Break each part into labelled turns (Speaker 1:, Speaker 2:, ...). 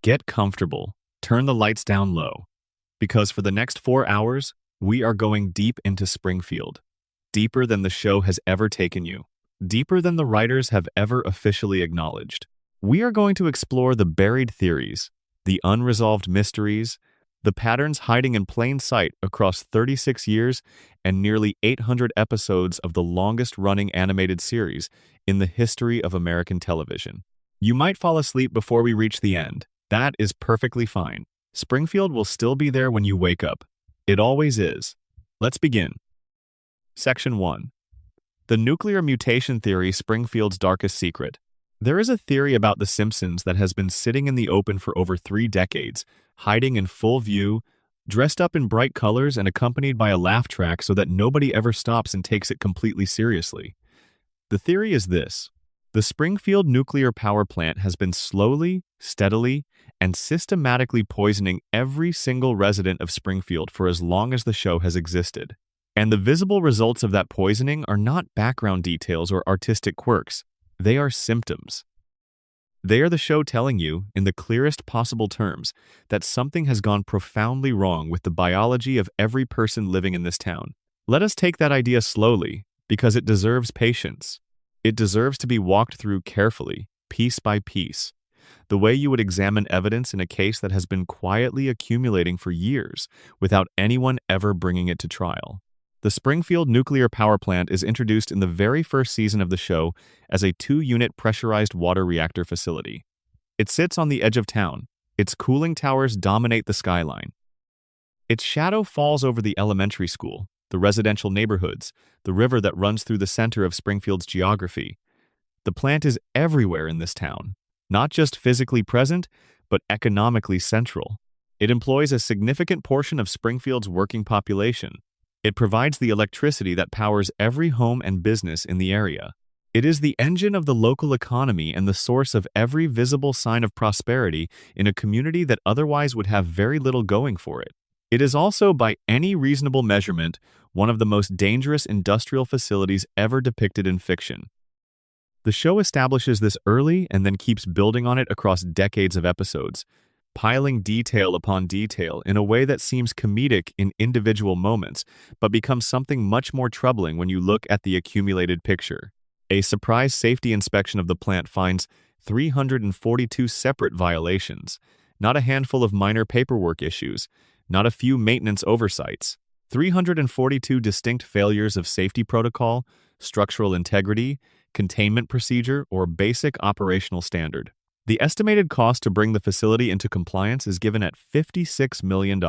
Speaker 1: Get comfortable. Turn the lights down low. Because for the next 4 hours, we are going deep into Springfield. Deeper than the show has ever taken you. Deeper than the writers have ever officially acknowledged. We are going to explore the buried theories, the unresolved mysteries, the patterns hiding in plain sight across 36 years and nearly 800 episodes of the longest-running animated series in the history of American television. You might fall asleep before we reach the end. That is perfectly fine. Springfield will still be there when you wake up. It always is. Let's begin. Section 1. The nuclear mutation theory, Springfield's darkest secret. There is a theory about the Simpsons that has been sitting in the open for over 3 decades, hiding in full view, dressed up in bright colors and accompanied by a laugh track so that nobody ever stops and takes it completely seriously. The theory is this. The Springfield nuclear power plant has been slowly, steadily, and systematically poisoning every single resident of Springfield for as long as the show has existed. And the visible results of that poisoning are not background details or artistic quirks. They are symptoms. They are the show telling you, in the clearest possible terms, that something has gone profoundly wrong with the biology of every person living in this town. Let us take that idea slowly, because it deserves patience. It deserves to be walked through carefully, piece by piece, the way you would examine evidence in a case that has been quietly accumulating for years without anyone ever bringing it to trial. The Springfield nuclear power plant is introduced in the very first season of the show as a 2-unit pressurized water reactor facility. It sits on the edge of town. Its cooling towers dominate the skyline. Its shadow falls over the elementary school, the residential neighborhoods, the river that runs through the center of Springfield's geography. The plant is everywhere in this town, not just physically present, but economically central. It employs a significant portion of Springfield's working population. It provides the electricity that powers every home and business in the area. It is the engine of the local economy and the source of every visible sign of prosperity in a community that otherwise would have very little going for it. It is also, by any reasonable measurement, one of the most dangerous industrial facilities ever depicted in fiction. The show establishes this early and then keeps building on it across decades of episodes, piling detail upon detail in a way that seems comedic in individual moments, but becomes something much more troubling when you look at the accumulated picture. A surprise safety inspection of the plant finds 342 separate violations, not a handful of minor paperwork issues, not a few maintenance oversights, 342 distinct failures of safety protocol, structural integrity, containment procedure, or basic operational standard. The estimated cost to bring the facility into compliance is given at $56 million.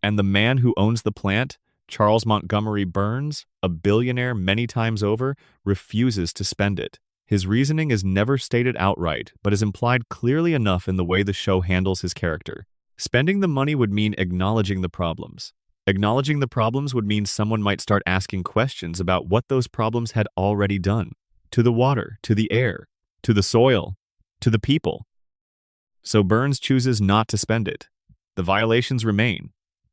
Speaker 1: And the man who owns the plant, Charles Montgomery Burns, a billionaire many times over, refuses to spend it. His reasoning is never stated outright, but is implied clearly enough in the way the show handles his character. Spending the money would mean acknowledging the problems. Acknowledging the problems would mean someone might start asking questions about what those problems had already done. To the water, to the air, to the soil, to the people. So Burns chooses not to spend it. The violations remain.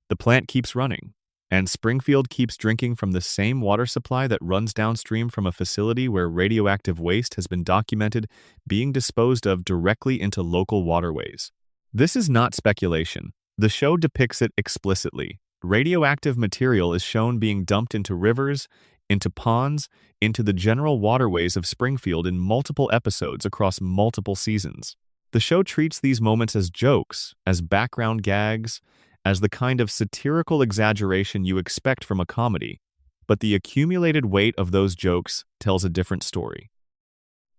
Speaker 1: The plant keeps running. And Springfield keeps drinking from the same water supply that runs downstream from a facility where radioactive waste has been documented being disposed of directly into local waterways. This is not speculation. The show depicts it explicitly. Radioactive material is shown being dumped into rivers, into ponds, into the general waterways of Springfield in multiple episodes across multiple seasons. The show treats these moments as jokes, as background gags, as the kind of satirical exaggeration you expect from a comedy, but the accumulated weight of those jokes tells a different story.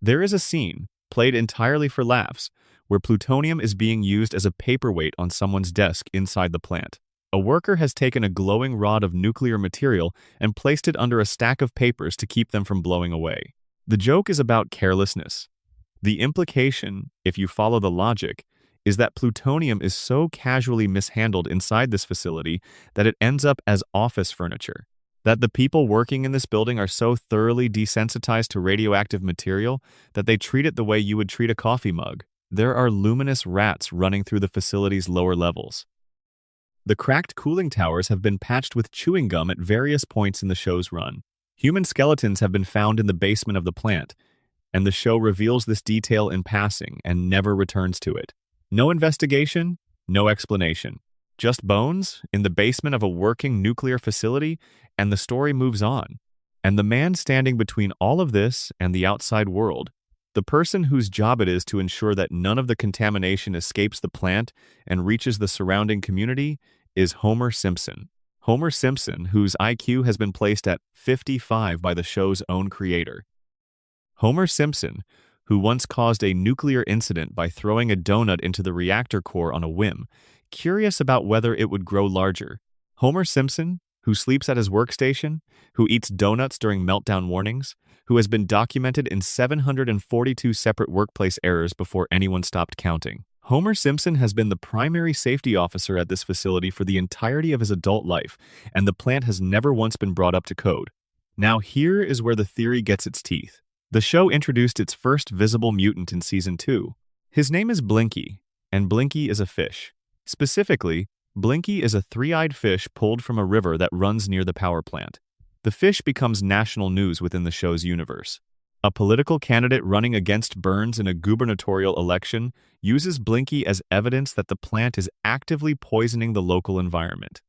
Speaker 1: There is a scene, played entirely for laughs, where plutonium is being used as a paperweight on someone's desk inside the plant. A worker has taken a glowing rod of nuclear material and placed it under a stack of papers to keep them from blowing away. The joke is about carelessness. The implication, if you follow the logic, is that plutonium is so casually mishandled inside this facility that it ends up as office furniture. That the people working in this building are so thoroughly desensitized to radioactive material that they treat it the way you would treat a coffee mug. There are luminous rats running through the facility's lower levels. The cracked cooling towers have been patched with chewing gum at various points in the show's run. Human skeletons have been found in the basement of the plant, and the show reveals this detail in passing and never returns to it. No investigation, no explanation. Just bones in the basement of a working nuclear facility, and the story moves on. And the man standing between all of this and the outside world, the person whose job it is to ensure that none of the contamination escapes the plant and reaches the surrounding community, is Homer Simpson. Homer Simpson, whose IQ has been placed at 55 by the show's own creator. Homer Simpson, who once caused a nuclear incident by throwing a donut into the reactor core on a whim, curious about whether it would grow larger. Homer Simpson, who sleeps at his workstation, who eats donuts during meltdown warnings, who has been documented in 742 separate workplace errors before anyone stopped counting. Homer Simpson has been the primary safety officer at this facility for the entirety of his adult life, and the plant has never once been brought up to code. Now here is where the theory gets its teeth. The show introduced its first visible mutant in Season 2. His name is Blinky, and Blinky is a fish. Specifically, Blinky is a three-eyed fish pulled from a river that runs near the power plant. The fish becomes national news within the show's universe. A political candidate running against Burns in a gubernatorial election uses Blinky as evidence that the plant is actively poisoning the local environment.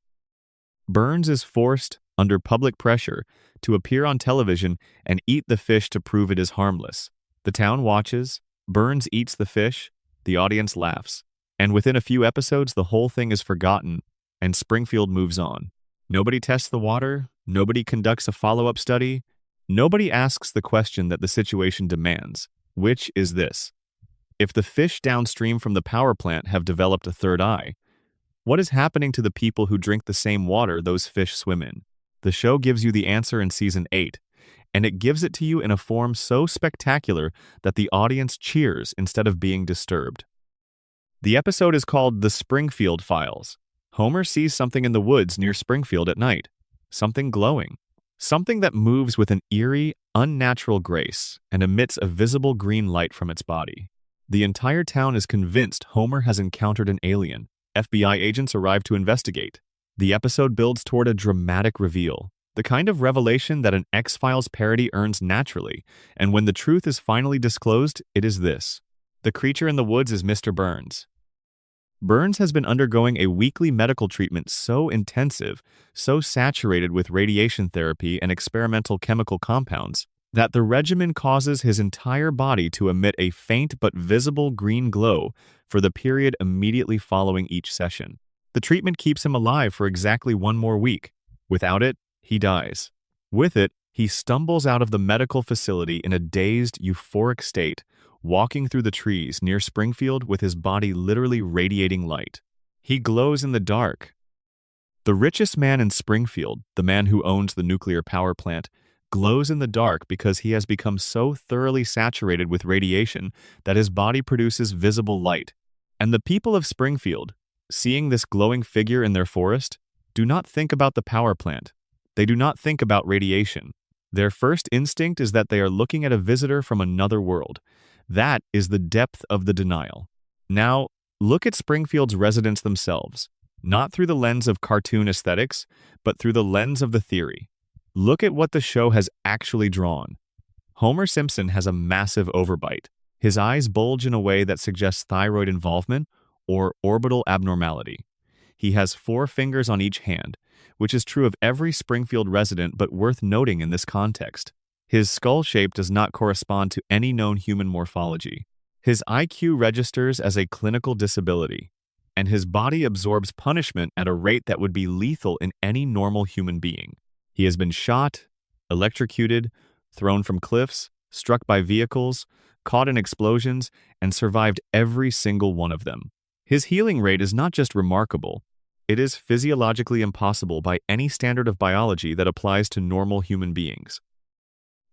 Speaker 1: Burns is forced, under public pressure, to appear on television and eat the fish to prove it is harmless. The town watches, Burns eats the fish, the audience laughs, and within a few episodes the whole thing is forgotten, and Springfield moves on. Nobody tests the water, nobody conducts a follow-up study, nobody asks the question that the situation demands, which is this: if the fish downstream from the power plant have developed a third eye, what is happening to the people who drink the same water those fish swim in? The show gives you the answer in Season 8, and it gives it to you in a form so spectacular that the audience cheers instead of being disturbed. The episode is called The Springfield Files. Homer sees something in the woods near Springfield at night. Something glowing. Something that moves with an eerie, unnatural grace and emits a visible green light from its body. The entire town is convinced Homer has encountered an alien. FBI agents arrive to investigate. The episode builds toward a dramatic reveal, the kind of revelation that an X-Files parody earns naturally, and when the truth is finally disclosed, it is this. The creature in the woods is Mr. Burns. Burns has been undergoing a weekly medical treatment so intensive, so saturated with radiation therapy and experimental chemical compounds, that the regimen causes his entire body to emit a faint but visible green glow for the period immediately following each session. The treatment keeps him alive for exactly one more week. Without it, he dies. With it, he stumbles out of the medical facility in a dazed, euphoric state, walking through the trees near Springfield with his body literally radiating light. He glows in the dark. The richest man in Springfield, the man who owns the nuclear power plant, glows in the dark because he has become so thoroughly saturated with radiation that his body produces visible light. And the people of Springfield, seeing this glowing figure in their forest, do not think about the power plant. They do not think about radiation. Their first instinct is that they are looking at a visitor from another world. That is the depth of the denial. Now, look at Springfield's residents themselves, not through the lens of cartoon aesthetics, but through the lens of the theory. Look at what the show has actually drawn. Homer Simpson has a massive overbite. His eyes bulge in a way that suggests thyroid involvement or orbital abnormality. He has 4 fingers on each hand, which is true of every Springfield resident but worth noting in this context. His skull shape does not correspond to any known human morphology. His IQ registers as a clinical disability, and his body absorbs punishment at a rate that would be lethal in any normal human being. He has been shot, electrocuted, thrown from cliffs, struck by vehicles, caught in explosions, and survived every single one of them. His healing rate is not just remarkable, it is physiologically impossible by any standard of biology that applies to normal human beings.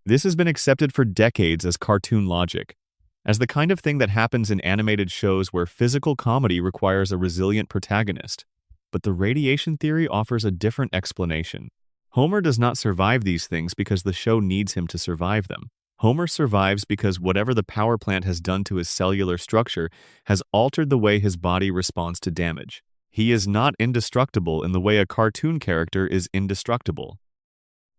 Speaker 1: This has been accepted for decades as cartoon logic, as the kind of thing that happens in animated shows where physical comedy requires a resilient protagonist. But the radiation theory offers a different explanation. Homer does not survive these things because the show needs him to survive them. Homer survives because whatever the power plant has done to his cellular structure has altered the way his body responds to damage. He is not indestructible in the way a cartoon character is indestructible.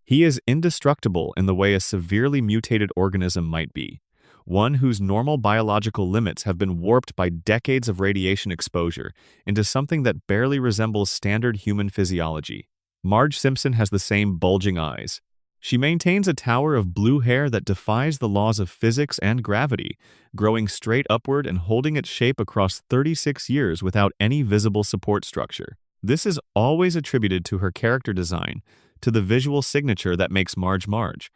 Speaker 1: He is indestructible in the way a severely mutated organism might be. one whose normal biological limits have been warped by decades of radiation exposure into something that barely resembles standard human physiology. Marge Simpson has the same bulging eyes. She maintains a tower of blue hair that defies the laws of physics and gravity, growing straight upward and holding its shape across 36 years without any visible support structure. This is always attributed to her character design, to the visual signature that makes Marge Marge.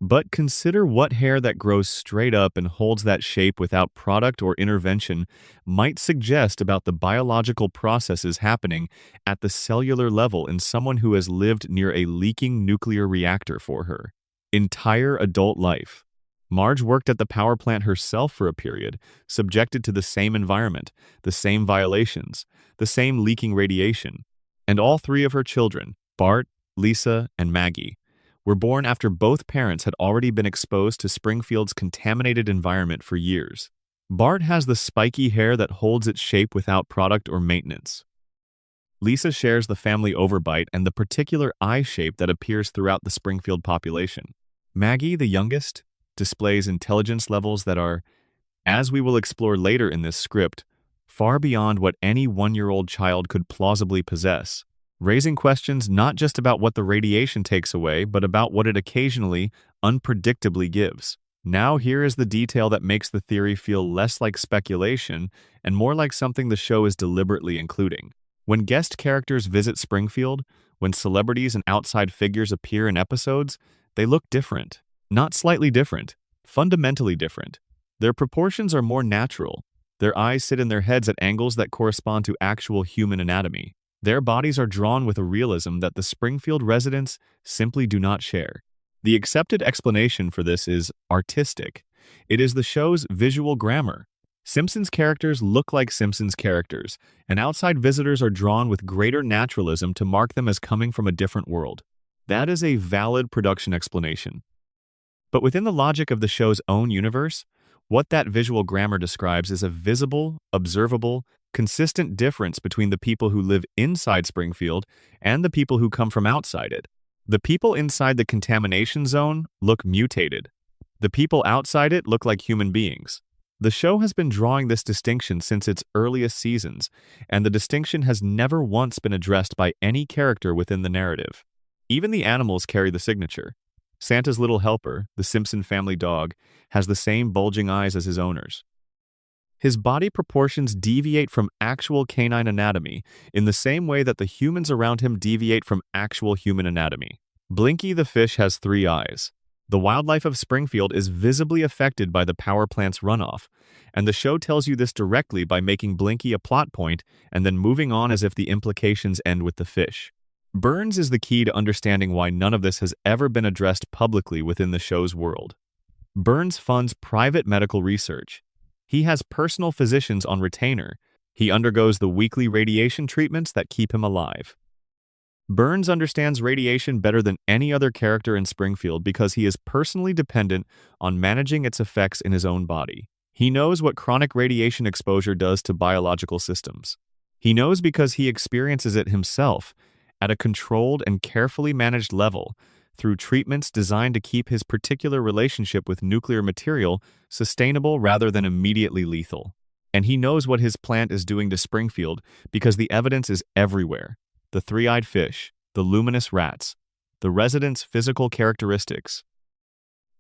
Speaker 1: But consider what hair that grows straight up and holds that shape without product or intervention might suggest about the biological processes happening at the cellular level in someone who has lived near a leaking nuclear reactor for her entire adult life. Marge worked at the power plant herself for a period, subjected to the same environment, the same violations, the same leaking radiation. And all three of her children, Bart, Lisa, and Maggie, were born after both parents had already been exposed to Springfield's contaminated environment for years. Bart has the spiky hair that holds its shape without product or maintenance. Lisa shares the family overbite and the particular eye shape that appears throughout the Springfield population. Maggie, the youngest, displays intelligence levels that are, as we will explore later in this script, far beyond what any one-year-old child could plausibly possess, raising questions not just about what the radiation takes away, but about what it occasionally, unpredictably gives. Now here is the detail that makes the theory feel less like speculation and more like something the show is deliberately including. When guest characters visit Springfield, when celebrities and outside figures appear in episodes, they look different. Not slightly different, fundamentally different. Their proportions are more natural. Their eyes sit in their heads at angles that correspond to actual human anatomy. Their bodies are drawn with a realism that the Springfield residents simply do not share. The accepted explanation for this is artistic. It is the show's visual grammar. Simpsons characters look like Simpsons characters, and outside visitors are drawn with greater naturalism to mark them as coming from a different world. That is a valid production explanation. But within the logic of the show's own universe, what that visual grammar describes is a visible, observable, consistent difference between the people who live inside Springfield and the people who come from outside it. The people inside the contamination zone look mutated. The people outside it look like human beings. The show has been drawing this distinction since its earliest seasons, and the distinction has never once been addressed by any character within the narrative. Even the animals carry the signature. Santa's little helper, the Simpson family dog, has the same bulging eyes as his owners. His body proportions deviate from actual canine anatomy in the same way that the humans around him deviate from actual human anatomy. Blinky the fish has 3 eyes. The wildlife of Springfield is visibly affected by the power plant's runoff, and the show tells you this directly by making Blinky a plot point and then moving on as if the implications end with the fish. Burns is the key to understanding why none of this has ever been addressed publicly within the show's world. Burns funds private medical research. He has personal physicians on retainer. He undergoes the weekly radiation treatments that keep him alive. Burns understands radiation better than any other character in Springfield because he is personally dependent on managing its effects in his own body. He knows what chronic radiation exposure does to biological systems. He knows because he experiences it himself at a controlled and carefully managed level through treatments designed to keep his particular relationship with nuclear material sustainable rather than immediately lethal. And he knows what his plant is doing to Springfield because the evidence is everywhere. The 3-eyed fish, the luminous rats, the residents' physical characteristics,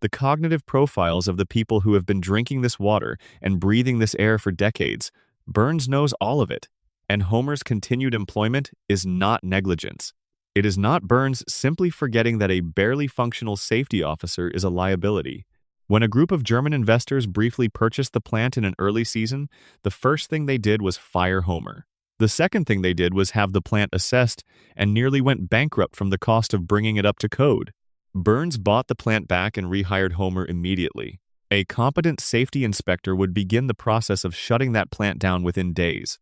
Speaker 1: the cognitive profiles of the people who have been drinking this water and breathing this air for decades. Burns knows all of it, and Homer's continued employment is not negligence. It is not Burns simply forgetting that a barely functional safety officer is a liability. When a group of German investors briefly purchased the plant in an early season, the first thing they did was fire Homer. The second thing they did was have the plant assessed and nearly went bankrupt from the cost of bringing it up to code. Burns bought the plant back and rehired Homer immediately. A competent safety inspector would begin the process of shutting that plant down within days.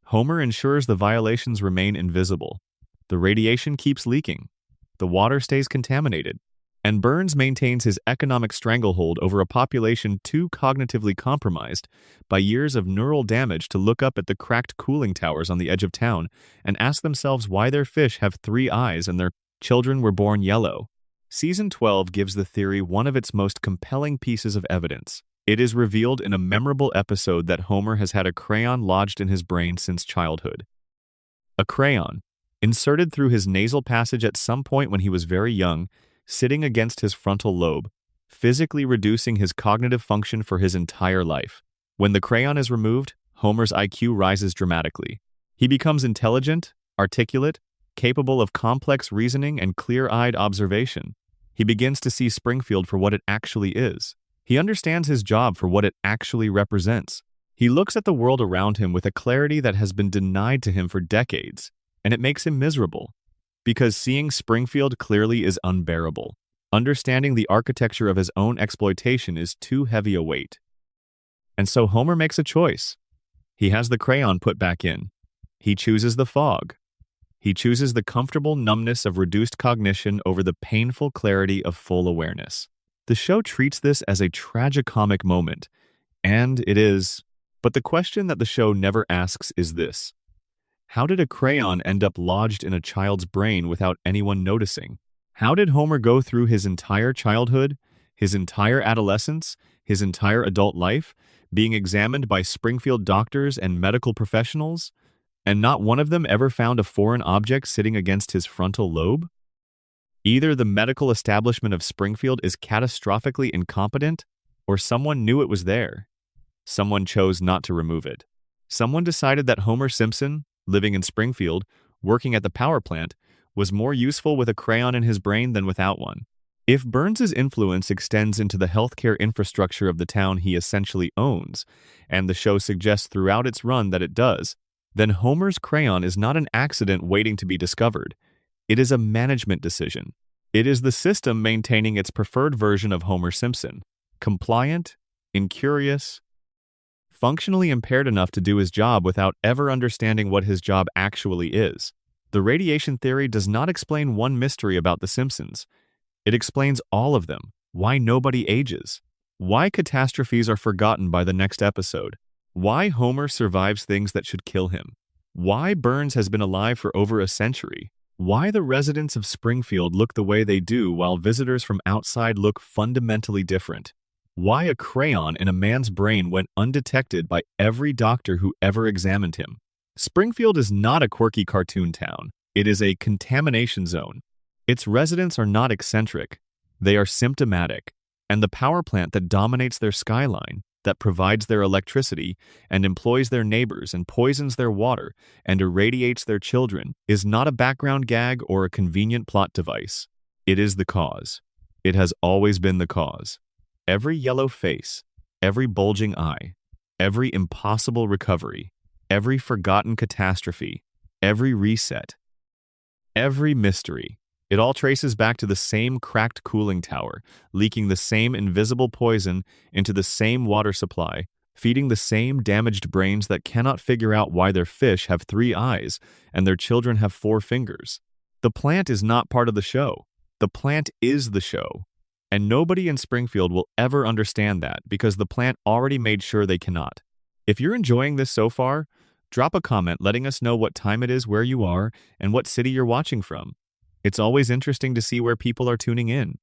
Speaker 1: Homer ensures the violations remain invisible. The radiation keeps leaking. The water stays contaminated. And Burns maintains his economic stranglehold over a population too cognitively compromised by years of neural damage to look up at the cracked cooling towers on the edge of town and ask themselves why their fish have 3 eyes and their children were born yellow. Season 12 gives the theory one of its most compelling pieces of evidence. It is revealed in a memorable episode that Homer has had a crayon lodged in his brain since childhood. A crayon, inserted through his nasal passage at some point when he was very young, sitting against his frontal lobe, physically reducing his cognitive function for his entire life. When the crayon is removed, Homer's IQ rises dramatically. He becomes intelligent, articulate, capable of complex reasoning and clear-eyed observation. He begins to see Springfield for what it actually is. He understands his job for what it actually represents. He looks at the world around him with a clarity that has been denied to him for decades, and it makes him miserable. Because seeing Springfield clearly is unbearable. Understanding the architecture of his own exploitation is too heavy a weight. And so Homer makes a choice. He has the crayon put back in. He chooses the fog. He chooses the comfortable numbness of reduced cognition over the painful clarity of full awareness. The show treats this as a tragicomic moment, and it is. But the question that the show never asks is this: how did a crayon end up lodged in a child's brain without anyone noticing? How did Homer go through his entire childhood, his entire adolescence, his entire adult life, being examined by Springfield doctors and medical professionals, and not one of them ever found a foreign object sitting against his frontal lobe? Either the medical establishment of Springfield is catastrophically incompetent, or someone knew it was there. Someone chose not to remove it. Someone decided that Homer Simpson, living in Springfield, working at the power plant, was more useful with a crayon in his brain than without one. If Burns's influence extends into the healthcare infrastructure of the town he essentially owns, and the show suggests throughout its run that it does, then Homer's crayon is not an accident waiting to be discovered. It is a management decision. It is the system maintaining its preferred version of Homer Simpson, compliant, incurious, functionally impaired enough to do his job without ever understanding what his job actually is. The radiation theory does not explain one mystery about The Simpsons. It explains all of them. Why nobody ages. Why catastrophes are forgotten by the next episode. Why Homer survives things that should kill him. Why Burns has been alive for over a century. Why the residents of Springfield look the way they do while visitors from outside look fundamentally different. Why a crayon in a man's brain went undetected by every doctor who ever examined him. Springfield is not a quirky cartoon town. It is a contamination zone. Its residents are not eccentric. They are symptomatic. And the power plant that dominates their skyline, that provides their electricity and employs their neighbors and poisons their water and irradiates their children, is not a background gag or a convenient plot device. It is the cause. It has always been the cause. Every yellow face, every bulging eye, every impossible recovery, every forgotten catastrophe, every reset, every mystery, it all traces back to the same cracked cooling tower, leaking the same invisible poison into the same water supply, feeding the same damaged brains that cannot figure out why their fish have 3 eyes and their children have 4 fingers. The plant is not part of the show. The plant is the show. And nobody in Springfield will ever understand that because the plant already made sure they cannot. If you're enjoying this so far, drop a comment letting us know what time it is where you are and what city you're watching from. It's always interesting to see where people are tuning in.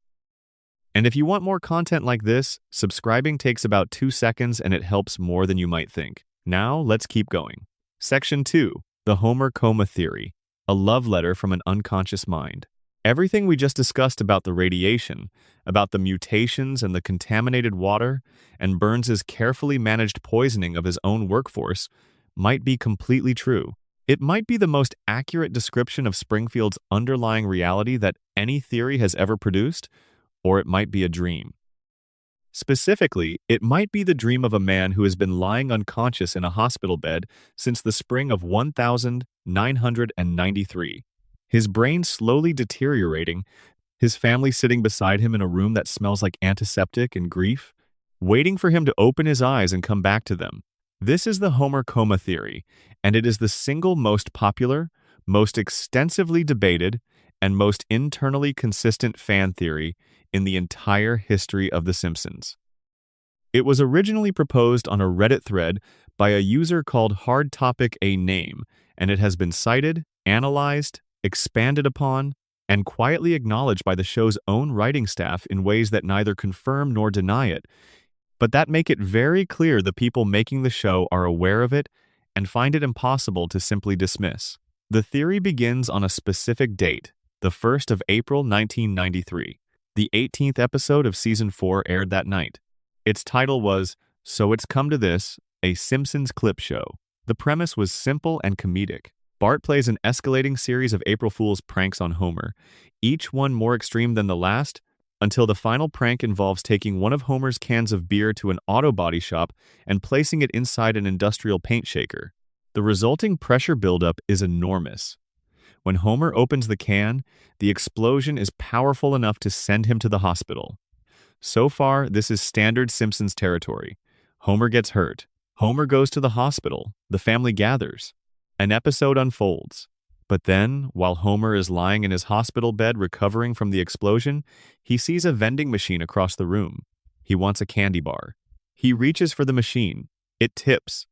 Speaker 1: And if you want more content like this, subscribing takes about 2 seconds and it helps more than you might think. Now, let's keep going. Section 2. The Homer Coma Theory. A love letter from an unconscious mind. Everything we just discussed about the radiation, about the mutations and the contaminated water, and Burns's carefully managed poisoning of his own workforce might be completely true. It might be the most accurate description of Springfield's underlying reality that any theory has ever produced, or it might be a dream. Specifically, it might be the dream of a man who has been lying unconscious in a hospital bed since the spring of 1993. His brain slowly deteriorating, his family sitting beside him in a room that smells like antiseptic and grief, waiting for him to open his eyes and come back to them. This is the Homer Coma Theory, and it is the single most popular, most extensively debated, and most internally consistent fan theory in the entire history of The Simpsons. It was originally proposed on a Reddit thread by a user called Hard Topic A Name, and it has been cited, analyzed, expanded upon, and quietly acknowledged by the show's own writing staff in ways that neither confirm nor deny it, but that make it very clear the people making the show are aware of it and find it impossible to simply dismiss. The theory begins on a specific date, the 1st of April 1993. The 18th episode of Season 4 aired that night. Its title was, "So It's Come to This, a Simpsons Clip Show." The premise was simple and comedic. Bart plays an escalating series of April Fool's pranks on Homer, each one more extreme than the last, until the final prank involves taking one of Homer's cans of beer to an auto body shop and placing it inside an industrial paint shaker. The resulting pressure buildup is enormous. When Homer opens the can, the explosion is powerful enough to send him to the hospital. So far, this is standard Simpsons territory. Homer gets hurt. Homer goes to the hospital. The family gathers. An episode unfolds. But then, while Homer is lying in his hospital bed recovering from the explosion, he sees a vending machine across the room. He wants a candy bar. He reaches for the machine. It tips.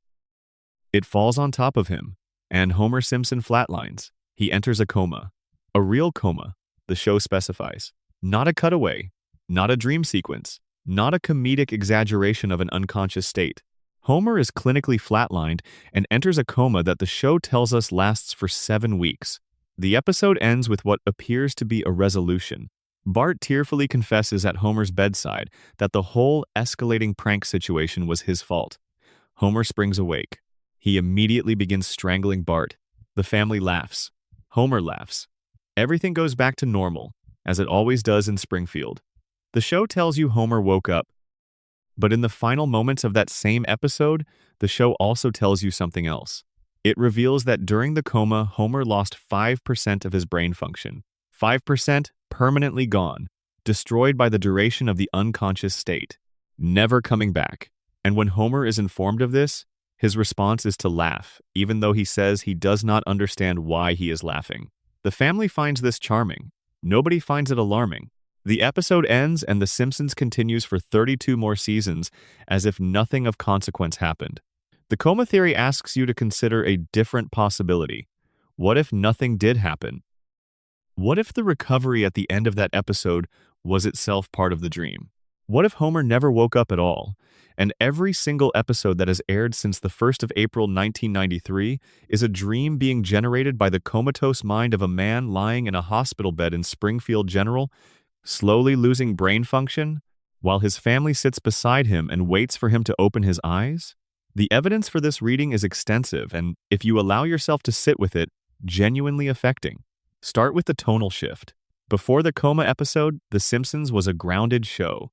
Speaker 1: It falls on top of him, and Homer Simpson flatlines. He enters a coma. A real coma, the show specifies. Not a cutaway. Not a dream sequence. Not a comedic exaggeration of an unconscious state. Homer is clinically flatlined and enters a coma that the show tells us lasts for 7 weeks. The episode ends with what appears to be a resolution. Bart tearfully confesses at Homer's bedside that the whole escalating prank situation was his fault. Homer springs awake. He immediately begins strangling Bart. The family laughs. Homer laughs. Everything goes back to normal, as it always does in Springfield. The show tells you Homer woke up. But in the final moments of that same episode, the show also tells you something else. It reveals that during the coma, Homer lost 5% of his brain function. 5% permanently gone, destroyed by the duration of the unconscious state, never coming back. And when Homer is informed of this, his response is to laugh, even though he says he does not understand why he is laughing. The family finds this charming. Nobody finds it alarming. The episode ends and The Simpsons continues for 32 more seasons as if nothing of consequence happened. The coma theory asks you to consider a different possibility. What if nothing did happen? What if the recovery at the end of that episode was itself part of the dream? What if Homer never woke up at all, and every single episode that has aired since the 1st of April 1993 is a dream being generated by the comatose mind of a man lying in a hospital bed in Springfield General, slowly losing brain function, while his family sits beside him and waits for him to open his eyes? The evidence for this reading is extensive, and if you allow yourself to sit with it, genuinely affecting. Start with the tonal shift. Before the coma episode, The Simpsons was a grounded show.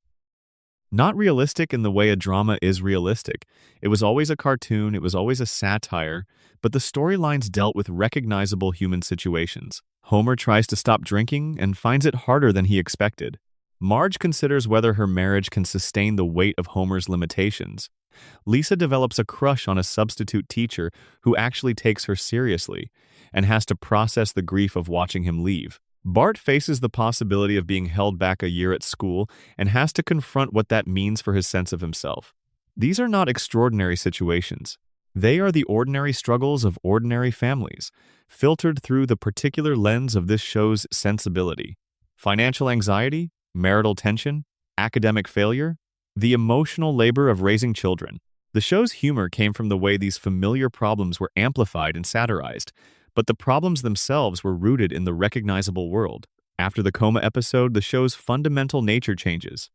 Speaker 1: Not realistic in the way a drama is realistic. It was always a cartoon, it was always a satire, but the storylines dealt with recognizable human situations. Homer tries to stop drinking and finds it harder than he expected. Marge considers whether her marriage can sustain the weight of Homer's limitations. Lisa develops a crush on a substitute teacher who actually takes her seriously and has to process the grief of watching him leave. Bart faces the possibility of being held back a year at school and has to confront what that means for his sense of himself. These are not extraordinary situations. They are the ordinary struggles of ordinary families, filtered through the particular lens of this show's sensibility. Financial anxiety, marital tension, academic failure, the emotional labor of raising children. The show's humor came from the way these familiar problems were amplified and satirized, but the problems themselves were rooted in the recognizable world. After the coma episode, the show's fundamental nature changes.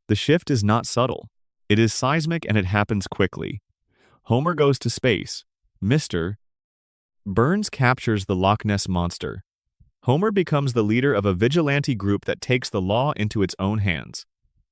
Speaker 1: The shift is not subtle. It is seismic and it happens quickly. Homer goes to space. Mr. Burns captures the Loch Ness Monster. Homer becomes the leader of a vigilante group that takes the law into its own hands.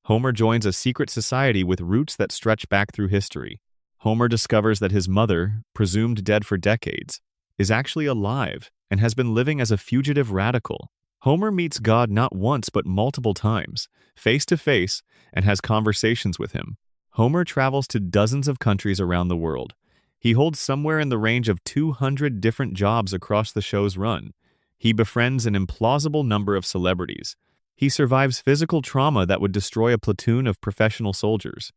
Speaker 1: Homer joins a secret society with roots that stretch back through history. Homer discovers that his mother, presumed dead for decades, is actually alive and has been living as a fugitive radical. Homer meets God not once but multiple times, face to face, and has conversations with him. Homer travels to dozens of countries around the world. He holds somewhere in the range of 200 different jobs across the show's run. He befriends an implausible number of celebrities. He survives physical trauma that would destroy a platoon of professional soldiers.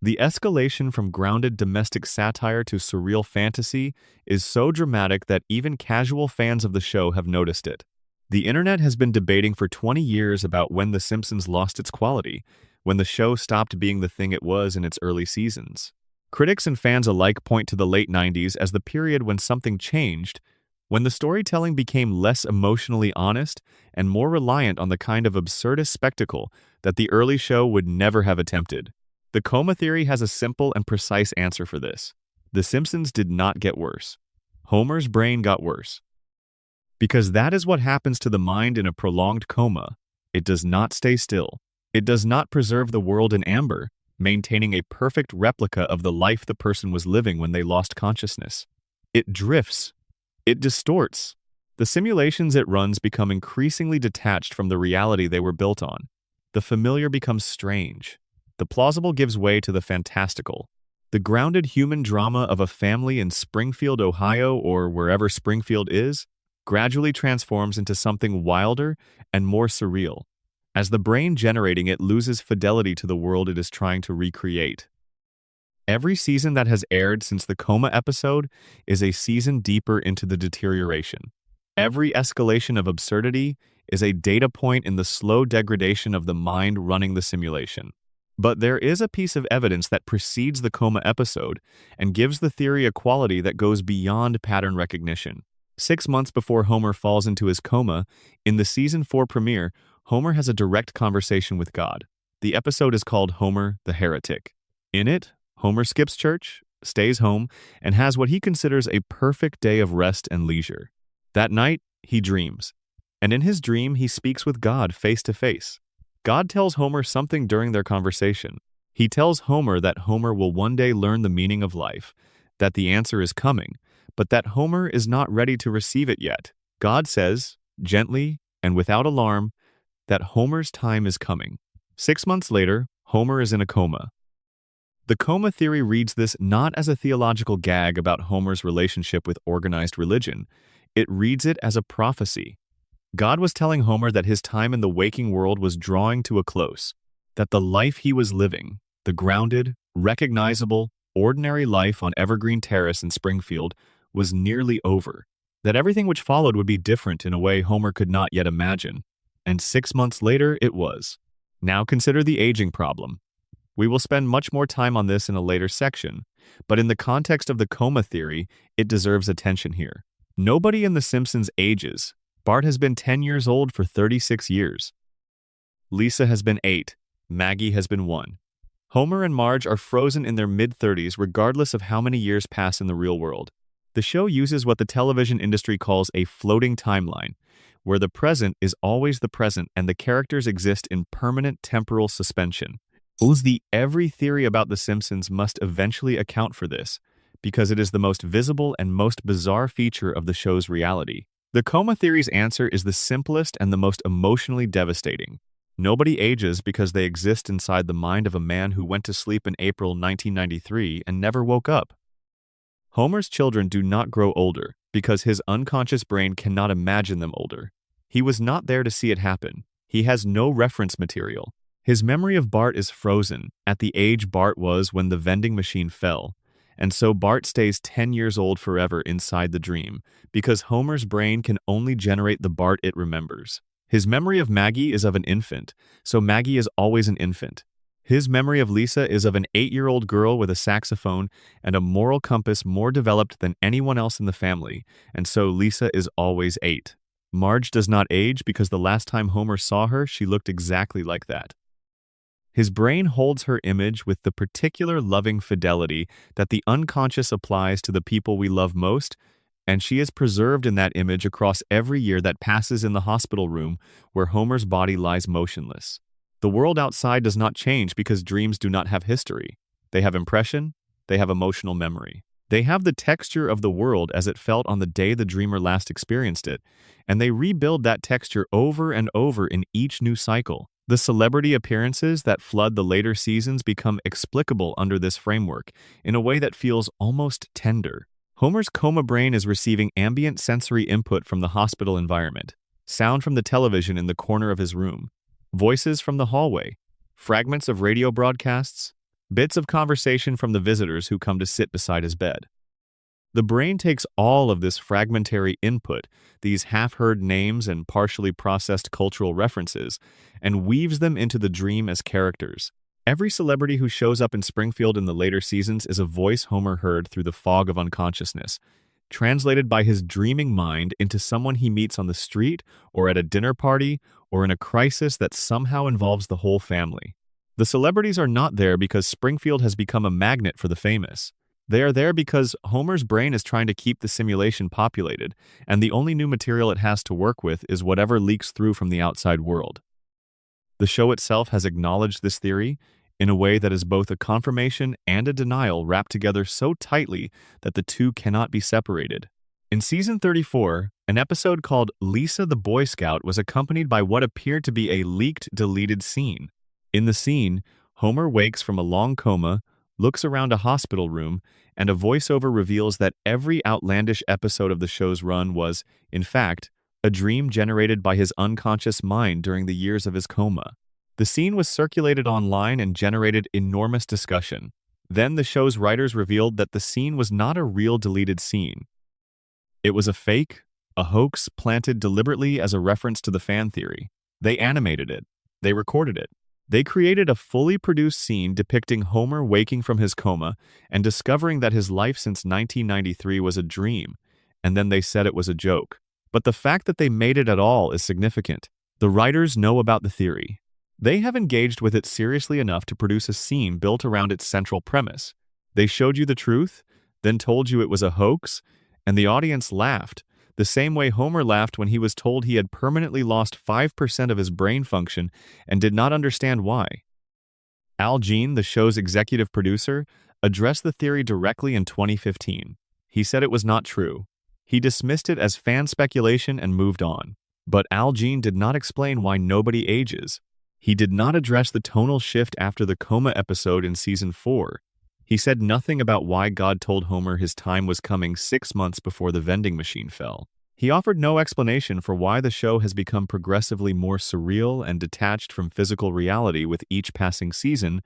Speaker 1: The escalation from grounded domestic satire to surreal fantasy is so dramatic that even casual fans of the show have noticed it. The internet has been debating for 20 years about when The Simpsons lost its quality, when the show stopped being the thing it was in its early seasons. Critics and fans alike point to the late 90s as the period when something changed, when the storytelling became less emotionally honest and more reliant on the kind of absurdist spectacle that the early show would never have attempted. The coma theory has a simple and precise answer for this. The Simpsons did not get worse. Homer's brain got worse. Because that is what happens to the mind in a prolonged coma. It does not stay still. It does not preserve the world in amber, maintaining a perfect replica of the life the person was living when they lost consciousness. It drifts. It distorts. The simulations it runs become increasingly detached from the reality they were built on. The familiar becomes strange. The plausible gives way to the fantastical. The grounded human drama of a family in Springfield, Ohio, or wherever Springfield is, gradually transforms into something wilder and more surreal, as the brain generating it loses fidelity to the world it is trying to recreate. Every season that has aired since the coma episode is a season deeper into the deterioration. Every escalation of absurdity is a data point in the slow degradation of the mind running the simulation. But there is a piece of evidence that precedes the coma episode and gives the theory a quality that goes beyond pattern recognition. 6 months before Homer falls into his coma, in the season 4 premiere, Homer has a direct conversation with God. The episode is called Homer the Heretic. In it, Homer skips church, stays home, and has what he considers a perfect day of rest and leisure. That night, he dreams. And in his dream, he speaks with God face to face. God tells Homer something during their conversation. He tells Homer that Homer will one day learn the meaning of life, that the answer is coming, but that Homer is not ready to receive it yet. God says, gently and without alarm, that Homer's time is coming. 6 months later, Homer is in a coma. The coma theory reads this not as a theological gag about Homer's relationship with organized religion. It reads it as a prophecy. God was telling Homer that his time in the waking world was drawing to a close, that the life he was living, the grounded, recognizable, ordinary life on Evergreen Terrace in Springfield, was nearly over, that everything which followed would be different in a way Homer could not yet imagine. And 6 months later, it was. Now consider the aging problem. We will spend much more time on this in a later section, but in the context of the coma theory, it deserves attention here. Nobody in The Simpsons ages. Bart has been 10 years old for 36 years. Lisa has been 8. Maggie has been 1. Homer and Marge are frozen in their mid-30s regardless of how many years pass in the real world. The show uses what the television industry calls a floating timeline, where the present is always the present and the characters exist in permanent temporal suspension. Every theory about The Simpsons must eventually account for this, because it is the most visible and most bizarre feature of the show's reality. The coma theory's answer is the simplest and the most emotionally devastating. Nobody ages because they exist inside the mind of a man who went to sleep in April 1993 and never woke up. Homer's children do not grow older because his unconscious brain cannot imagine them older. He was not there to see it happen. He has no reference material. His memory of Bart is frozen at the age Bart was when the vending machine fell. And so Bart stays 10 years old forever inside the dream, because Homer's brain can only generate the Bart it remembers. His memory of Maggie is of an infant, so Maggie is always an infant. His memory of Lisa is of an 8-year-old girl with a saxophone and a moral compass more developed than anyone else in the family, and so Lisa is always 8. Marge does not age because the last time Homer saw her, she looked exactly like that. His brain holds her image with the particular loving fidelity that the unconscious applies to the people we love most, and she is preserved in that image across every year that passes in the hospital room where Homer's body lies motionless. The world outside does not change because dreams do not have history. They have impression, they have emotional memory. They have the texture of the world as it felt on the day the dreamer last experienced it, and they rebuild that texture over and over in each new cycle. The celebrity appearances that flood the later seasons become explicable under this framework in a way that feels almost tender. Homer's coma brain is receiving ambient sensory input from the hospital environment, sound from the television in the corner of his room, voices from the hallway, fragments of radio broadcasts, bits of conversation from the visitors who come to sit beside his bed. The brain takes all of this fragmentary input, these half-heard names and partially processed cultural references, and weaves them into the dream as characters. Every celebrity who shows up in Springfield in the later seasons is a voice Homer heard through the fog of unconsciousness, translated by his dreaming mind into someone he meets on the street or at a dinner party or in a crisis that somehow involves the whole family. The celebrities are not there because Springfield has become a magnet for the famous. They are there because Homer's brain is trying to keep the simulation populated, and the only new material it has to work with is whatever leaks through from the outside world. The show itself has acknowledged this theory in a way that is both a confirmation and a denial wrapped together so tightly that the two cannot be separated. In season 34, an episode called Lisa the Boy Scout was accompanied by what appeared to be a leaked, deleted scene. In the scene, Homer wakes from a long coma, looks around a hospital room, and a voiceover reveals that every outlandish episode of the show's run was, in fact, a dream generated by his unconscious mind during the years of his coma. The scene was circulated online and generated enormous discussion. Then the show's writers revealed that the scene was not a real deleted scene. It was a fake, a hoax planted deliberately as a reference to the fan theory. They animated it. They recorded it. They created a fully produced scene depicting Homer waking from his coma and discovering that his life since 1993 was a dream, and then they said it was a joke. But the fact that they made it at all is significant. The writers know about the theory. They have engaged with it seriously enough to produce a scene built around its central premise. They showed you the truth, then told you it was a hoax, and the audience laughed, the same way Homer laughed when he was told he had permanently lost 5% of his brain function and did not understand why. Al Jean, the show's executive producer, addressed the theory directly in 2015. He said it was not true. He dismissed it as fan speculation and moved on. But Al Jean did not explain why nobody ages. He did not address the tonal shift after the coma episode in season 4. He said nothing about why God told Homer his time was coming 6 months before the vending machine fell. He offered no explanation for why the show has become progressively more surreal and detached from physical reality with each passing season,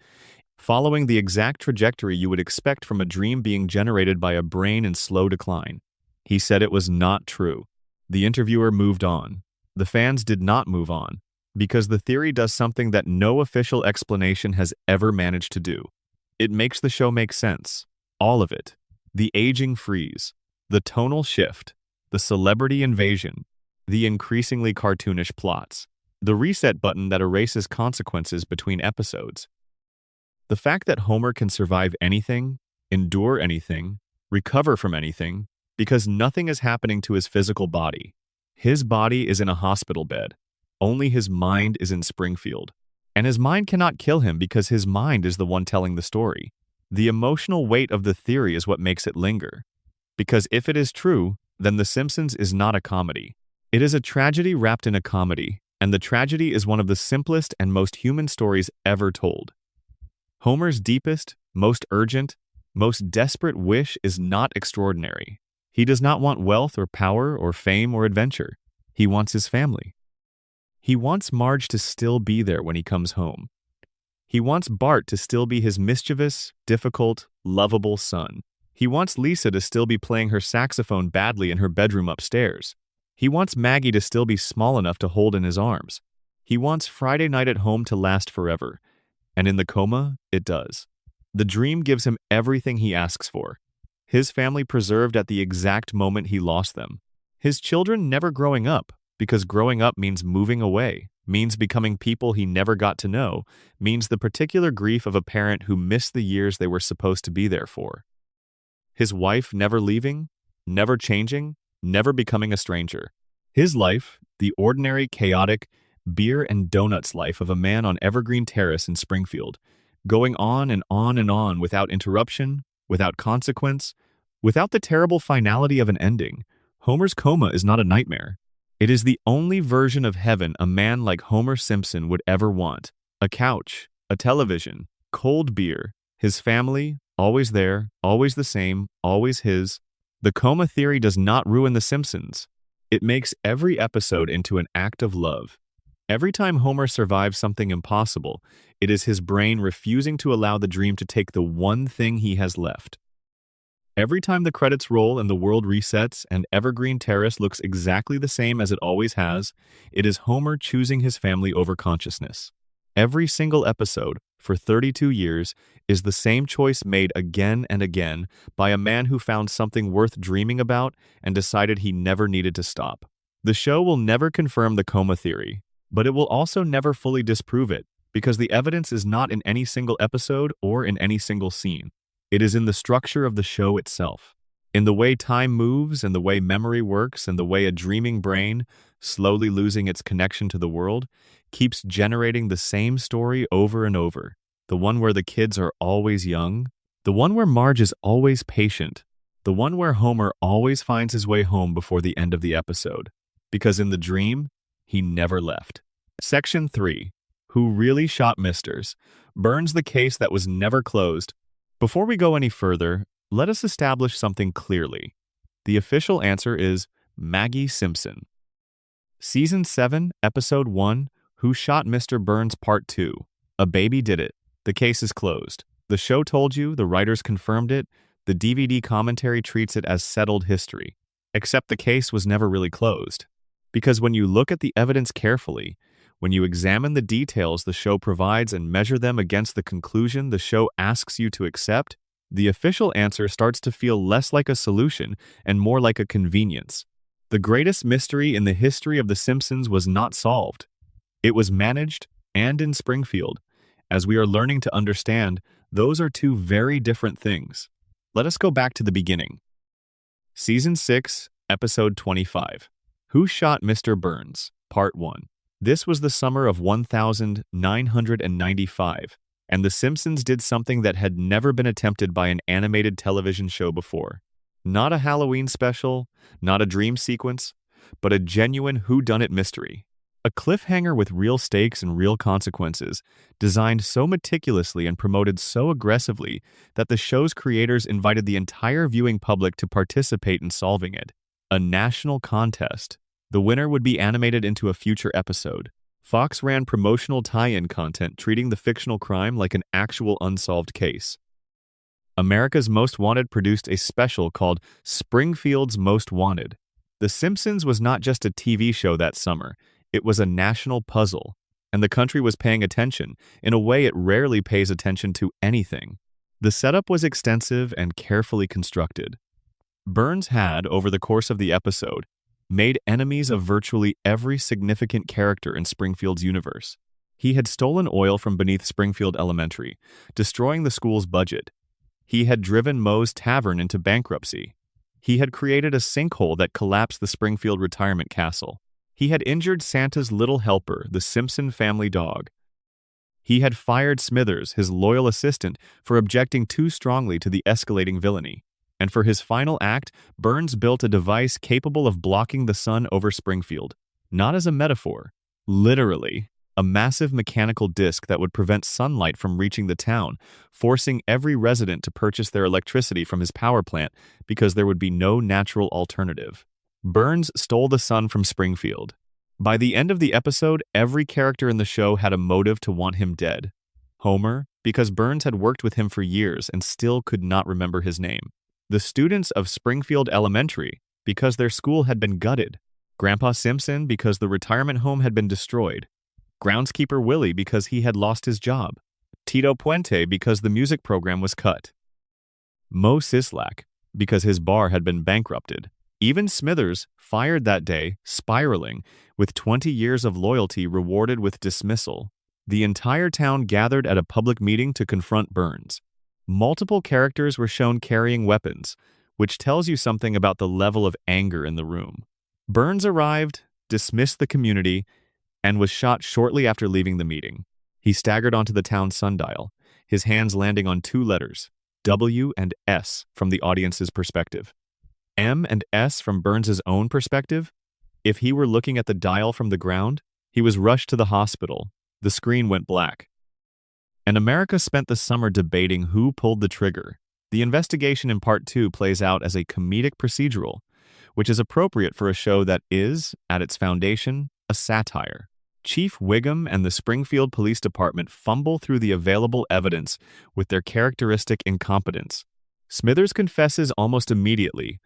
Speaker 1: following the exact trajectory you would expect from a dream being generated by a brain in slow decline. He said it was not true. The interviewer moved on. The fans did not move on, because the theory does something that no official explanation has ever managed to do. It makes the show make sense. All of it. The aging freeze, the tonal shift, the celebrity invasion, the increasingly cartoonish plots, the reset button that erases consequences between episodes. The fact that Homer can survive anything, endure anything, recover from anything, because nothing is happening to his physical body. His body is in a hospital bed. Only his mind is in Springfield. And his mind cannot kill him because his mind is the one telling the story. The emotional weight of the theory is what makes it linger. Because if it is true, then The Simpsons is not a comedy. It is a tragedy wrapped in a comedy, and the tragedy is one of the simplest and most human stories ever told. Homer's deepest, most urgent, most desperate wish is not extraordinary. He does not want wealth or power or fame or adventure. He wants his family. He wants Marge to still be there when he comes home. He wants Bart to still be his mischievous, difficult, lovable son. He wants Lisa to still be playing her saxophone badly in her bedroom upstairs. He wants Maggie to still be small enough to hold in his arms. He wants Friday night at home to last forever. And in the coma, it does. The dream gives him everything he asks for. His family preserved at the exact moment he lost them. His children never growing up, because growing up means moving away, means becoming people he never got to know, means the particular grief of a parent who missed the years they were supposed to be there for. His wife never leaving, never changing, never becoming a stranger. His life, the ordinary, chaotic, beer and donuts life of a man on Evergreen Terrace in Springfield, going on and on and on without interruption, without consequence, without the terrible finality of an ending. Homer's coma is not a nightmare. It is the only version of heaven a man like Homer Simpson would ever want. A couch, a television, cold beer, his family, always there, always the same, always his. The coma theory does not ruin The Simpsons. It makes every episode into an act of love. Every time Homer survives something impossible, it is his brain refusing to allow the dream to take the one thing he has left. Every time the credits roll and the world resets and Evergreen Terrace looks exactly the same as it always has, it is Homer choosing his family over consciousness. Every single episode, for 32 years, is the same choice made again and again by a man who found something worth dreaming about and decided he never needed to stop. The show will never confirm the coma theory, but it will also never fully disprove it, because the evidence is not in any single episode or in any single scene. It is in the structure of the show itself, in the way time moves and the way memory works and the way a dreaming brain, slowly losing its connection to the world, keeps generating the same story over and over. The one where the kids are always young, the one where Marge is always patient, the one where Homer always finds his way home before the end of the episode, because in the dream, he never left. Section 3. Who really shot Misters? Burns the case that was never closed. Before we go any further, let us establish something clearly. The official answer is Maggie Simpson. Season 7, Episode 1, Who Shot Mr. Burns Part 2. A baby did it. The case is closed. The show told you, the writers confirmed it, the DVD commentary treats it as settled history. Except the case was never really closed. Because when you look at the evidence carefully, when you examine the details the show provides and measure them against the conclusion the show asks you to accept, the official answer starts to feel less like a solution and more like a convenience. The greatest mystery in the history of The Simpsons was not solved. It was managed, and in Springfield. As we are learning to understand, those are two very different things. Let us go back to the beginning. Season 6, Episode 25. Who Shot Mr. Burns? Part 1. This was the summer of 1995, and The Simpsons did something that had never been attempted by an animated television show before. Not a Halloween special, not a dream sequence, but a genuine whodunit mystery. A cliffhanger with real stakes and real consequences, designed so meticulously and promoted so aggressively that the show's creators invited the entire viewing public to participate in solving it. A national contest. The winner would be animated into a future episode. Fox ran promotional tie-in content treating the fictional crime like an actual unsolved case. America's Most Wanted produced a special called Springfield's Most Wanted. The Simpsons was not just a TV show that summer, it was a national puzzle, and the country was paying attention in a way it rarely pays attention to anything. The setup was extensive and carefully constructed. Burns had, over the course of the episode, made enemies of virtually every significant character in Springfield's universe. He had stolen oil from beneath Springfield Elementary, destroying the school's budget. He had driven Moe's Tavern into bankruptcy. He had created a sinkhole that collapsed the Springfield retirement castle. He had injured Santa's little helper, the Simpson family dog. He had fired Smithers, his loyal assistant, for objecting too strongly to the escalating villainy. And for his final act, Burns built a device capable of blocking the sun over Springfield. Not as a metaphor, literally, a massive mechanical disc that would prevent sunlight from reaching the town, forcing every resident to purchase their electricity from his power plant because there would be no natural alternative. Burns stole the sun from Springfield. By the end of the episode, every character in the show had a motive to want him dead. Homer, because Burns had worked with him for years and still could not remember his name. The students of Springfield Elementary, because their school had been gutted. Grandpa Simpson, because the retirement home had been destroyed. Groundskeeper Willie, because he had lost his job. Tito Puente, because the music program was cut. Mo Sislak, because his bar had been bankrupted. Even Smithers, fired that day, spiraling, with 20 years of loyalty rewarded with dismissal. The entire town gathered at a public meeting to confront Burns. Multiple characters were shown carrying weapons, which tells you something about the level of anger in the room. Burns arrived, dismissed the community, and was shot shortly after leaving the meeting. He staggered onto the town sundial, his hands landing on two letters, W and S from the audience's perspective. M and S from Burns's own perspective? If he were looking at the dial from the ground, he was rushed to the hospital. The screen went black. And America spent the summer debating who pulled the trigger. The investigation in Part 2 plays out as a comedic procedural, which is appropriate for a show that is, at its foundation, a satire. Chief Wiggum and the Springfield Police Department fumble through the available evidence with their characteristic incompetence. Smithers confesses almost immediately,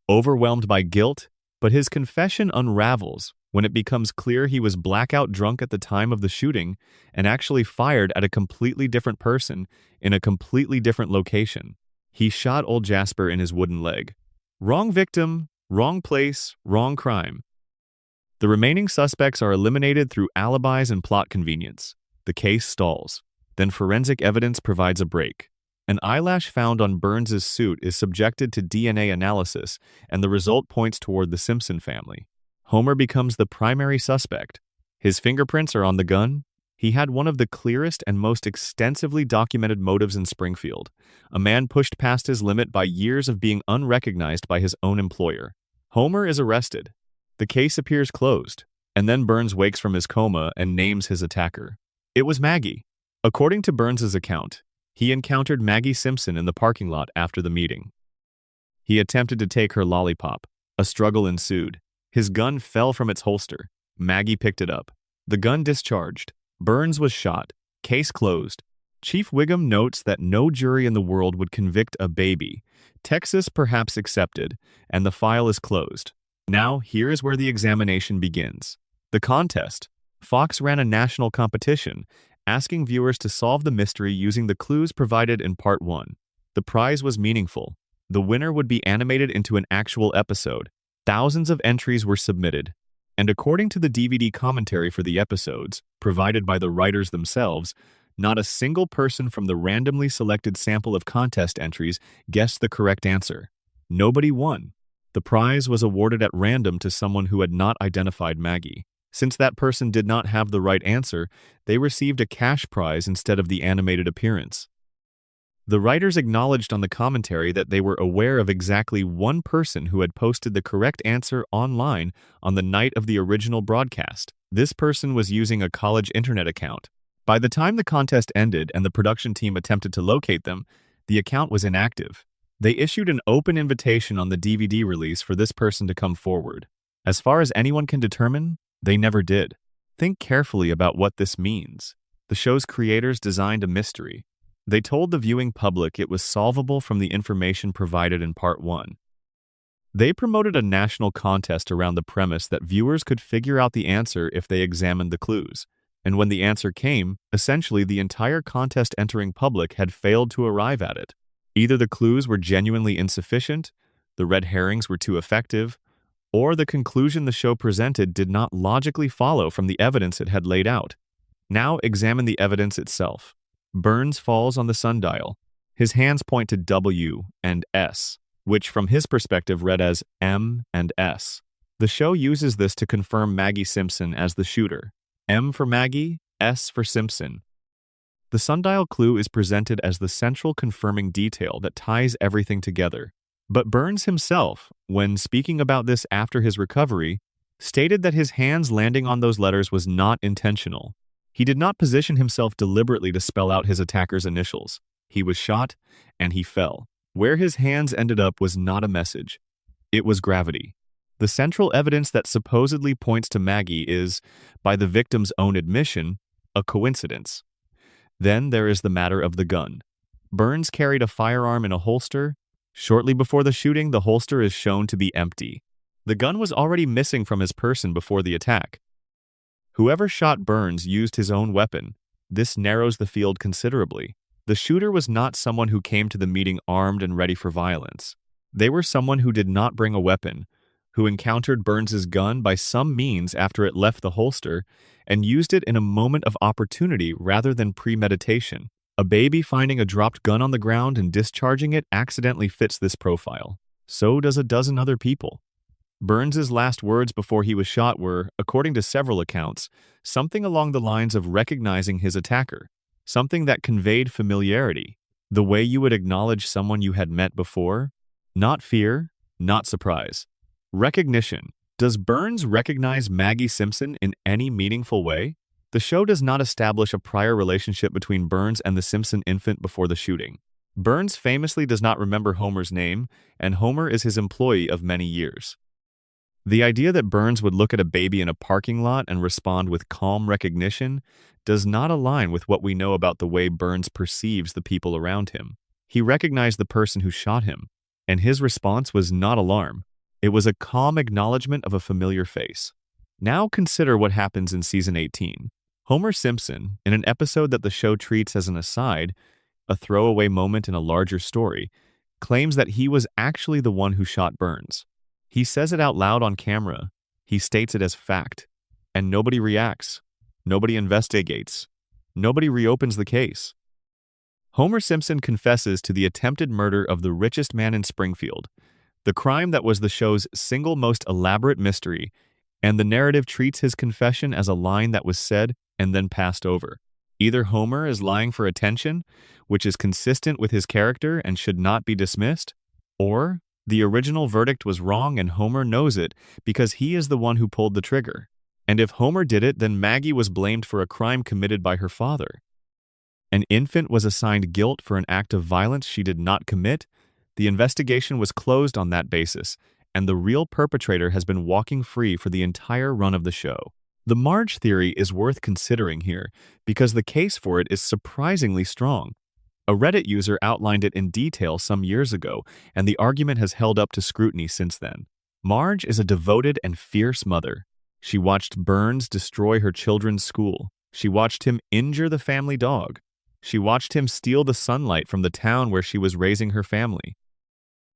Speaker 1: overwhelmed by guilt, but his confession unravels when it becomes clear he was blackout drunk at the time of the shooting and actually fired at a completely different person in a completely different location. He shot old Jasper in his wooden leg. Wrong victim, wrong place, wrong crime. The remaining suspects are eliminated through alibis and plot convenience. The case stalls. Then forensic evidence provides a break. An eyelash found on Burns's suit is subjected to DNA analysis, and the result points toward the Simpson family. Homer becomes the primary suspect. His fingerprints are on the gun. He had one of the clearest and most extensively documented motives in Springfield. A man pushed past his limit by years of being unrecognized by his own employer. Homer is arrested. The case appears closed, and then Burns wakes from his coma and names his attacker. It was Maggie. According to Burns's account, he encountered Maggie Simpson in the parking lot after the meeting. He attempted to take her lollipop. A struggle ensued. His gun fell from its holster. Maggie picked it up. The gun discharged. Burns was shot. Case closed. Chief Wiggum notes that no jury in the world would convict a baby. Texas perhaps accepted, and the file is closed. Now, here is where the examination begins. The contest. Fox ran a national competition, asking viewers to solve the mystery using the clues provided in Part 1. The prize was meaningful. The winner would be animated into an actual episode. Thousands of entries were submitted, and according to the DVD commentary for the episodes, provided by the writers themselves, not a single person from the randomly selected sample of contest entries guessed the correct answer. Nobody won. The prize was awarded at random to someone who had not identified Maggie. Since that person did not have the right answer, they received a cash prize instead of the animated appearance. The writers acknowledged on the commentary that they were aware of exactly one person who had posted the correct answer online on the night of the original broadcast. This person was using a college internet account. By the time the contest ended and the production team attempted to locate them, the account was inactive. They issued an open invitation on the DVD release for this person to come forward. As far as anyone can determine, they never did. Think carefully about what this means. The show's creators designed a mystery. They told the viewing public it was solvable from the information provided in Part 1. They promoted a national contest around the premise that viewers could figure out the answer if they examined the clues. And when the answer came, essentially the entire contest-entering public had failed to arrive at it. Either the clues were genuinely insufficient, the red herrings were too effective, or the conclusion the show presented did not logically follow from the evidence it had laid out. Now examine the evidence itself. Burns falls on the sundial. His hands point to W and S, which from his perspective read as M and S. The show uses this to confirm Maggie Simpson as the shooter. M for Maggie, S for Simpson. The sundial clue is presented as the central confirming detail that ties everything together. But Burns himself, when speaking about this after his recovery, stated that his hands landing on those letters was not intentional. He did not position himself deliberately to spell out his attacker's initials. He was shot, and he fell. Where his hands ended up was not a message. It was gravity. The central evidence that supposedly points to Maggie is, by the victim's own admission, a coincidence. Then there is the matter of the gun. Burns carried a firearm in a holster. Shortly before the shooting, the holster is shown to be empty. The gun was already missing from his person before the attack. Whoever shot Burns used his own weapon. This narrows the field considerably. The shooter was not someone who came to the meeting armed and ready for violence. They were someone who did not bring a weapon, who encountered Burns's gun by some means after it left the holster and used it in a moment of opportunity rather than premeditation. A baby finding a dropped gun on the ground and discharging it accidentally fits this profile. So does a dozen other people. Burns's last words before he was shot were, according to several accounts, something along the lines of recognizing his attacker, something that conveyed familiarity, the way you would acknowledge someone you had met before. Not fear, not surprise. Recognition. Does Burns recognize Maggie Simpson in any meaningful way? The show does not establish a prior relationship between Burns and the Simpson infant before the shooting. Burns famously does not remember Homer's name, and Homer is his employee of many years. The idea that Burns would look at a baby in a parking lot and respond with calm recognition does not align with what we know about the way Burns perceives the people around him. He recognized the person who shot him, and his response was not alarm. It was a calm acknowledgement of a familiar face. Now consider what happens in season 18. Homer Simpson, in an episode that the show treats as an aside, a throwaway moment in a larger story, claims that he was actually the one who shot Burns. He says it out loud on camera. He states it as fact. And nobody reacts. Nobody investigates. Nobody reopens the case. Homer Simpson confesses to the attempted murder of the richest man in Springfield, the crime that was the show's single most elaborate mystery, and the narrative treats his confession as a line that was said and then passed over. Either Homer is lying for attention, which is consistent with his character and should not be dismissed, or the original verdict was wrong and Homer knows it because he is the one who pulled the trigger. And if Homer did it, then Maggie was blamed for a crime committed by her father. An infant was assigned guilt for an act of violence she did not commit. The investigation was closed on that basis, and the real perpetrator has been walking free for the entire run of the show. The Marge theory is worth considering here because the case for it is surprisingly strong. A Reddit user outlined it in detail some years ago, and the argument has held up to scrutiny since then. Marge is a devoted and fierce mother. She watched Burns destroy her children's school. She watched him injure the family dog. She watched him steal the sunlight from the town where she was raising her family.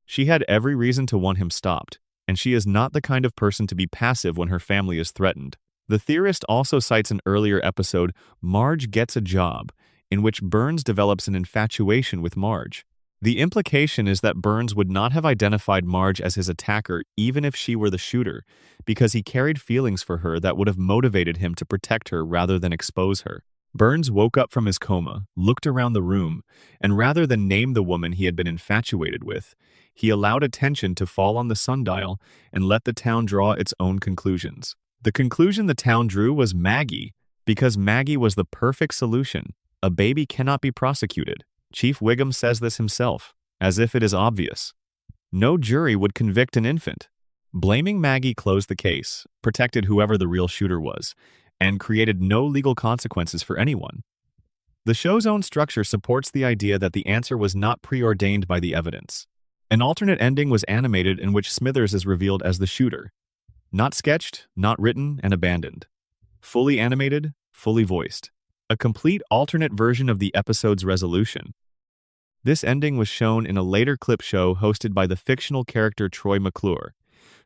Speaker 1: She had every reason to want him stopped, and she is not the kind of person to be passive when her family is threatened. The theorist also cites an earlier episode, Marge Gets a Job, in which Burns develops an infatuation with Marge. The implication is that Burns would not have identified Marge as his attacker even if she were the shooter, because he carried feelings for her that would have motivated him to protect her rather than expose her. Burns woke up from his coma, looked around the room, and rather than name the woman he had been infatuated with, he allowed attention to fall on the sundial and let the town draw its own conclusions. The conclusion the town drew was Maggie, because Maggie was the perfect solution. A baby cannot be prosecuted. Chief Wiggum says this himself, as if it is obvious. No jury would convict an infant. Blaming Maggie closed the case, protected whoever the real shooter was, and created no legal consequences for anyone. The show's own structure supports the idea that the answer was not preordained by the evidence. An alternate ending was animated in which Smithers is revealed as the shooter. Not sketched, not written, and abandoned. Fully animated, fully voiced. A complete alternate version of the episode's resolution. This ending was shown in a later clip show hosted by the fictional character Troy McClure,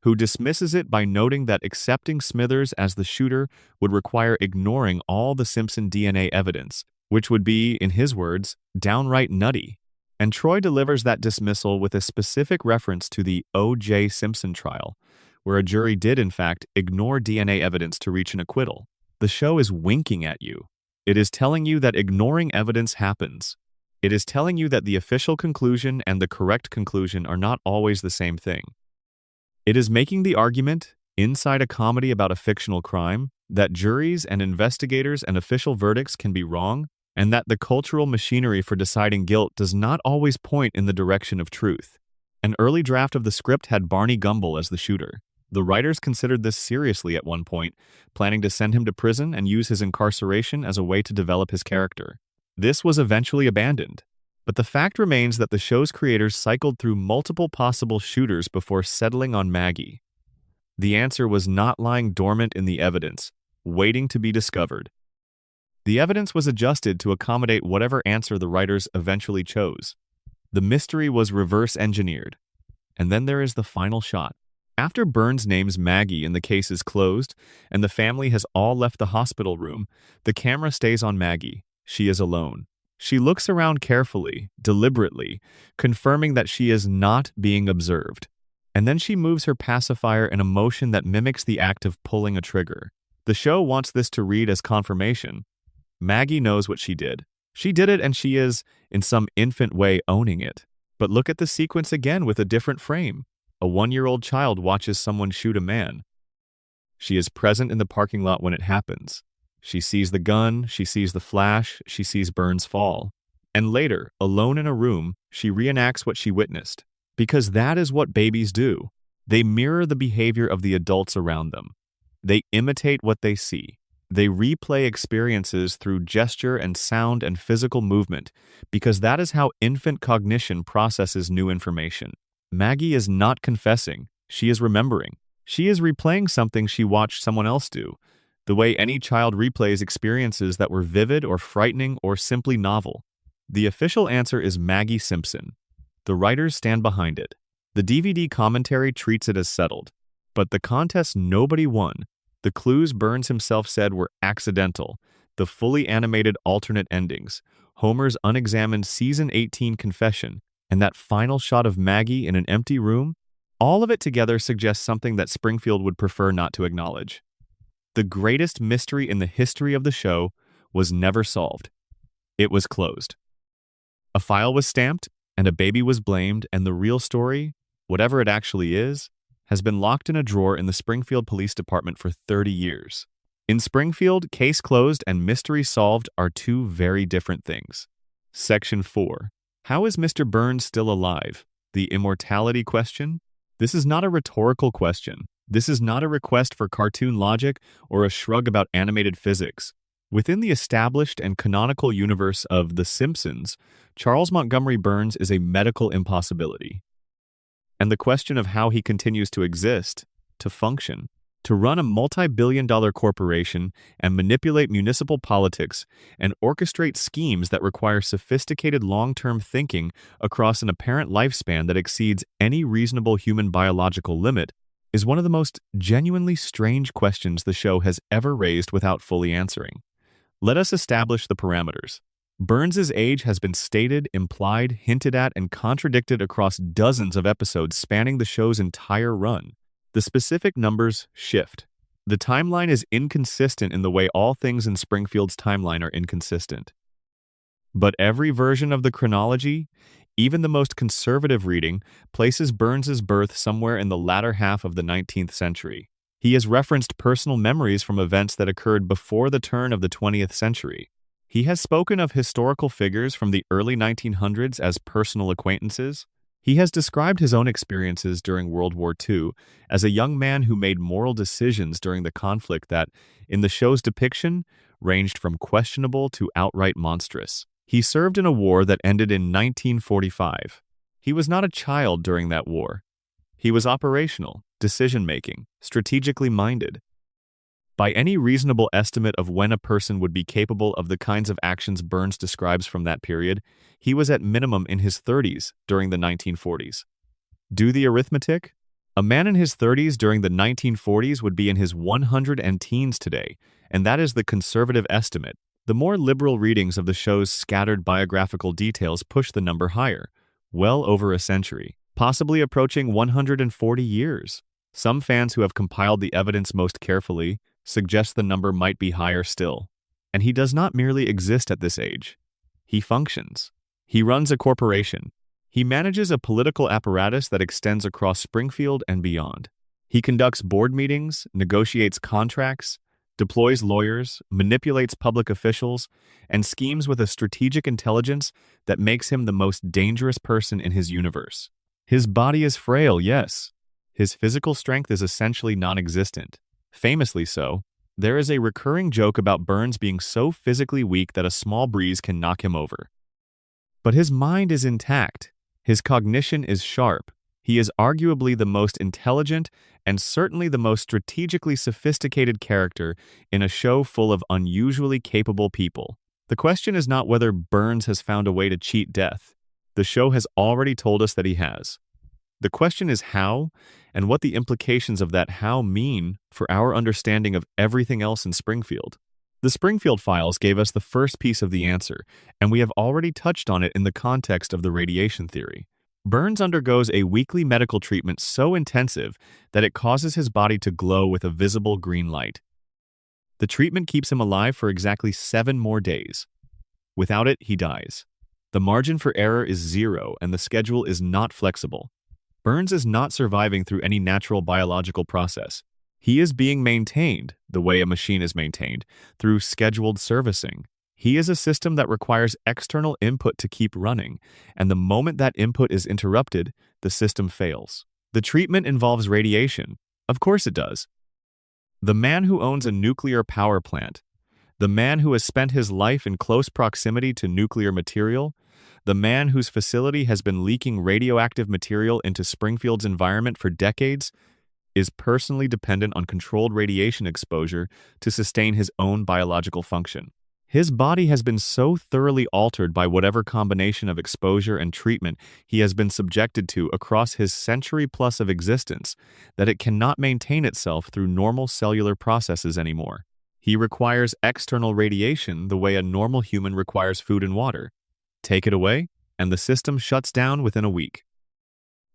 Speaker 1: who dismisses it by noting that accepting Smithers as the shooter would require ignoring all the Simpson DNA evidence, which would be, in his words, downright nutty. And Troy delivers that dismissal with a specific reference to the O.J. Simpson trial, where a jury did, in fact, ignore DNA evidence to reach an acquittal. The show is winking at you. It is telling you that ignoring evidence happens. It is telling you that the official conclusion and the correct conclusion are not always the same thing. It is making the argument, inside a comedy about a fictional crime, that juries and investigators and official verdicts can be wrong, and that the cultural machinery for deciding guilt does not always point in the direction of truth. An early draft of the script had Barney Gumble as the shooter. The writers considered this seriously at one point, planning to send him to prison and use his incarceration as a way to develop his character. This was eventually abandoned, but the fact remains that the show's creators cycled through multiple possible shooters before settling on Maggie. The answer was not lying dormant in the evidence, waiting to be discovered. The evidence was adjusted to accommodate whatever answer the writers eventually chose. The mystery was reverse engineered. And then there is the final shot. After Burns names Maggie and the case is closed, and the family has all left the hospital room, the camera stays on Maggie. She is alone. She looks around carefully, deliberately, confirming that she is not being observed. And then she moves her pacifier in a motion that mimics the act of pulling a trigger. The show wants this to read as confirmation. Maggie knows what she did. She did it and she is, in some infant way, owning it. But look at the sequence again with a different frame. A 1-year-old child watches someone shoot a man. She is present in the parking lot when it happens. She sees the gun, she sees the flash, she sees Burns fall. And later, alone in a room, she reenacts what she witnessed. Because that is what babies do. They mirror the behavior of the adults around them. They imitate what they see. They replay experiences through gesture and sound and physical movement because that is how infant cognition processes new information. Maggie is not confessing, she is remembering. She is replaying something she watched someone else do, the way any child replays experiences that were vivid or frightening or simply novel. The official answer is Maggie Simpson. The writers stand behind it. The DVD commentary treats it as settled. But the contest nobody won. The clues Burns himself said were accidental, the fully animated alternate endings, Homer's unexamined Season 18 confession, and that final shot of Maggie in an empty room, all of it together suggests something that Springfield would prefer not to acknowledge. The greatest mystery in the history of the show was never solved. It was closed. A file was stamped, and a baby was blamed, and the real story, whatever it actually is, has been locked in a drawer in the Springfield Police Department for 30 years. In Springfield, case closed and mystery solved are two very different things. Section 4. How is Mr. Burns still alive? The immortality question? This is not a rhetorical question. This is not a request for cartoon logic or a shrug about animated physics. Within the established and canonical universe of The Simpsons, Charles Montgomery Burns is a medical impossibility. And the question of how he continues to exist, to function, to run a multi-billion-dollar corporation and manipulate municipal politics and orchestrate schemes that require sophisticated long-term thinking across an apparent lifespan that exceeds any reasonable human biological limit is one of the most genuinely strange questions the show has ever raised without fully answering. Let us establish the parameters. Burns's age has been stated, implied, hinted at, and contradicted across dozens of episodes spanning the show's entire run. The specific numbers shift. The timeline is inconsistent in the way all things in Springfield's timeline are inconsistent. But every version of the chronology, even the most conservative reading, places Burns's birth somewhere in the latter half of the 19th century. He has referenced personal memories from events that occurred before the turn of the 20th century. He has spoken of historical figures from the early 1900s as personal acquaintances. He has described his own experiences during World War II as a young man who made moral decisions during the conflict that, in the show's depiction, ranged from questionable to outright monstrous. He served in a war that ended in 1945. He was not a child during that war. He was operational, decision-making, strategically minded. By any reasonable estimate of when a person would be capable of the kinds of actions Burns describes from that period, he was at minimum in his 30s during the 1940s. Do the arithmetic? A man in his 30s during the 1940s would be in his 100 and teens today, and that is the conservative estimate. The more liberal readings of the show's scattered biographical details push the number higher, well over a century, possibly approaching 140 years. Some fans who have compiled the evidence most carefully suggest the number might be higher still. And he does not merely exist at this age. He functions. He runs a corporation. He manages a political apparatus that extends across Springfield and beyond. He conducts board meetings, negotiates contracts, deploys lawyers, manipulates public officials, and schemes with a strategic intelligence that makes him the most dangerous person in his universe. His body is frail, yes. His physical strength is essentially non-existent. Famously so, there is a recurring joke about Burns being so physically weak that a small breeze can knock him over. But his mind is intact. His cognition is sharp. He is arguably the most intelligent and certainly the most strategically sophisticated character in a show full of unusually capable people. The question is not whether Burns has found a way to cheat death. The show has already told us that he has. The question is how, and what the implications of that how mean for our understanding of everything else in Springfield. The Springfield Files gave us the first piece of the answer, and we have already touched on it in the context of the radiation theory. Burns undergoes a weekly medical treatment so intensive that it causes his body to glow with a visible green light. The treatment keeps him alive for exactly 7 more days. Without it, he dies. The margin for error is 0, and the schedule is not flexible. Burns is not surviving through any natural biological process. He is being maintained, the way a machine is maintained, through scheduled servicing. He is a system that requires external input to keep running, and the moment that input is interrupted, the system fails. The treatment involves radiation. Of course it does. The man who owns a nuclear power plant, the man who has spent his life in close proximity to nuclear material, the man whose facility has been leaking radioactive material into Springfield's environment for decades, is personally dependent on controlled radiation exposure to sustain his own biological function. His body has been so thoroughly altered by whatever combination of exposure and treatment he has been subjected to across his century-plus of existence that it cannot maintain itself through normal cellular processes anymore. He requires external radiation the way a normal human requires food and water. Take it away, and the system shuts down within a week.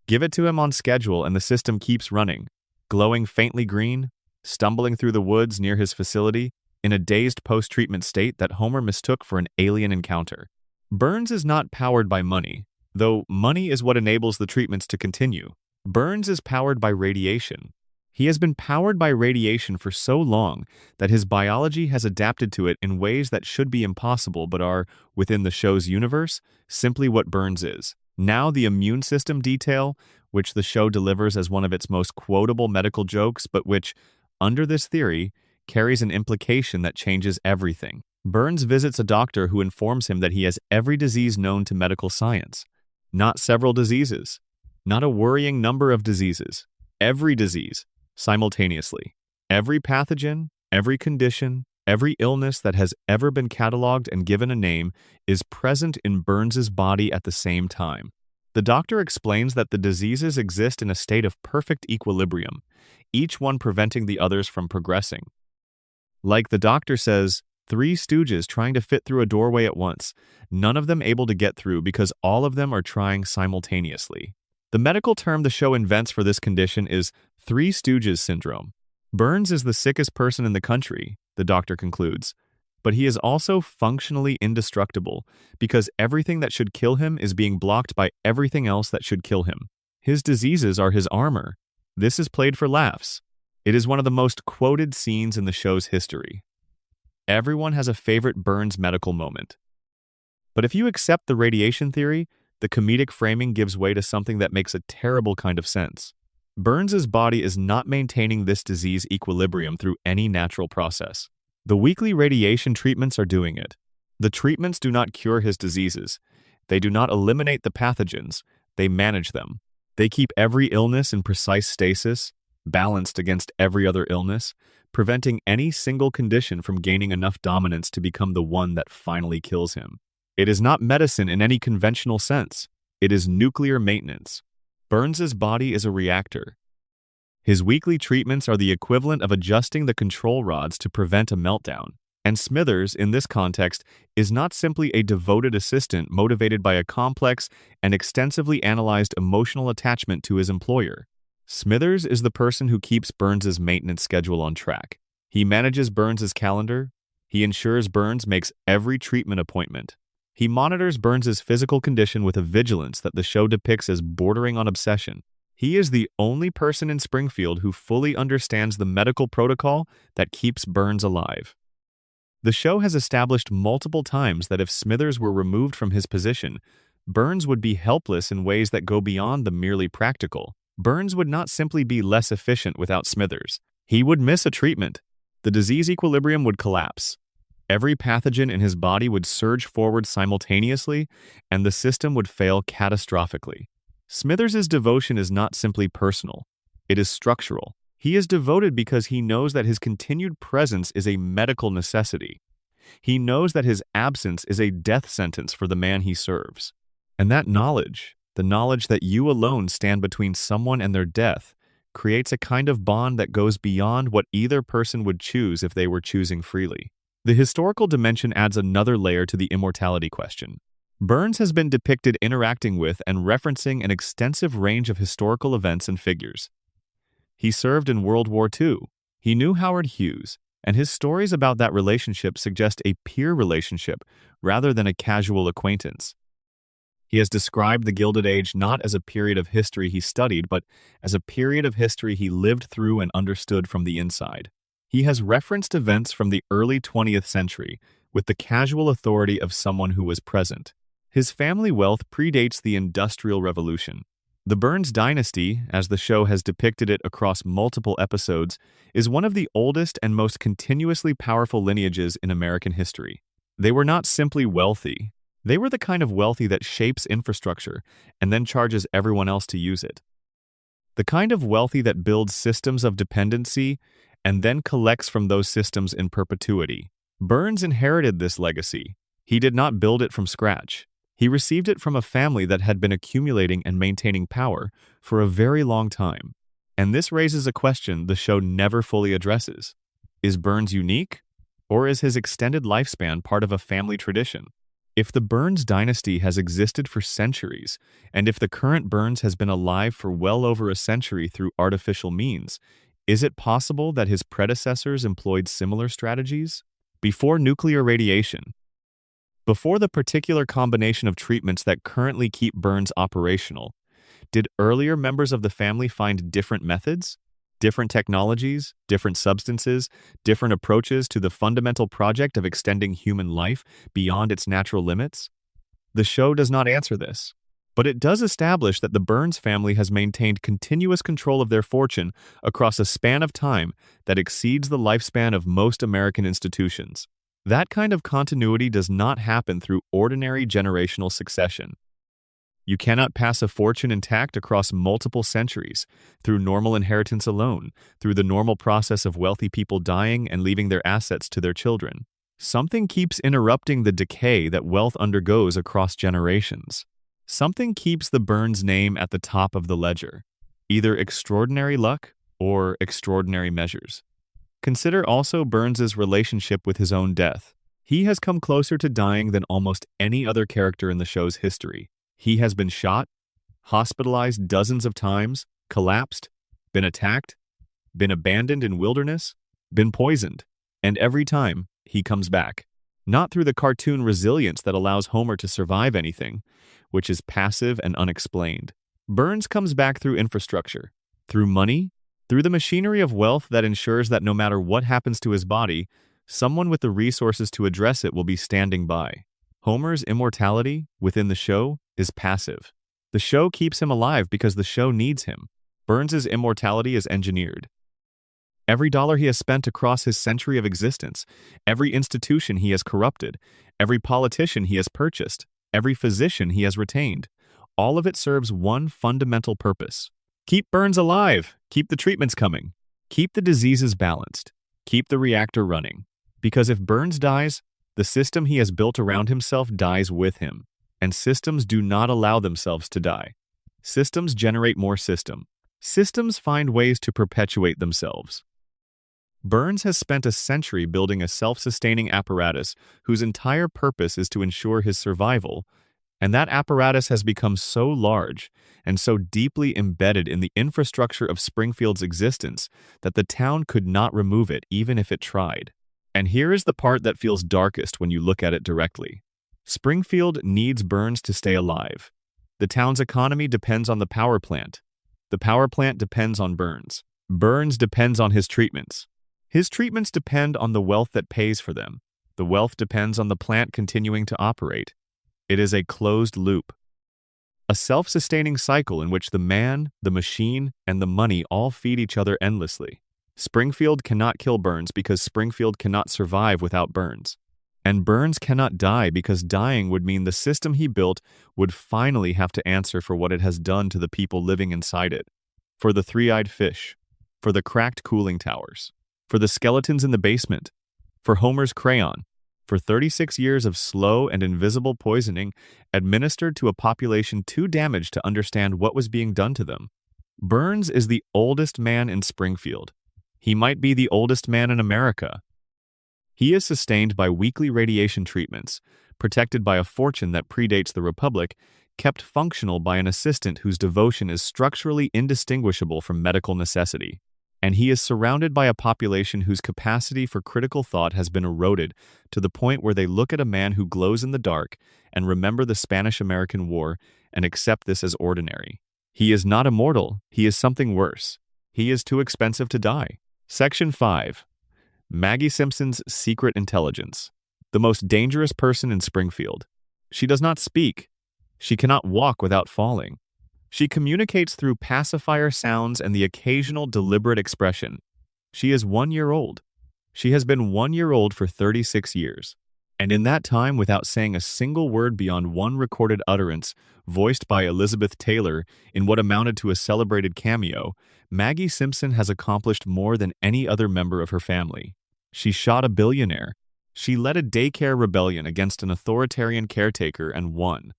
Speaker 1: Give it to him on schedule and the system keeps running, glowing faintly green, stumbling through the woods near his facility, in a dazed post-treatment state that Homer mistook for an alien encounter. Burns is not powered by money, though money is what enables the treatments to continue. Burns is powered by radiation. He has been powered by radiation for so long that his biology has adapted to it in ways that should be impossible but are, within the show's universe, simply what Burns is. Now the immune system detail, which the show delivers as one of its most quotable medical jokes, but which, under this theory, carries an implication that changes everything. Burns visits a doctor who informs him that he has every disease known to medical science. Not several diseases. Not a worrying number of diseases. Every disease, simultaneously. Every pathogen, every condition, every illness that has ever been cataloged and given a name is present in Burns's body at the same time. The doctor explains that the diseases exist in a state of perfect equilibrium, each one preventing the others from progressing. Like the doctor says, 3 stooges trying to fit through a doorway at once, none of them able to get through because all of them are trying simultaneously. The medical term the show invents for this condition is Three Stooges syndrome. Burns is the sickest person in the country, the doctor concludes, but he is also functionally indestructible because everything that should kill him is being blocked by everything else that should kill him. His diseases are his armor. This is played for laughs. It is one of the most quoted scenes in the show's history. Everyone has a favorite Burns medical moment. But if you accept the radiation theory, the comedic framing gives way to something that makes a terrible kind of sense. Burns's body is not maintaining this disease equilibrium through any natural process. The weekly radiation treatments are doing it. The treatments do not cure his diseases. They do not eliminate the pathogens. They manage them. They keep every illness in precise stasis, balanced against every other illness, preventing any single condition from gaining enough dominance to become the one that finally kills him. It is not medicine in any conventional sense. It is nuclear maintenance. Burns's body is a reactor. His weekly treatments are the equivalent of adjusting the control rods to prevent a meltdown. And Smithers, in this context, is not simply a devoted assistant motivated by a complex and extensively analyzed emotional attachment to his employer. Smithers is the person who keeps Burns's maintenance schedule on track. He manages Burns's calendar. He ensures Burns makes every treatment appointment. He monitors Burns's physical condition with a vigilance that the show depicts as bordering on obsession. He is the only person in Springfield who fully understands the medical protocol that keeps Burns alive. The show has established multiple times that if Smithers were removed from his position, Burns would be helpless in ways that go beyond the merely practical. Burns would not simply be less efficient without Smithers. He would miss a treatment. The disease equilibrium would collapse. Every pathogen in his body would surge forward simultaneously, and the system would fail catastrophically. Smithers' devotion is not simply personal. It is structural. He is devoted because he knows that his continued presence is a medical necessity. He knows that his absence is a death sentence for the man he serves. And that knowledge, the knowledge that you alone stand between someone and their death, creates a kind of bond that goes beyond what either person would choose if they were choosing freely. The historical dimension adds another layer to the immortality question. Burns has been depicted interacting with and referencing an extensive range of historical events and figures. He served in World War II. He knew Howard Hughes, and his stories about that relationship suggest a peer relationship rather than a casual acquaintance. He has described the Gilded Age not as a period of history he studied, but as a period of history he lived through and understood from the inside. He has referenced events from the early 20th century with the casual authority of someone who was present. His family wealth predates the Industrial Revolution. The Burns dynasty, as the show has depicted it across multiple episodes, is one of the oldest and most continuously powerful lineages in American history. They were not simply wealthy. They were the kind of wealthy that shapes infrastructure and then charges everyone else to use it. The kind of wealthy that builds systems of dependency and then collects from those systems in perpetuity. Burns inherited this legacy. He did not build it from scratch. He received it from a family that had been accumulating and maintaining power for a very long time. And this raises a question the show never fully addresses. Is Burns unique? Or is his extended lifespan part of a family tradition? If the Burns dynasty has existed for centuries, and if the current Burns has been alive for well over a century through artificial means, is it possible that his predecessors employed similar strategies? Before nuclear radiation, before the particular combination of treatments that currently keep Burns operational, did earlier members of the family find different methods, different technologies, different substances, different approaches to the fundamental project of extending human life beyond its natural limits? The show does not answer this, but it does establish that the Burns family has maintained continuous control of their fortune across a span of time that exceeds the lifespan of most American institutions. That kind of continuity does not happen through ordinary generational succession. You cannot pass a fortune intact across multiple centuries, through normal inheritance alone, through the normal process of wealthy people dying and leaving their assets to their children. Something keeps interrupting the decay that wealth undergoes across generations. Something keeps the Burns name at the top of the ledger, either extraordinary luck or extraordinary measures. Consider also Burns's relationship with his own death. He has come closer to dying than almost any other character in the show's history. He has been shot, hospitalized dozens of times, collapsed, been attacked, been abandoned in wilderness, been poisoned, and every time, he comes back. Not through the cartoon resilience that allows Homer to survive anything, which is passive and unexplained. Burns comes back through infrastructure, through money, through the machinery of wealth that ensures that no matter what happens to his body, someone with the resources to address it will be standing by. Homer's immortality, within the show, is passive. The show keeps him alive because the show needs him. Burns's immortality is engineered. Every dollar he has spent across his century of existence, every institution he has corrupted, every politician he has purchased, every physician he has retained, all of it serves one fundamental purpose. Keep Burns alive, keep the treatments coming, keep the diseases balanced, keep the reactor running. Because if Burns dies, the system he has built around himself dies with him. And systems do not allow themselves to die. Systems generate more system. Systems find ways to perpetuate themselves. Burns has spent a century building a self-sustaining apparatus whose entire purpose is to ensure his survival, and that apparatus has become so large and so deeply embedded in the infrastructure of Springfield's existence that the town could not remove it even if it tried. And here is the part that feels darkest when you look at it directly. Springfield needs Burns to stay alive. The town's economy depends on the power plant. The power plant depends on Burns. Burns depends on his treatments. His treatments depend on the wealth that pays for them. The wealth depends on the plant continuing to operate. It is a closed loop. A self-sustaining cycle in which the man, the machine, and the money all feed each other endlessly. Springfield cannot kill Burns because Springfield cannot survive without Burns. And Burns cannot die because dying would mean the system he built would finally have to answer for what it has done to the people living inside it. For the three-eyed fish, for the cracked cooling towers, for the skeletons in the basement, for Homer's crayon, for 36 years of slow and invisible poisoning administered to a population too damaged to understand what was being done to them. Burns is the oldest man in Springfield. He might be the oldest man in America. He is sustained by weekly radiation treatments, protected by a fortune that predates the Republic, kept functional by an assistant whose devotion is structurally indistinguishable from medical necessity. And he is surrounded by a population whose capacity for critical thought has been eroded to the point where they look at a man who glows in the dark and remember the Spanish-American War and accept this as ordinary. He is not immortal, he is something worse. He is too expensive to die. Section 5. Maggie Simpson's secret intelligence. The most dangerous person in Springfield. She does not speak. She cannot walk without falling. She communicates through pacifier sounds and the occasional deliberate expression. She is 1 year old. She has been 1 year old for 36 years. And in that time, without saying a single word beyond one recorded utterance, voiced by Elizabeth Taylor in what amounted to a celebrated cameo, Maggie Simpson has accomplished more than any other member of her family. She shot a billionaire. She led a daycare rebellion against an authoritarian caretaker and won.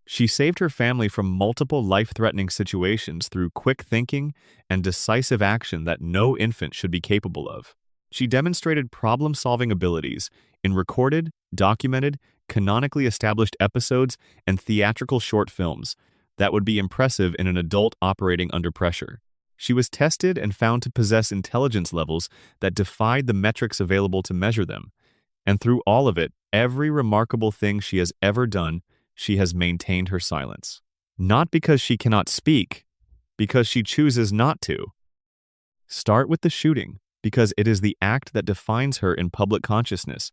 Speaker 1: She saved her family from multiple life-threatening situations through quick thinking and decisive action that no infant should be capable of. She demonstrated problem-solving abilities in recorded, documented, canonically established episodes and theatrical short films that would be impressive in an adult operating under pressure. She was tested and found to possess intelligence levels that defied the metrics available to measure them. And through all of it, every remarkable thing she has ever done, she has maintained her silence. Not because she cannot speak, because she chooses not to. Start with the shooting, because it is the act that defines her in public consciousness,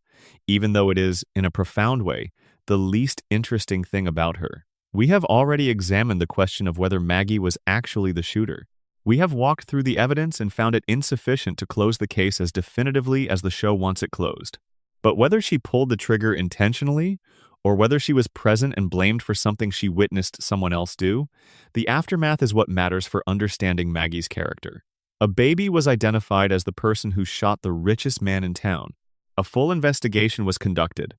Speaker 1: even though it is, in a profound way, the least interesting thing about her. We have already examined the question of whether Maggie was actually the shooter. We have walked through the evidence and found it insufficient to close the case as definitively as the show wants it closed. But whether she pulled the trigger intentionally, or whether she was present and blamed for something she witnessed someone else do, the aftermath is what matters for understanding Maggie's character. A baby was identified as the person who shot the richest man in town. A full investigation was conducted.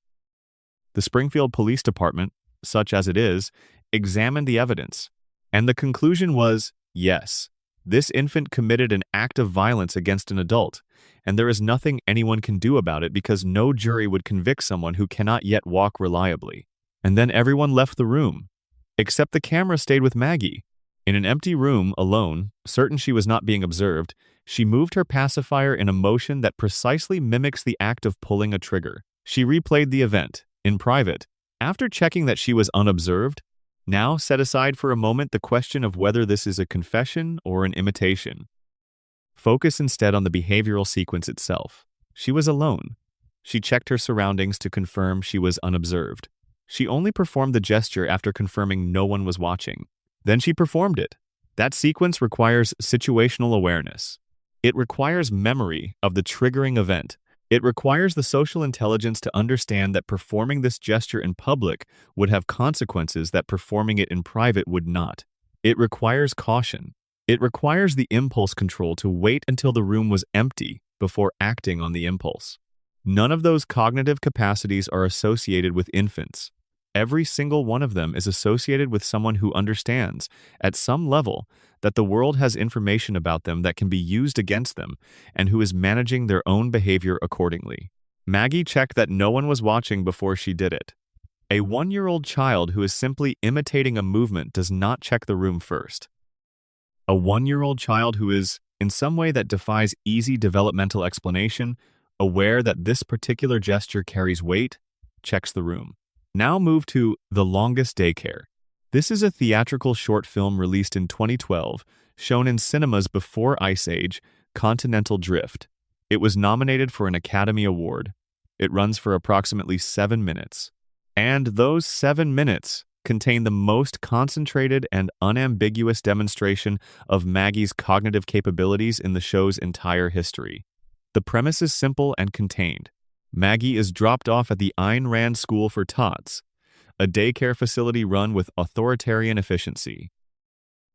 Speaker 1: The Springfield Police Department, such as it is, examined the evidence, and the conclusion was, yes, this infant committed an act of violence against an adult, and there is nothing anyone can do about it because no jury would convict someone who cannot yet walk reliably. And then everyone left the room, except the camera stayed with Maggie. In an empty room, alone, certain she was not being observed, she moved her pacifier in a motion that precisely mimics the act of pulling a trigger. She replayed the event, in private. After checking that she was unobserved, now set aside for a moment the question of whether this is a confession or an imitation. Focus instead on the behavioral sequence itself. She was alone. She checked her surroundings to confirm she was unobserved. She only performed the gesture after confirming no one was watching. Then she performed it. That sequence requires situational awareness. It requires memory of the triggering event. It requires the social intelligence to understand that performing this gesture in public would have consequences that performing it in private would not. It requires caution. It requires the impulse control to wait until the room was empty before acting on the impulse. None of those cognitive capacities are associated with infants. Every single one of them is associated with someone who understands, at some level, that the world has information about them that can be used against them, and who is managing their own behavior accordingly. Maggie checked that no one was watching before she did it. A 1-year-old child who is simply imitating a movement does not check the room first. A 1-year-old child who is, in some way that defies easy developmental explanation, aware that this particular gesture carries weight, checks the room. Now move to The Longest Daycare. This is a theatrical short film released in 2012, shown in cinemas before Ice Age, Continental Drift. It was nominated for an Academy Award. It runs for approximately 7 minutes. And those 7 minutes contain the most concentrated and unambiguous demonstration of Maggie's cognitive capabilities in the show's entire history. The premise is simple and contained. Maggie is dropped off at the Ayn Rand School for Tots, a daycare facility run with authoritarian efficiency.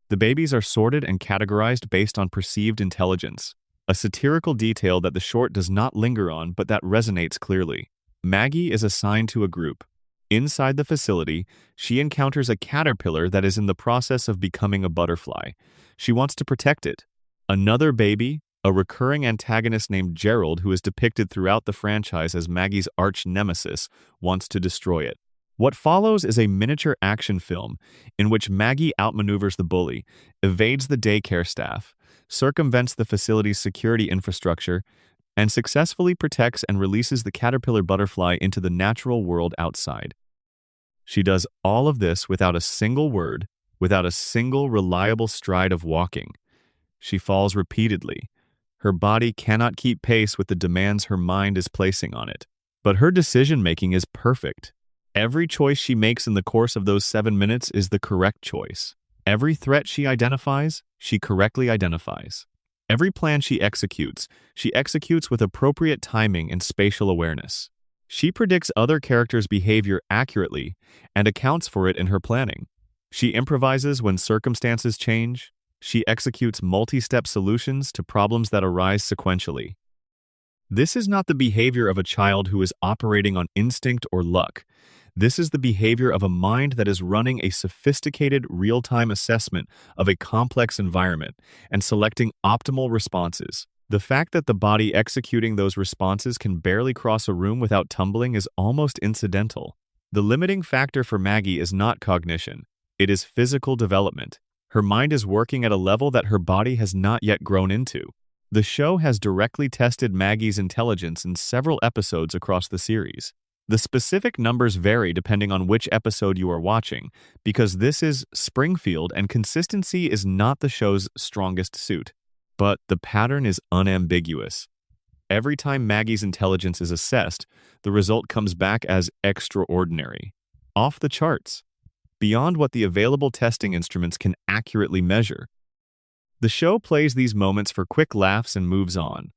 Speaker 1: The babies are sorted and categorized based on perceived intelligence, a satirical detail that the short does not linger on but that resonates clearly. Maggie is assigned to a group. Inside the facility, she encounters a caterpillar that is in the process of becoming a butterfly. She wants to protect it. Another baby, a recurring antagonist named Gerald, who is depicted throughout the franchise as Maggie's arch-nemesis, wants to destroy it. What follows is a miniature action film in which Maggie outmaneuvers the bully, evades the daycare staff, circumvents the facility's security infrastructure, and successfully protects and releases the caterpillar butterfly into the natural world outside. She does all of this without a single word, without a single reliable stride of walking. She falls repeatedly. Her body cannot keep pace with the demands her mind is placing on it. But her decision-making is perfect. Every choice she makes in the course of those 7 minutes is the correct choice. Every threat she identifies, she correctly identifies. Every plan she executes with appropriate timing and spatial awareness. She predicts other characters' behavior accurately and accounts for it in her planning. She improvises when circumstances change. She executes multi-step solutions to problems that arise sequentially. This is not the behavior of a child who is operating on instinct or luck. This is the behavior of a mind that is running a sophisticated real-time assessment of a complex environment and selecting optimal responses. The fact that the body executing those responses can barely cross a room without tumbling is almost incidental. The limiting factor for Maggie is not cognition. It is physical development. Her mind is working at a level that her body has not yet grown into. The show has directly tested Maggie's intelligence in several episodes across the series. The specific numbers vary depending on which episode you are watching, because this is Springfield and consistency is not the show's strongest suit. But the pattern is unambiguous. Every time Maggie's intelligence is assessed, the result comes back as extraordinary, off the charts, beyond what the available testing instruments can accurately measure. The show plays these moments for quick laughs and moves on.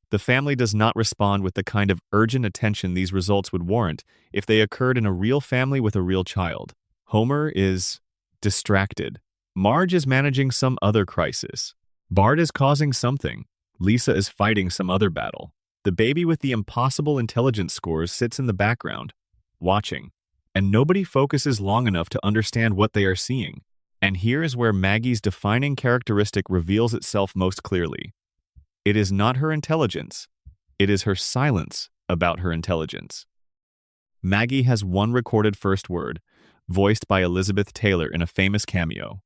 Speaker 1: The family does not respond with the kind of urgent attention these results would warrant if they occurred in a real family with a real child. Homer is distracted. Marge is managing some other crisis. Bart is causing something. Lisa is fighting some other battle. The baby with the impossible intelligence scores sits in the background, watching, and nobody focuses long enough to understand what they are seeing. And here is where Maggie's defining characteristic reveals itself most clearly. It is not her intelligence. It is her silence about her intelligence. Maggie has one recorded first word, voiced by Elizabeth Taylor in a famous cameo.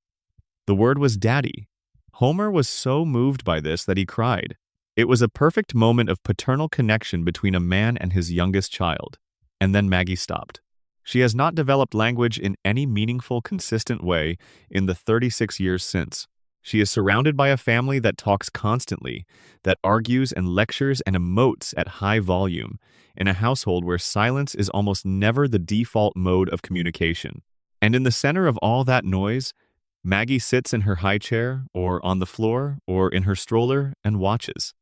Speaker 1: The word was daddy. Homer was so moved by this that he cried. It was a perfect moment of paternal connection between a man and his youngest child. And then Maggie stopped. She has not developed language in any meaningful, consistent way in the 36 years since. She is surrounded by a family that talks constantly, that argues and lectures and emotes at high volume, in a household where silence is almost never the default mode of communication. And in the center of all that noise, Maggie sits in her high chair, or on the floor, or in her stroller, and watches.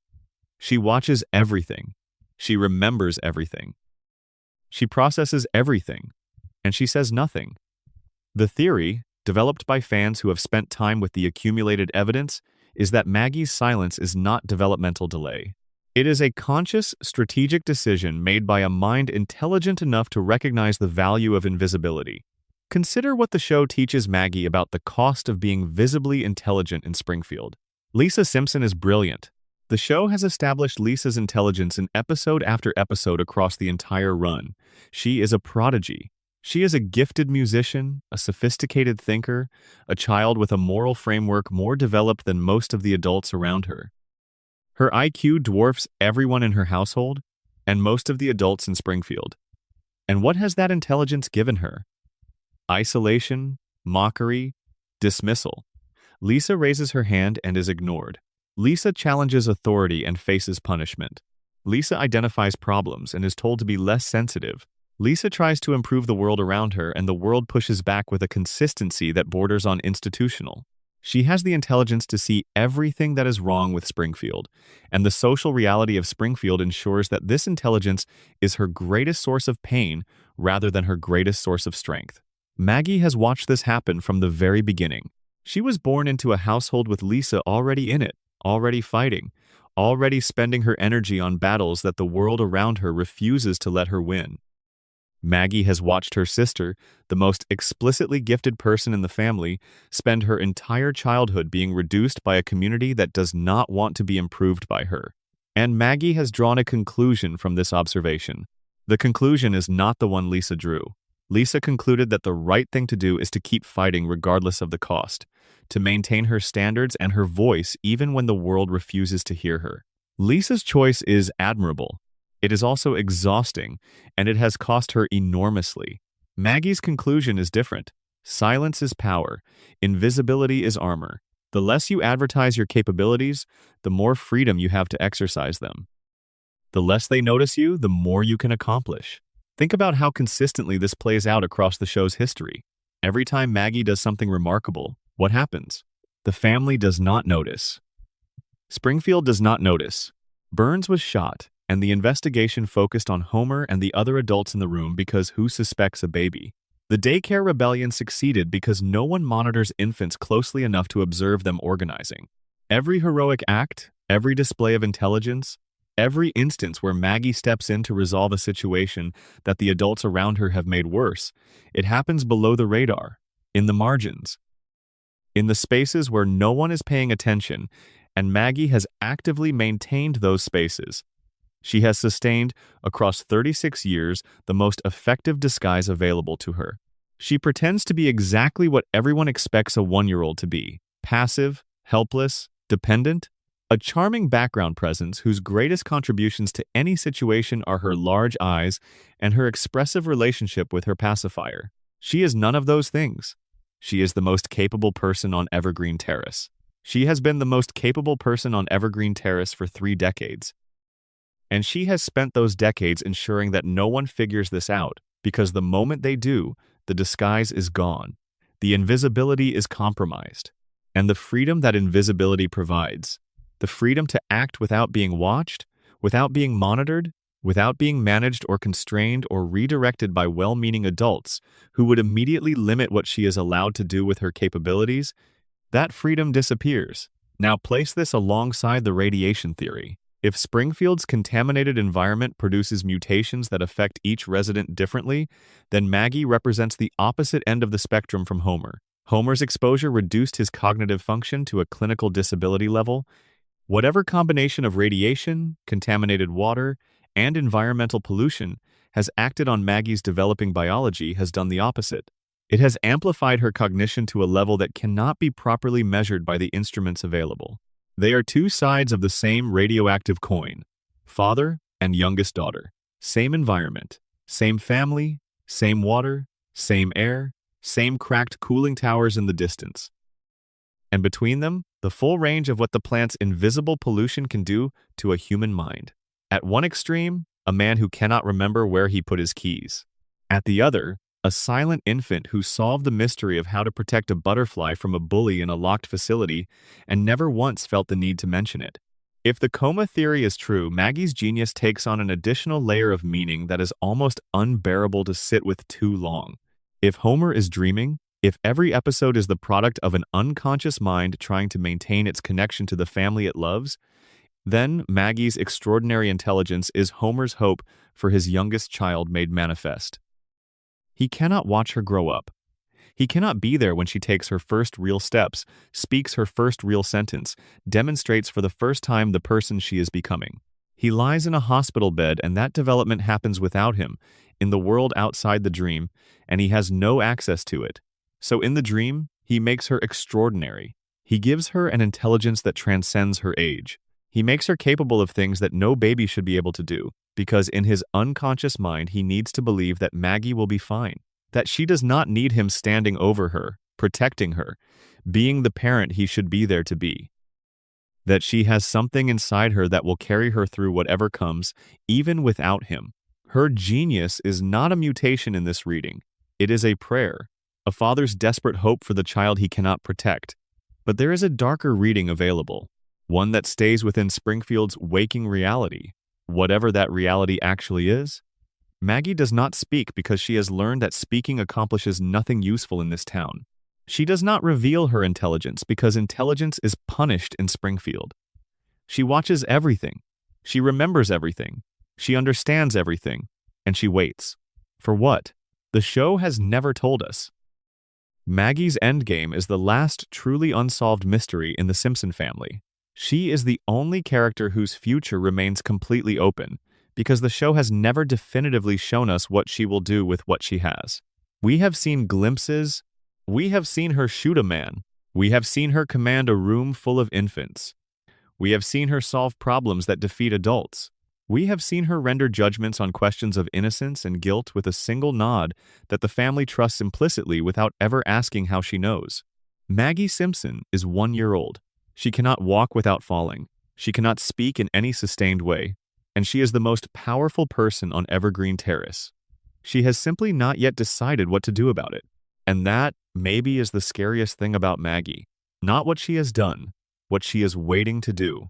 Speaker 1: She watches everything. She remembers everything. She processes everything, and she says nothing. The theory, developed by fans who have spent time with the accumulated evidence, is that Maggie's silence is not developmental delay. It is a conscious, strategic decision made by a mind intelligent enough to recognize the value of invisibility. Consider what the show teaches Maggie about the cost of being visibly intelligent in Springfield. Lisa Simpson is brilliant. The show has established Lisa's intelligence in episode after episode across the entire run. She is a prodigy. She is a gifted musician, a sophisticated thinker, a child with a moral framework more developed than most of the adults around her. Her IQ dwarfs everyone in her household and most of the adults in Springfield. And what has that intelligence given her? Isolation, mockery, dismissal. Lisa raises her hand and is ignored. Lisa challenges authority and faces punishment. Lisa identifies problems and is told to be less sensitive. Lisa tries to improve the world around her, and the world pushes back with a consistency that borders on institutional. She has the intelligence to see everything that is wrong with Springfield, and the social reality of Springfield ensures that this intelligence is her greatest source of pain rather than her greatest source of strength. Maggie has watched this happen from the very beginning. She was born into a household with Lisa already in it, already fighting, already spending her energy on battles that the world around her refuses to let her win. Maggie has watched her sister, the most explicitly gifted person in the family, spend her entire childhood being reduced by a community that does not want to be improved by her. And Maggie has drawn a conclusion from this observation. The conclusion is not the one Lisa drew. Lisa concluded that the right thing to do is to keep fighting regardless of the cost, to maintain her standards and her voice even when the world refuses to hear her. Lisa's choice is admirable. It is also exhausting, and it has cost her enormously. Maggie's conclusion is different. Silence is power. Invisibility is armor. The less you advertise your capabilities, the more freedom you have to exercise them. The less they notice you, the more you can accomplish. Think about how consistently this plays out across the show's history. Every time Maggie does something remarkable, What happens? The family does not notice. Springfield does not notice. Burns was shot, and the investigation focused on Homer and the other adults in the room because who suspects a baby? The daycare rebellion succeeded because no one monitors infants closely enough to observe them organizing. Every heroic act, every display of intelligence, every instance where Maggie steps in to resolve a situation that the adults around her have made worse, it happens below the radar, in the margins, in the spaces where no one is paying attention, and Maggie has actively maintained those spaces. She has sustained, across 36 years, the most effective disguise available to her. She pretends to be exactly what everyone expects a one-year-old to be: passive, helpless, dependent, a charming background presence whose greatest contributions to any situation are her large eyes and her expressive relationship with her pacifier. She is none of those things. She is the most capable person on Evergreen Terrace. She has been the most capable person on Evergreen Terrace for 3 decades. And she has spent those decades ensuring that no one figures this out, because the moment they do, the disguise is gone. The invisibility is compromised. And the freedom that invisibility provides, the freedom to act without being watched, without being monitored, without being managed or constrained or redirected by well-meaning adults who would immediately limit what she is allowed to do with her capabilities, that freedom disappears. Now place this alongside the radiation theory. If Springfield's contaminated environment produces mutations that affect each resident differently, then Maggie represents the opposite end of the spectrum from Homer. Homer's exposure reduced his cognitive function to a clinical disability level. Whatever combination of radiation, contaminated water, and environmental pollution has acted on Maggie's developing biology has done the opposite. It has amplified her cognition to a level that cannot be properly measured by the instruments available. They are two sides of the same radioactive coin: father and youngest daughter. Same environment, same family, same water, same air, same cracked cooling towers in the distance. And between them, the full range of what the plant's invisible pollution can do to a human mind. At one extreme, a man who cannot remember where he put his keys. At the other, a silent infant who solved the mystery of how to protect a butterfly from a bully in a locked facility and never once felt the need to mention it. If the coma theory is true, Maggie's genius takes on an additional layer of meaning that is almost unbearable to sit with too long. If Homer is dreaming, if every episode is the product of an unconscious mind trying to maintain its connection to the family it loves, then Maggie's extraordinary intelligence is Homer's hope for his youngest child made manifest. He cannot watch her grow up. He cannot be there when she takes her first real steps, speaks her first real sentence, demonstrates for the first time the person she is becoming. He lies in a hospital bed, and that development happens without him, in the world outside the dream, and he has no access to it. So in the dream, he makes her extraordinary. He gives her an intelligence that transcends her age. He makes her capable of things that no baby should be able to do, because in his unconscious mind he needs to believe that Maggie will be fine, that she does not need him standing over her, protecting her, being the parent he should be there to be, that she has something inside her that will carry her through whatever comes, even without him. Her genius is not a mutation in this reading. It is a prayer, a father's desperate hope for the child he cannot protect. But there is a darker reading available, one that stays within Springfield's waking reality, whatever that reality actually is. Maggie does not speak because she has learned that speaking accomplishes nothing useful in this town. She does not reveal her intelligence because intelligence is punished in Springfield. She watches everything. She remembers everything. She understands everything. And she waits. For what? The show has never told us. Maggie's endgame is the last truly unsolved mystery in the Simpson family. She is the only character whose future remains completely open, because the show has never definitively shown us what she will do with what she has. We have seen glimpses. We have seen her shoot a man. We have seen her command a room full of infants. We have seen her solve problems that defeat adults. We have seen her render judgments on questions of innocence and guilt with a single nod that the family trusts implicitly without ever asking how she knows. Maggie Simpson is 1 year old. She cannot walk without falling. She cannot speak in any sustained way. And she is the most powerful person on Evergreen Terrace. She has simply not yet decided what to do about it. And that, maybe, is the scariest thing about Maggie. Not what she has done, what she is waiting to do.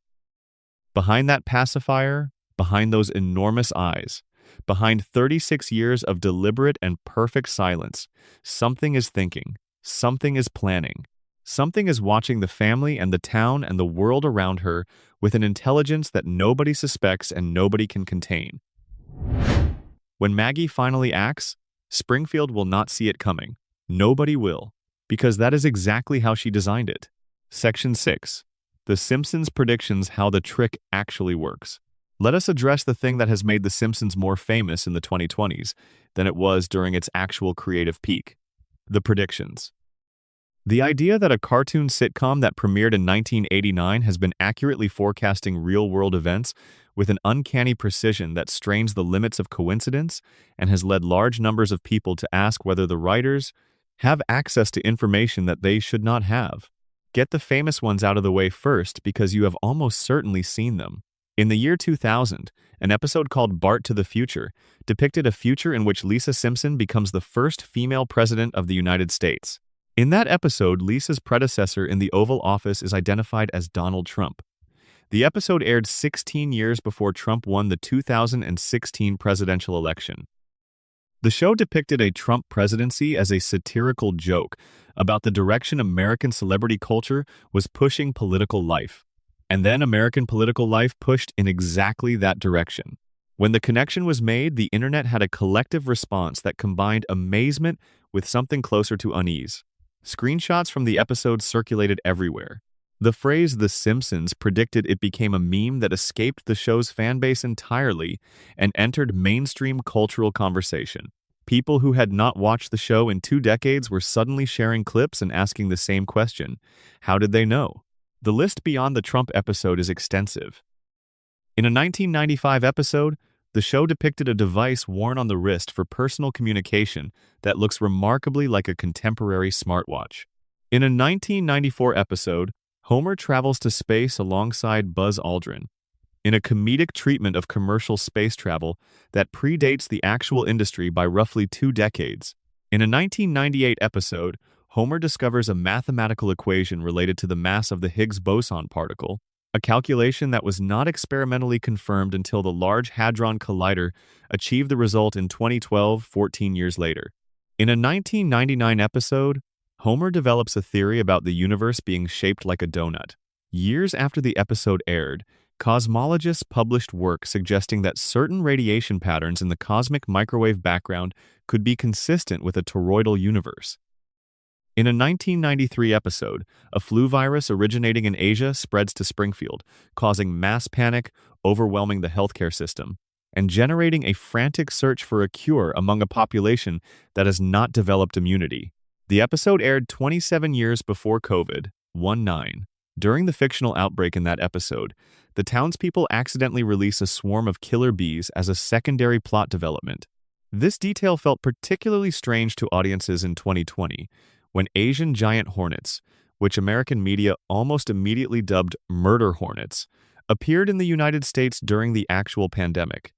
Speaker 1: Behind that pacifier, behind those enormous eyes, behind 36 years of deliberate and perfect silence, something is thinking, something is planning, something is watching the family and the town and the world around her with an intelligence that nobody suspects and nobody can contain. When Maggie finally acts, Springfield will not see it coming. Nobody will, because that is exactly how she designed it. Section 6. The Simpsons predictions how the trick actually works. Let us address the thing that has made The Simpsons more famous in the 2020s than it was during its actual creative peak. The predictions. The idea that a cartoon sitcom that premiered in 1989 has been accurately forecasting real-world events with an uncanny precision that strains the limits of coincidence and has led large numbers of people to ask whether the writers have access to information that they should not have. Get the famous ones out of the way first because you have almost certainly seen them. In the year 2000, an episode called Bart to the Future depicted a future in which Lisa Simpson becomes the first female president of the United States. In that episode, Lisa's predecessor in the Oval Office is identified as Donald Trump. The episode aired 16 years before Trump won the 2016 presidential election. The show depicted a Trump presidency as a satirical joke about the direction American celebrity culture was pushing political life. And then American political life pushed in exactly that direction. When the connection was made, the internet had a collective response that combined amazement with something closer to unease. Screenshots from the episode circulated everywhere. The phrase "The Simpsons" predicted it became a meme that escaped the show's fanbase entirely and entered mainstream cultural conversation. People who had not watched the show in 2 decades were suddenly sharing clips and asking the same question: how did they know? The list beyond the Trump episode is extensive. In a 1995 episode, the show depicted a device worn on the wrist for personal communication that looks remarkably like a contemporary smartwatch. In a 1994 episode, Homer travels to space alongside Buzz Aldrin. In a comedic treatment of commercial space travel that predates the actual industry by roughly 2 decades. In a 1998 episode, Homer discovers a mathematical equation related to the mass of the Higgs boson particle, a calculation that was not experimentally confirmed until the Large Hadron Collider achieved the result in 2012, 14 years later. In a 1999 episode, Homer develops a theory about the universe being shaped like a donut. Years after the episode aired, cosmologists published work suggesting that certain radiation patterns in the cosmic microwave background could be consistent with a toroidal universe. In a 1993 episode, a flu virus originating in Asia spreads to Springfield, causing mass panic, overwhelming the healthcare system, and generating a frantic search for a cure among a population that has not developed immunity. The episode aired 27 years before COVID-19. During the fictional outbreak in that episode, the townspeople accidentally release a swarm of killer bees as a secondary plot development. This detail felt particularly strange to audiences in 2020, when Asian giant hornets, which American media almost immediately dubbed murder hornets, appeared in the United States during the actual pandemic.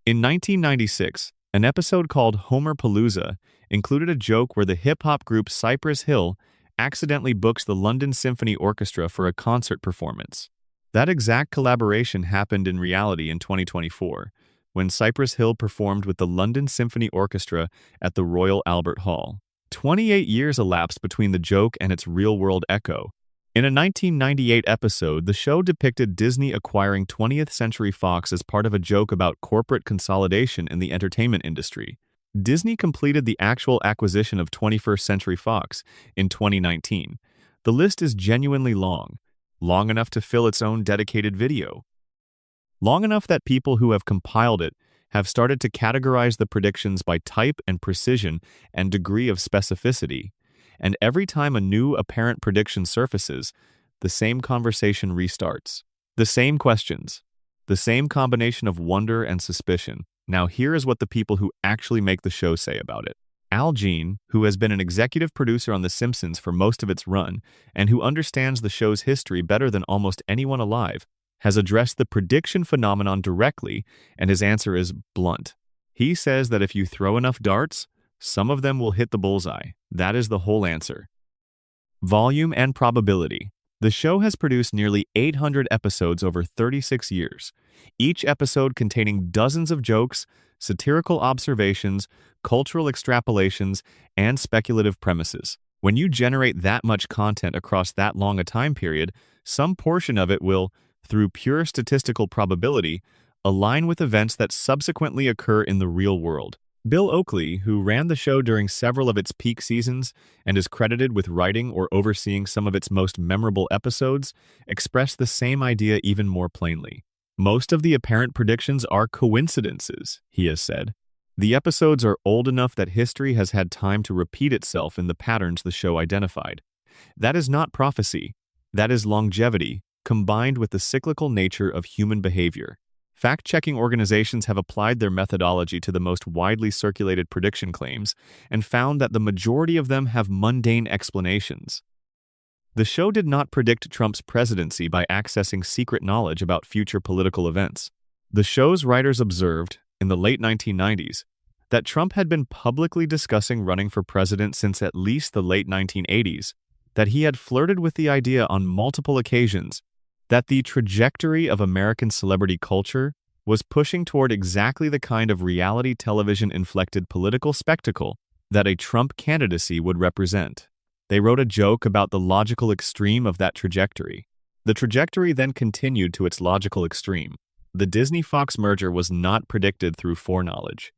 Speaker 1: In 1996, an episode called Homer Palooza included a joke where the hip-hop group Cypress Hill accidentally books the London Symphony Orchestra for a concert performance. That exact collaboration happened in reality in 2024, when Cypress Hill performed with the London Symphony Orchestra at the Royal Albert Hall. 28 years elapsed between the joke and its real-world echo. In a 1998 episode, the show depicted Disney acquiring 20th Century Fox as part of a joke about corporate consolidation in the entertainment industry. Disney completed the actual acquisition of 21st Century Fox in 2019. The list is genuinely long enough to fill its own dedicated video. Long enough that people who have compiled it have started to categorize the predictions by type and precision and degree of specificity. And every time a new apparent prediction surfaces, the same conversation restarts. The same questions. The same combination of wonder and suspicion. Now here is what the people who actually make the show say about it. Al Jean, who has been an executive producer on The Simpsons for most of its run, and who understands the show's history better than almost anyone alive, has addressed the prediction phenomenon directly, and his answer is blunt. He says that if you throw enough darts, Some of them will hit the bullseye. That is the whole answer. Volume and probability. The show has produced nearly 800 episodes over 36 years, each episode containing dozens of jokes, satirical observations, cultural extrapolations, and speculative premises. When you generate that much content across that long a time period, some portion of it will, through pure statistical probability, align with events that subsequently occur in the real world. Bill Oakley, who ran the show during several of its peak seasons and is credited with writing or overseeing some of its most memorable episodes, expressed the same idea even more plainly. Most of the apparent predictions are coincidences, he has said. The episodes are old enough that history has had time to repeat itself in the patterns the show identified. That is not prophecy. That is longevity, combined with the cyclical nature of human behavior. Fact-checking organizations have applied their methodology to the most widely circulated prediction claims and found that the majority of them have mundane explanations. The show did not predict Trump's presidency by accessing secret knowledge about future political events. The show's writers observed, in the late 1990s, that Trump had been publicly discussing running for president since at least the late 1980s, that he had flirted with the idea on multiple occasions, that the trajectory of American celebrity culture was pushing toward exactly the kind of reality television-inflected political spectacle that a Trump candidacy would represent. They wrote a joke about the logical extreme of that trajectory. The trajectory then continued to its logical extreme. The Disney-Fox merger was not predicted through foreknowledge.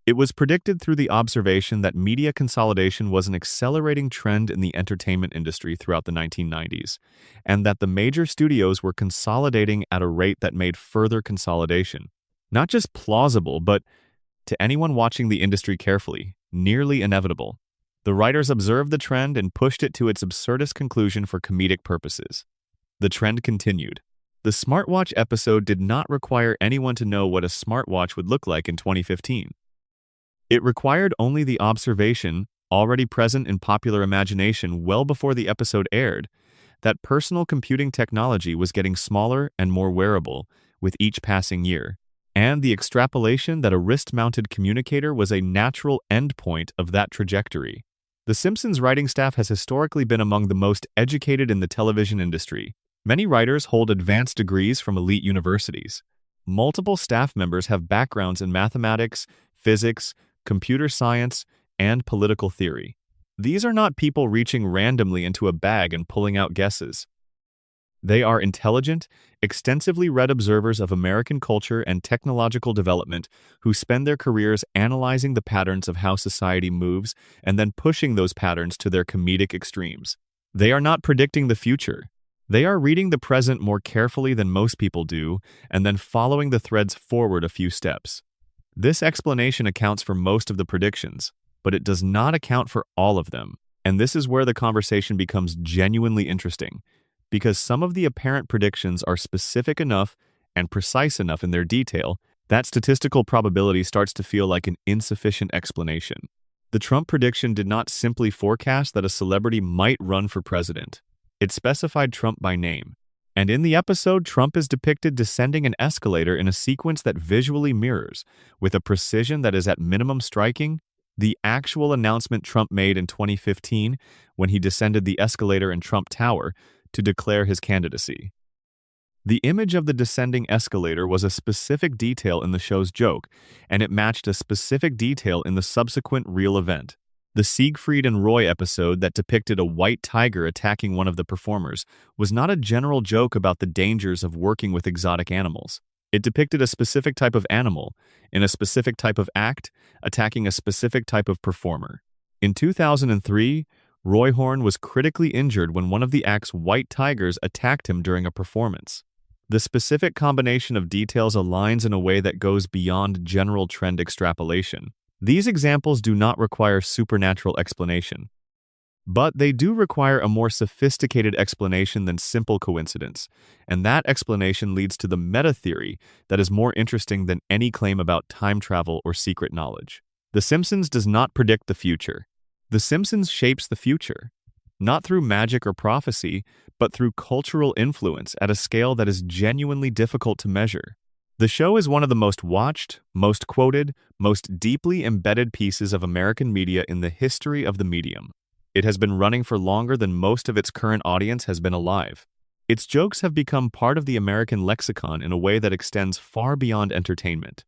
Speaker 1: It was predicted through the observation that media consolidation was an accelerating trend in the entertainment industry throughout the 1990s, and that the major studios were consolidating at a rate that made further consolidation not just plausible, but, to anyone watching the industry carefully, nearly inevitable. The writers observed the trend and pushed it to its absurdist conclusion for comedic purposes. The trend continued. The smartwatch episode did not require anyone to know what a smartwatch would look like in 2015. It required only the observation, already present in popular imagination well before the episode aired, that personal computing technology was getting smaller and more wearable with each passing year, and the extrapolation that a wrist-mounted communicator was a natural endpoint of that trajectory. The Simpsons writing staff has historically been among the most educated in the television industry. Many writers hold advanced degrees from elite universities. Multiple staff members have backgrounds in mathematics, physics, computer science, and political theory. These are not people reaching randomly into a bag and pulling out guesses. They are intelligent, extensively read observers of American culture and technological development who spend their careers analyzing the patterns of how society moves and then pushing those patterns to their comedic extremes. They are not predicting the future. They are reading the present more carefully than most people do and then following the threads forward a few steps. This explanation accounts for most of the predictions, but it does not account for all of them. And this is where the conversation becomes genuinely interesting, because some of the apparent predictions are specific enough and precise enough in their detail that statistical probability starts to feel like an insufficient explanation. The Trump prediction did not simply forecast that a celebrity might run for president. It specified Trump by name. And in the episode, Trump is depicted descending an escalator in a sequence that visually mirrors, with a precision that is at minimum striking, the actual announcement Trump made in 2015 when he descended the escalator in Trump Tower to declare his candidacy. The image of the descending escalator was a specific detail in the show's joke, and it matched a specific detail in the subsequent real event. The Siegfried and Roy episode that depicted a white tiger attacking one of the performers was not a general joke about the dangers of working with exotic animals. It depicted a specific type of animal, in a specific type of act, attacking a specific type of performer. In 2003, Roy Horn was critically injured when one of the act's white tigers attacked him during a performance. The specific combination of details aligns in a way that goes beyond general trend extrapolation. These examples do not require supernatural explanation, but they do require a more sophisticated explanation than simple coincidence, and that explanation leads to the meta-theory that is more interesting than any claim about time travel or secret knowledge. The Simpsons does not predict the future. The Simpsons shapes the future, not through magic or prophecy, but through cultural influence at a scale that is genuinely difficult to measure. The show is one of the most watched, most quoted, most deeply embedded pieces of American media in the history of the medium. It has been running for longer than most of its current audience has been alive. Its jokes have become part of the American lexicon in a way that extends far beyond entertainment.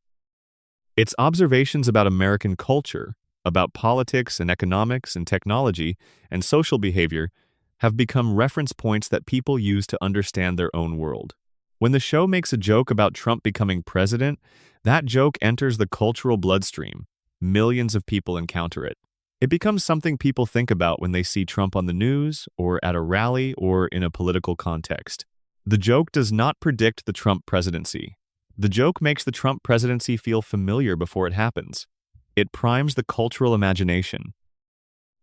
Speaker 1: Its observations about American culture, about politics and economics and technology and social behavior, have become reference points that people use to understand their own world. When the show makes a joke about Trump becoming president, that joke enters the cultural bloodstream. Millions of people encounter it. It becomes something people think about when they see Trump on the news, or at a rally, or in a political context. The joke does not predict the Trump presidency. The joke makes the Trump presidency feel familiar before it happens. It primes the cultural imagination.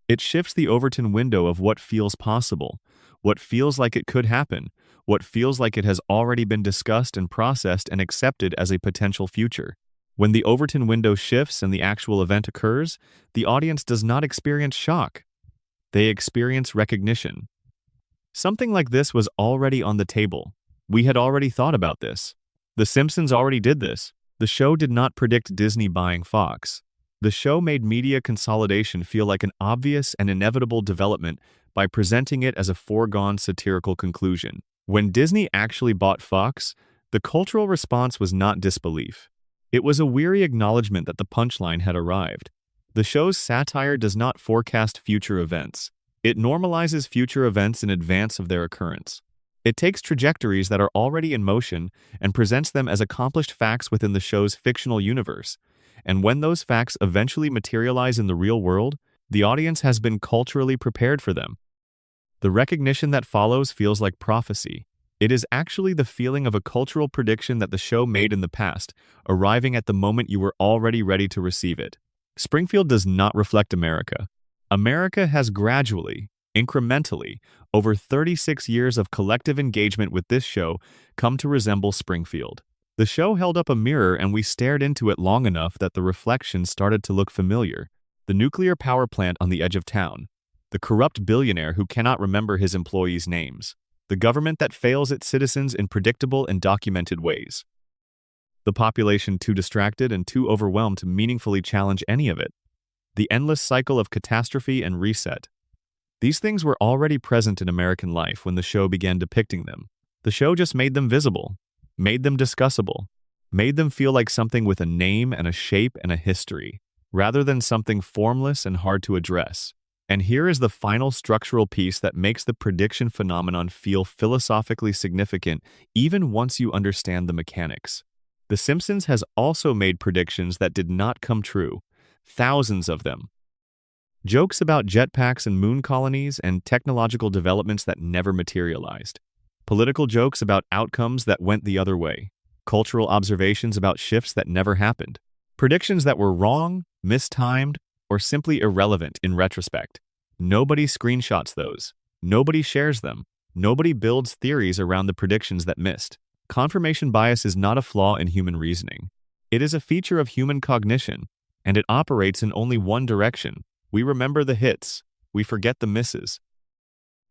Speaker 1: It shifts the Overton window of what feels possible, what feels like it could happen, what feels like it has already been discussed and processed and accepted as a potential future. When the Overton window shifts and the actual event occurs, the audience does not experience shock. They experience recognition. Something like this was already on the table. We had already thought about this. The Simpsons already did this. The show did not predict Disney buying Fox. The show made media consolidation feel like an obvious and inevitable development by presenting it as a foregone satirical conclusion. When Disney actually bought Fox, the cultural response was not disbelief. It was a weary acknowledgement that the punchline had arrived. The show's satire does not forecast future events. It normalizes future events in advance of their occurrence. It takes trajectories that are already in motion and presents them as accomplished facts within the show's fictional universe. And when those facts eventually materialize in the real world, the audience has been culturally prepared for them. The recognition that follows feels like prophecy. It is actually the feeling of a cultural prediction that the show made in the past, arriving at the moment you were already ready to receive it. Springfield does not reflect America. America has gradually, incrementally, over 36 years of collective engagement with this show, come to resemble Springfield. The show held up a mirror and we stared into it long enough that the reflection started to look familiar. The nuclear power plant on the edge of town. The corrupt billionaire who cannot remember his employees' names. The government that fails its citizens in predictable and documented ways. The population too distracted and too overwhelmed to meaningfully challenge any of it. The endless cycle of catastrophe and reset. These things were already present in American life when the show began depicting them. The show just made them visible, made them discussable, made them feel like something with a name and a shape and a history, rather than something formless and hard to address. And here is the final structural piece that makes the prediction phenomenon feel philosophically significant even once you understand the mechanics. The Simpsons has also made predictions that did not come true, thousands of them. Jokes about jetpacks and moon colonies and technological developments that never materialized. Political jokes about outcomes that went the other way. Cultural observations about shifts that never happened. Predictions that were wrong, mistimed, or simply irrelevant in retrospect. Nobody screenshots those. Nobody shares them. Nobody builds theories around the predictions that missed. Confirmation bias is not a flaw in human reasoning. It is a feature of human cognition, and it operates in only one direction. We remember the hits. We forget the misses.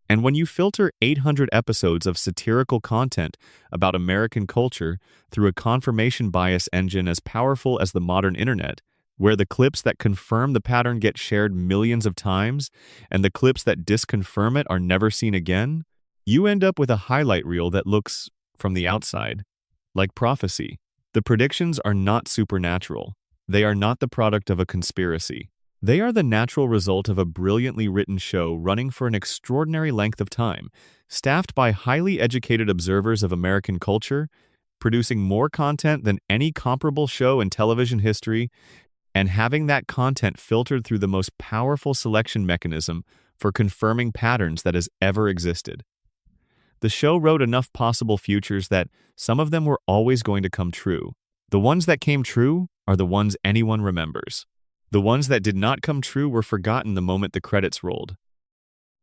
Speaker 1: And when you filter 800 episodes of satirical content about American culture through a confirmation bias engine as powerful as the modern internet, where the clips that confirm the pattern get shared millions of times, and the clips that disconfirm it are never seen again, you end up with a highlight reel that looks, from the outside, like prophecy. The predictions are not supernatural. They are not the product of a conspiracy. They are the natural result of a brilliantly written show running for an extraordinary length of time, staffed by highly educated observers of American culture, producing more content than any comparable show in television history, and having that content filtered through the most powerful selection mechanism for confirming patterns that has ever existed. The show wrote enough possible futures that some of them were always going to come true. The ones that came true are the ones anyone remembers. The ones that did not come true were forgotten the moment the credits rolled.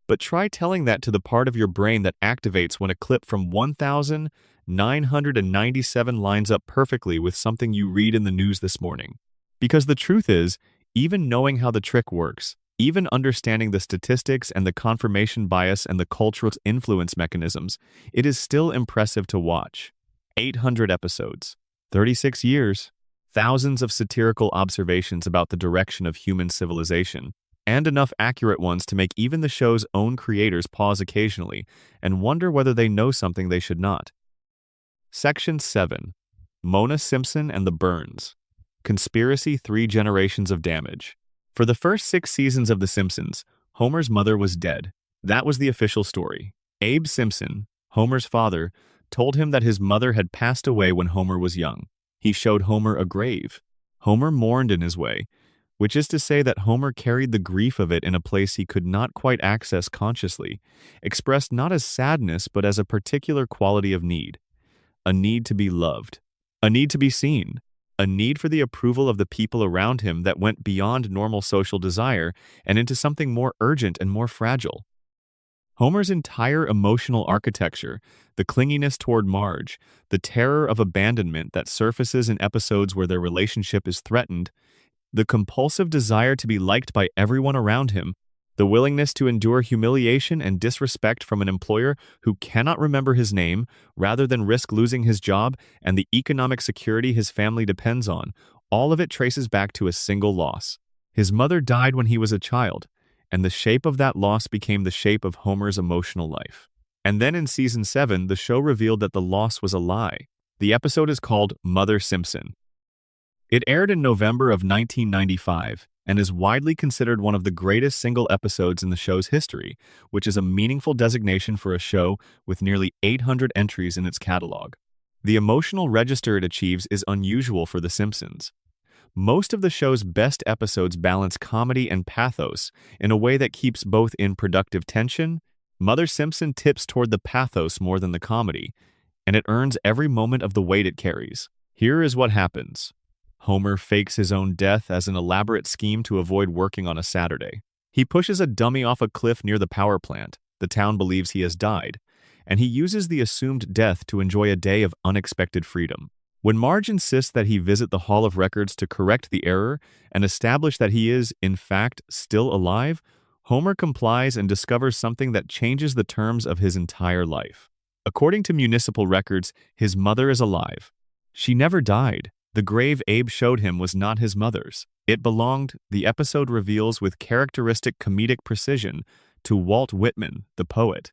Speaker 1: But try telling that to the part of your brain that activates when a clip from 1,997 lines up perfectly with something you read in the news this morning. Because the truth is, even knowing how the trick works, even understanding the statistics and the confirmation bias and the cultural influence mechanisms, it is still impressive to watch. 800 episodes. 36 years, thousands of satirical observations about the direction of human civilization, and enough accurate ones to make even the show's own creators pause occasionally and wonder whether they know something they should not. Section 7. Mona Simpson and the Burns. Conspiracy 3 Generations of Damage. For the first 6 seasons of The Simpsons, Homer's mother was dead. That was the official story. Abe Simpson, Homer's father, told him that his mother had passed away when Homer was young. He showed Homer a grave. Homer mourned in his way, which is to say that Homer carried the grief of it in a place he could not quite access consciously, expressed not as sadness but as a particular quality of need. A need to be loved. A need to be seen. A need for the approval of the people around him that went beyond normal social desire and into something more urgent and more fragile. Homer's entire emotional architecture, the clinginess toward Marge, the terror of abandonment that surfaces in episodes where their relationship is threatened, the compulsive desire to be liked by everyone around him, the willingness to endure humiliation and disrespect from an employer who cannot remember his name rather than risk losing his job, and the economic security his family depends on, all of it traces back to a single loss. His mother died when he was a child, and the shape of that loss became the shape of Homer's emotional life. And then in season 7, the show revealed that the loss was a lie. The episode is called Mother Simpson. It aired in November of 1995 and is widely considered one of the greatest single episodes in the show's history, which is a meaningful designation for a show with nearly 800 entries in its catalog. The emotional register it achieves is unusual for The Simpsons. Most of the show's best episodes balance comedy and pathos in a way that keeps both in productive tension. Mother Simpson tips toward the pathos more than the comedy, and it earns every moment of the weight it carries. Here is what happens. Homer fakes his own death as an elaborate scheme to avoid working on a Saturday. He pushes a dummy off a cliff near the power plant. The town believes he has died, and he uses the assumed death to enjoy a day of unexpected freedom. When Marge insists that he visit the Hall of Records to correct the error and establish that he is, in fact, still alive, Homer complies and discovers something that changes the terms of his entire life. According to municipal records, his mother is alive. She never died. The grave Abe showed him was not his mother's. It belonged, the episode reveals with characteristic comedic precision, to Walt Whitman, the poet.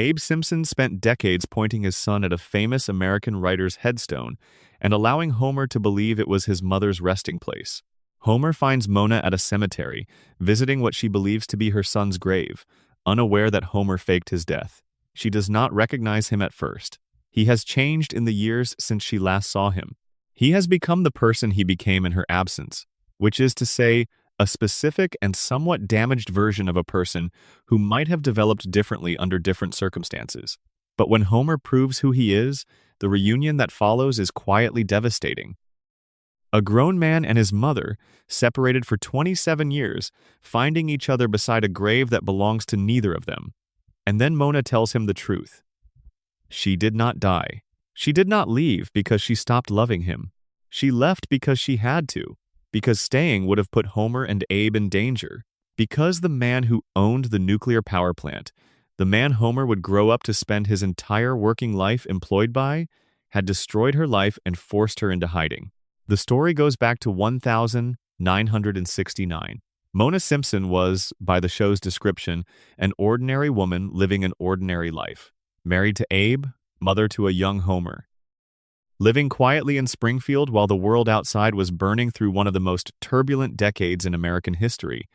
Speaker 1: Abe Simpson spent decades pointing his son at a famous American writer's headstone and allowing Homer to believe it was his mother's resting place. Homer finds Mona at a cemetery, visiting what she believes to be her son's grave, unaware that Homer faked his death. She does not recognize him at first. He has changed in the years since she last saw him. He has become the person he became in her absence, which is to say, a specific and somewhat damaged version of a person who might have developed differently under different circumstances. But when Homer proves who he is, the reunion that follows is quietly devastating. A grown man and his mother, separated for 27 years, finding each other beside a grave that belongs to neither of them. And then Mona tells him the truth. She did not die. She did not leave because she stopped loving him. She left because she had to, because staying would have put Homer and Abe in danger, because the man who owned the nuclear power plant, the man Homer would grow up to spend his entire working life employed by, had destroyed her life and forced her into hiding. The story goes back to 1969. Mona Simpson was, by the show's description, an ordinary woman living an ordinary life, married to Abe, mother to a young Homer. Living quietly in Springfield while the world outside was burning through one of the most turbulent decades in American history.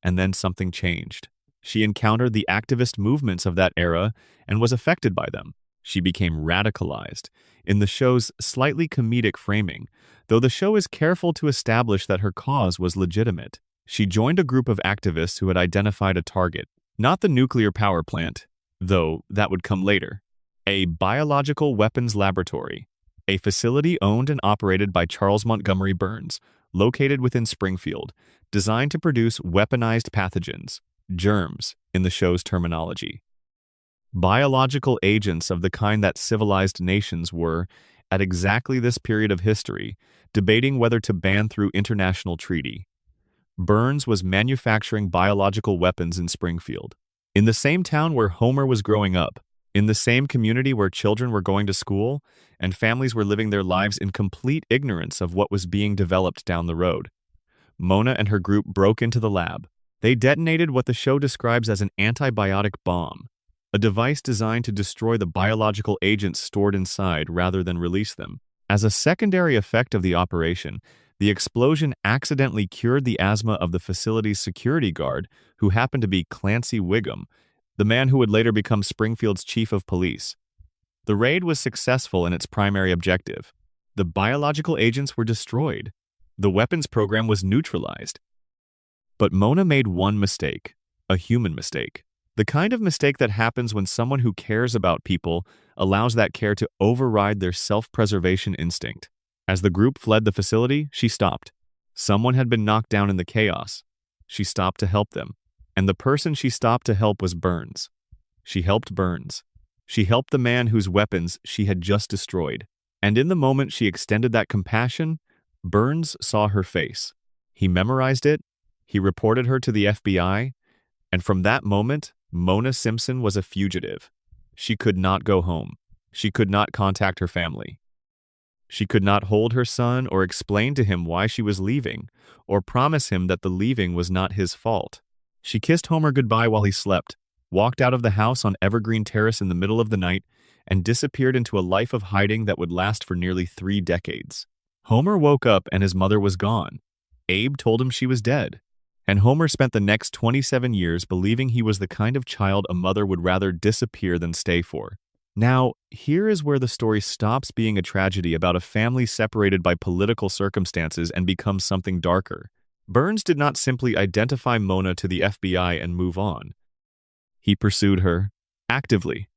Speaker 1: And then something changed. She encountered the activist movements of that era and was affected by them. She became radicalized in the show's slightly comedic framing, though the show is careful to establish that her cause was legitimate. She joined a group of activists who had identified a target, not the nuclear power plant, though that would come later. A biological weapons laboratory, a facility owned and operated by Charles Montgomery Burns, located within Springfield, designed to produce weaponized pathogens, germs, in the show's terminology. Biological agents of the kind that civilized nations were, at exactly this period of history, debating whether to ban through international treaty. Burns was manufacturing biological weapons in Springfield, in the same town where Homer was growing up. In the same community where children were going to school and families were living their lives in complete ignorance of what was being developed down the road. Mona and her group broke into the lab. They detonated what the show describes as an antibiotic bomb, a device designed to destroy the biological agents stored inside rather than release them. As a secondary effect of the operation, the explosion accidentally cured the asthma of the facility's security guard, who happened to be Clancy Wiggum, the man who would later become Springfield's chief of police. The raid was successful in its primary objective. The biological agents were destroyed. The weapons program was neutralized. But Mona made one mistake, a human mistake. The kind of mistake that happens when someone who cares about people allows that care to override their self-preservation instinct. As the group fled the facility, she stopped. Someone had been knocked down in the chaos. She stopped to help them. And the person she stopped to help was Burns. She helped Burns. She helped the man whose weapons she had just destroyed. And in the moment she extended that compassion, Burns saw her face. He memorized it. He reported her to the FBI. And from that moment, Mona Simpson was a fugitive. She could not go home. She could not contact her family. She could not hold her son or explain to him why she was leaving, or promise him that the leaving was not his fault. She kissed Homer goodbye while he slept, walked out of the house on Evergreen Terrace in the middle of the night, and disappeared into a life of hiding that would last for nearly 3 decades. Homer woke up and his mother was gone. Abe told him she was dead. And Homer spent the next 27 years believing he was the kind of child a mother would rather disappear than stay for. Now, here is where the story stops being a tragedy about a family separated by political circumstances and becomes something darker. Burns did not simply identify Mona to the FBI and move on. He pursued her, actively.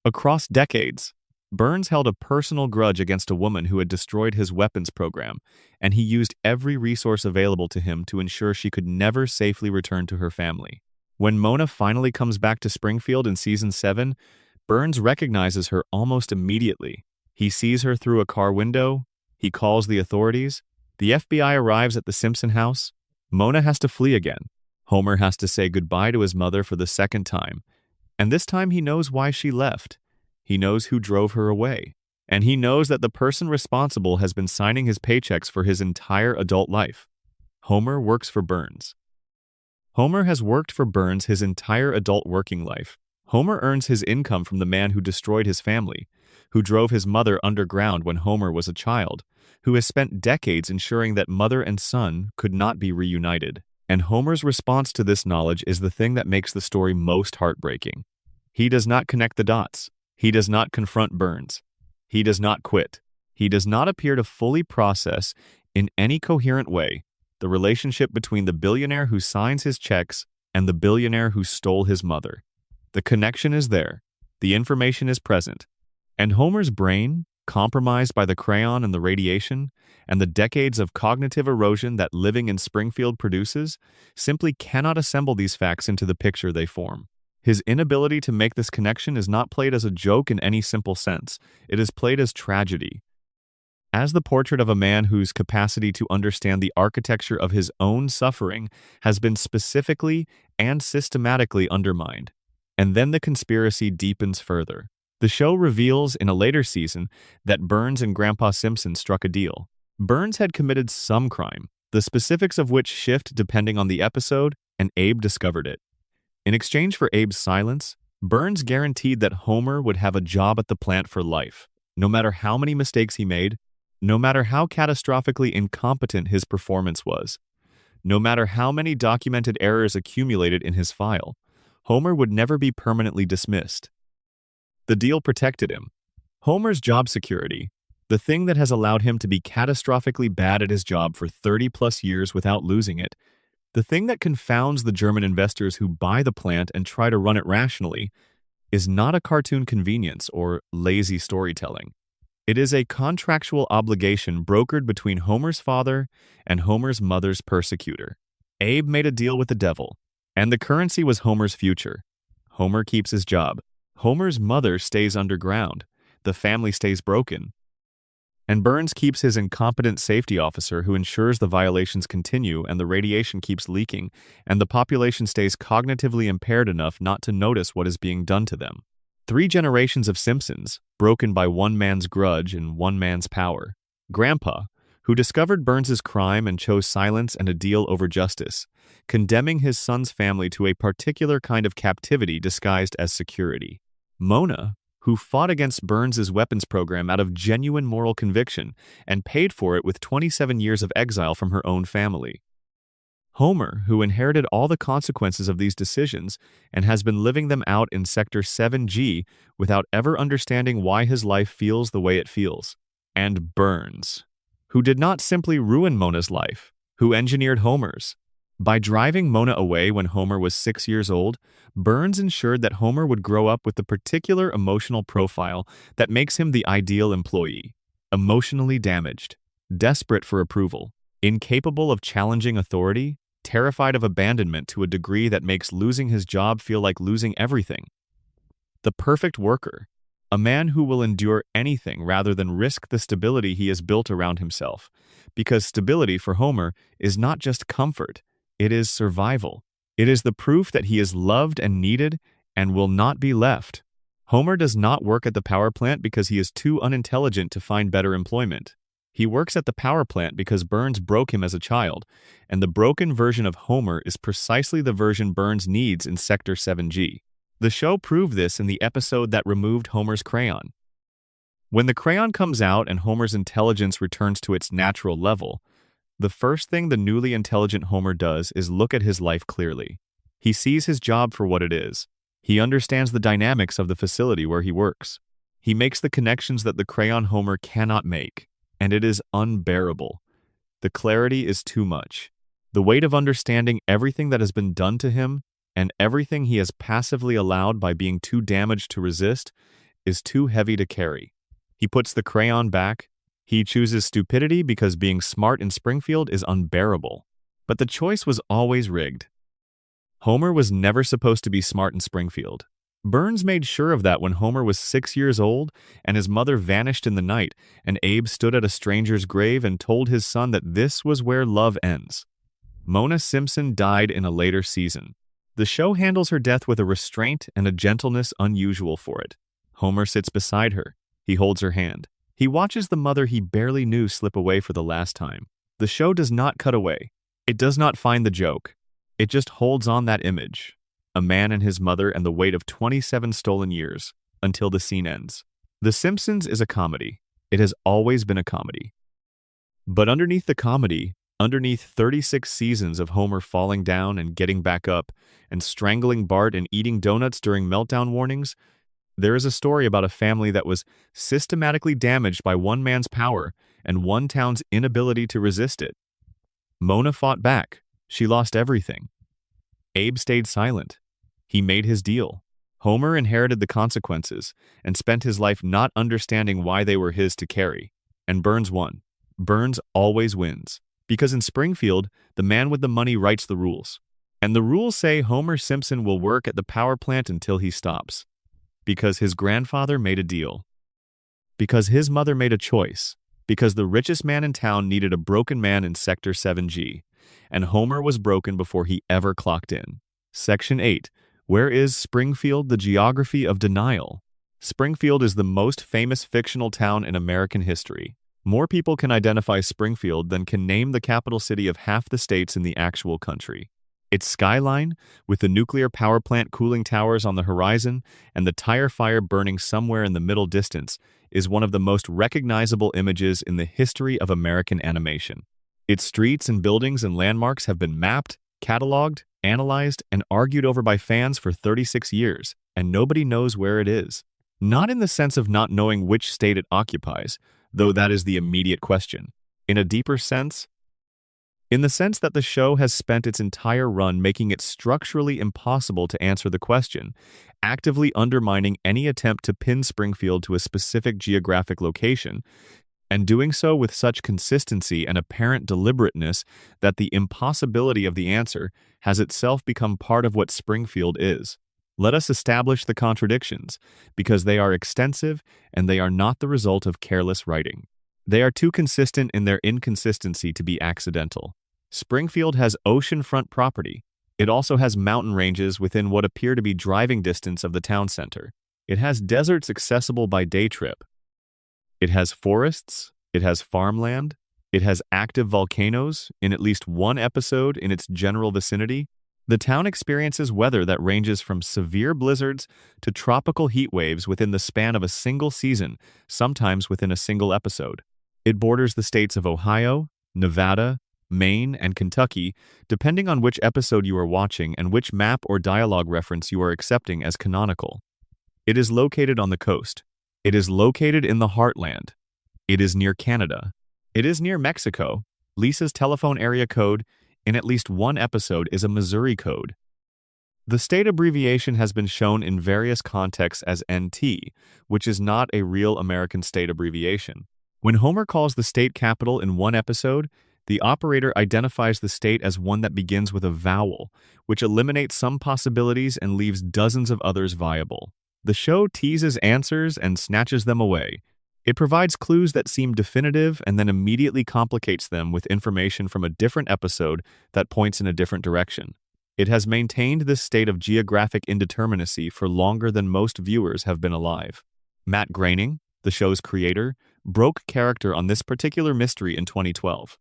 Speaker 1: Across decades, Burns held a personal grudge against a woman who had destroyed his weapons program, and he used every resource available to him to ensure she could never safely return to her family. When Mona finally comes back to Springfield in Season 7, Burns recognizes her almost immediately. He sees her through a car window. He calls the authorities. The FBI arrives at the Simpson house. Mona has to flee again. Homer has to say goodbye to his mother for the second time. And this time he knows why she left. He knows who drove her away. And he knows that the person responsible has been signing his paychecks for his entire adult life. Homer works for Burns. Homer has worked for Burns his entire adult working life. Homer earns his income from the man who destroyed his family, who drove his mother underground when Homer was a child, who has spent decades ensuring that mother and son could not be reunited. And Homer's response to this knowledge is the thing that makes the story most heartbreaking. He does not connect the dots. He does not confront Burns. He does not quit. He does not appear to fully process, in any coherent way, the relationship between the billionaire who signs his checks and the billionaire who stole his mother. The connection is there. The information is present. And Homer's brain, compromised by the crayon and the radiation, and the decades of cognitive erosion that living in Springfield produces, simply cannot assemble these facts into the picture they form. His inability to make this connection is not played as a joke in any simple sense. It is played as tragedy. As the portrait of a man whose capacity to understand the architecture of his own suffering has been specifically and systematically undermined. And then the conspiracy deepens further. The show reveals in a later season that Burns and Grandpa Simpson struck a deal. Burns had committed some crime, the specifics of which shift depending on the episode, and Abe discovered it. In exchange for Abe's silence, Burns guaranteed that Homer would have a job at the plant for life, no matter how many mistakes he made, no matter how catastrophically incompetent his performance was, no matter how many documented errors accumulated in his file. Homer would never be permanently dismissed. The deal protected him. Homer's job security, the thing that has allowed him to be catastrophically bad at his job for 30-plus years without losing it, the thing that confounds the German investors who buy the plant and try to run it rationally, is not a cartoon convenience or lazy storytelling. It is a contractual obligation brokered between Homer's father and Homer's mother's persecutor. Abe made a deal with the devil, and the currency was Homer's future. Homer keeps his job. Homer's mother stays underground. The family stays broken. And Burns keeps his incompetent safety officer who ensures the violations continue and the radiation keeps leaking, and the population stays cognitively impaired enough not to notice what is being done to them. 3 generations of Simpsons, broken by one man's grudge and one man's power. Grandpa, who discovered Burns's crime and chose silence and a deal over justice, condemning his son's family to a particular kind of captivity disguised as security. Mona, who fought against Burns's weapons program out of genuine moral conviction and paid for it with 27 years of exile from her own family. Homer, who inherited all the consequences of these decisions and has been living them out in Sector 7G without ever understanding why his life feels the way it feels. And Burns, who did not simply ruin Mona's life, who engineered Homer's. By driving Mona away when Homer was 6 years old, Burns ensured that Homer would grow up with the particular emotional profile that makes him the ideal employee: emotionally damaged, desperate for approval, incapable of challenging authority, terrified of abandonment to a degree that makes losing his job feel like losing everything. The perfect worker, a man who will endure anything rather than risk the stability he has built around himself, because stability for Homer is not just comfort, it is survival. It is the proof that he is loved and needed and will not be left. Homer does not work at the power plant because he is too unintelligent to find better employment. He works at the power plant because Burns broke him as a child, and the broken version of Homer is precisely the version Burns needs in Sector 7G. The show proved this in the episode that removed Homer's crayon. When the crayon comes out and Homer's intelligence returns to its natural level, the first thing the newly intelligent Homer does is look at his life clearly. He sees his job for what it is. He understands the dynamics of the facility where he works. He makes the connections that the crayon Homer cannot make. And it is unbearable. The clarity is too much. The weight of understanding everything that has been done to him and everything he has passively allowed by being too damaged to resist is too heavy to carry. He puts the crayon back. He chooses stupidity because being smart in Springfield is unbearable. But the choice was always rigged. Homer was never supposed to be smart in Springfield. Burns made sure of that when Homer was 6 years old and his mother vanished in the night, and Abe stood at a stranger's grave and told his son that this was where love ends. Mona Simpson died in a later season. The show handles her death with a restraint and a gentleness unusual for it. Homer sits beside her. He holds her hand. He watches the mother he barely knew slip away for the last time. The show does not cut away. It does not find the joke. It just holds on that image. A man and his mother and the weight of 27 stolen years, until the scene ends. The Simpsons is a comedy. It has always been a comedy. But underneath the comedy, underneath 36 seasons of Homer falling down and getting back up, and strangling Bart and eating donuts during meltdown warnings, there is a story about a family that was systematically damaged by one man's power and one town's inability to resist it. Mona fought back. She lost everything. Abe stayed silent. He made his deal. Homer inherited the consequences and spent his life not understanding why they were his to carry. And Burns won. Burns always wins. Because in Springfield, the man with the money writes the rules. And the rules say Homer Simpson will work at the power plant until he stops. Because his grandfather made a deal. Because his mother made a choice. Because the richest man in town needed a broken man in Sector 7G. And Homer was broken before he ever clocked in. Section 8. Where is Springfield? The Geography of Denial. Springfield is the most famous fictional town in American history. More people can identify Springfield than can name the capital city of half the states in the actual country. Its skyline, with the nuclear power plant cooling towers on the horizon and the tire fire burning somewhere in the middle distance, is one of the most recognizable images in the history of American animation. Its streets and buildings and landmarks have been mapped, cataloged, analyzed, and argued over by fans for 36 years, and nobody knows where it is. Not in the sense of not knowing which state it occupies, though that is the immediate question. In a deeper sense, in the sense that the show has spent its entire run making it structurally impossible to answer the question, actively undermining any attempt to pin Springfield to a specific geographic location, and doing so with such consistency and apparent deliberateness that the impossibility of the answer has itself become part of what Springfield is. Let us establish the contradictions, because they are extensive and they are not the result of careless writing. They are too consistent in their inconsistency to be accidental. Springfield has oceanfront property. It also has mountain ranges within what appear to be driving distance of the town center. It has deserts accessible by day trip. It has forests. It has farmland. It has active volcanoes in at least one episode in its general vicinity. The town experiences weather that ranges from severe blizzards to tropical heat waves within the span of a single season, sometimes within a single episode. It borders the states of Ohio, Nevada, Maine, and Kentucky, depending on which episode you are watching and which map or dialogue reference you are accepting as canonical. It is located on the coast. It is located in the heartland. It is near Canada. It is near Mexico. Lisa's telephone area code in at least one episode is a Missouri code. The state abbreviation has been shown in various contexts as NT, which is not a real American state abbreviation. When Homer calls the state capital in one episode, the operator identifies the state as one that begins with a vowel, which eliminates some possibilities and leaves dozens of others viable. The show teases answers and snatches them away. It provides clues that seem definitive and then immediately complicates them with information from a different episode that points in a different direction. It has maintained this state of geographic indeterminacy for longer than most viewers have been alive. Matt Groening, the show's creator, broke character on this particular mystery in 2012.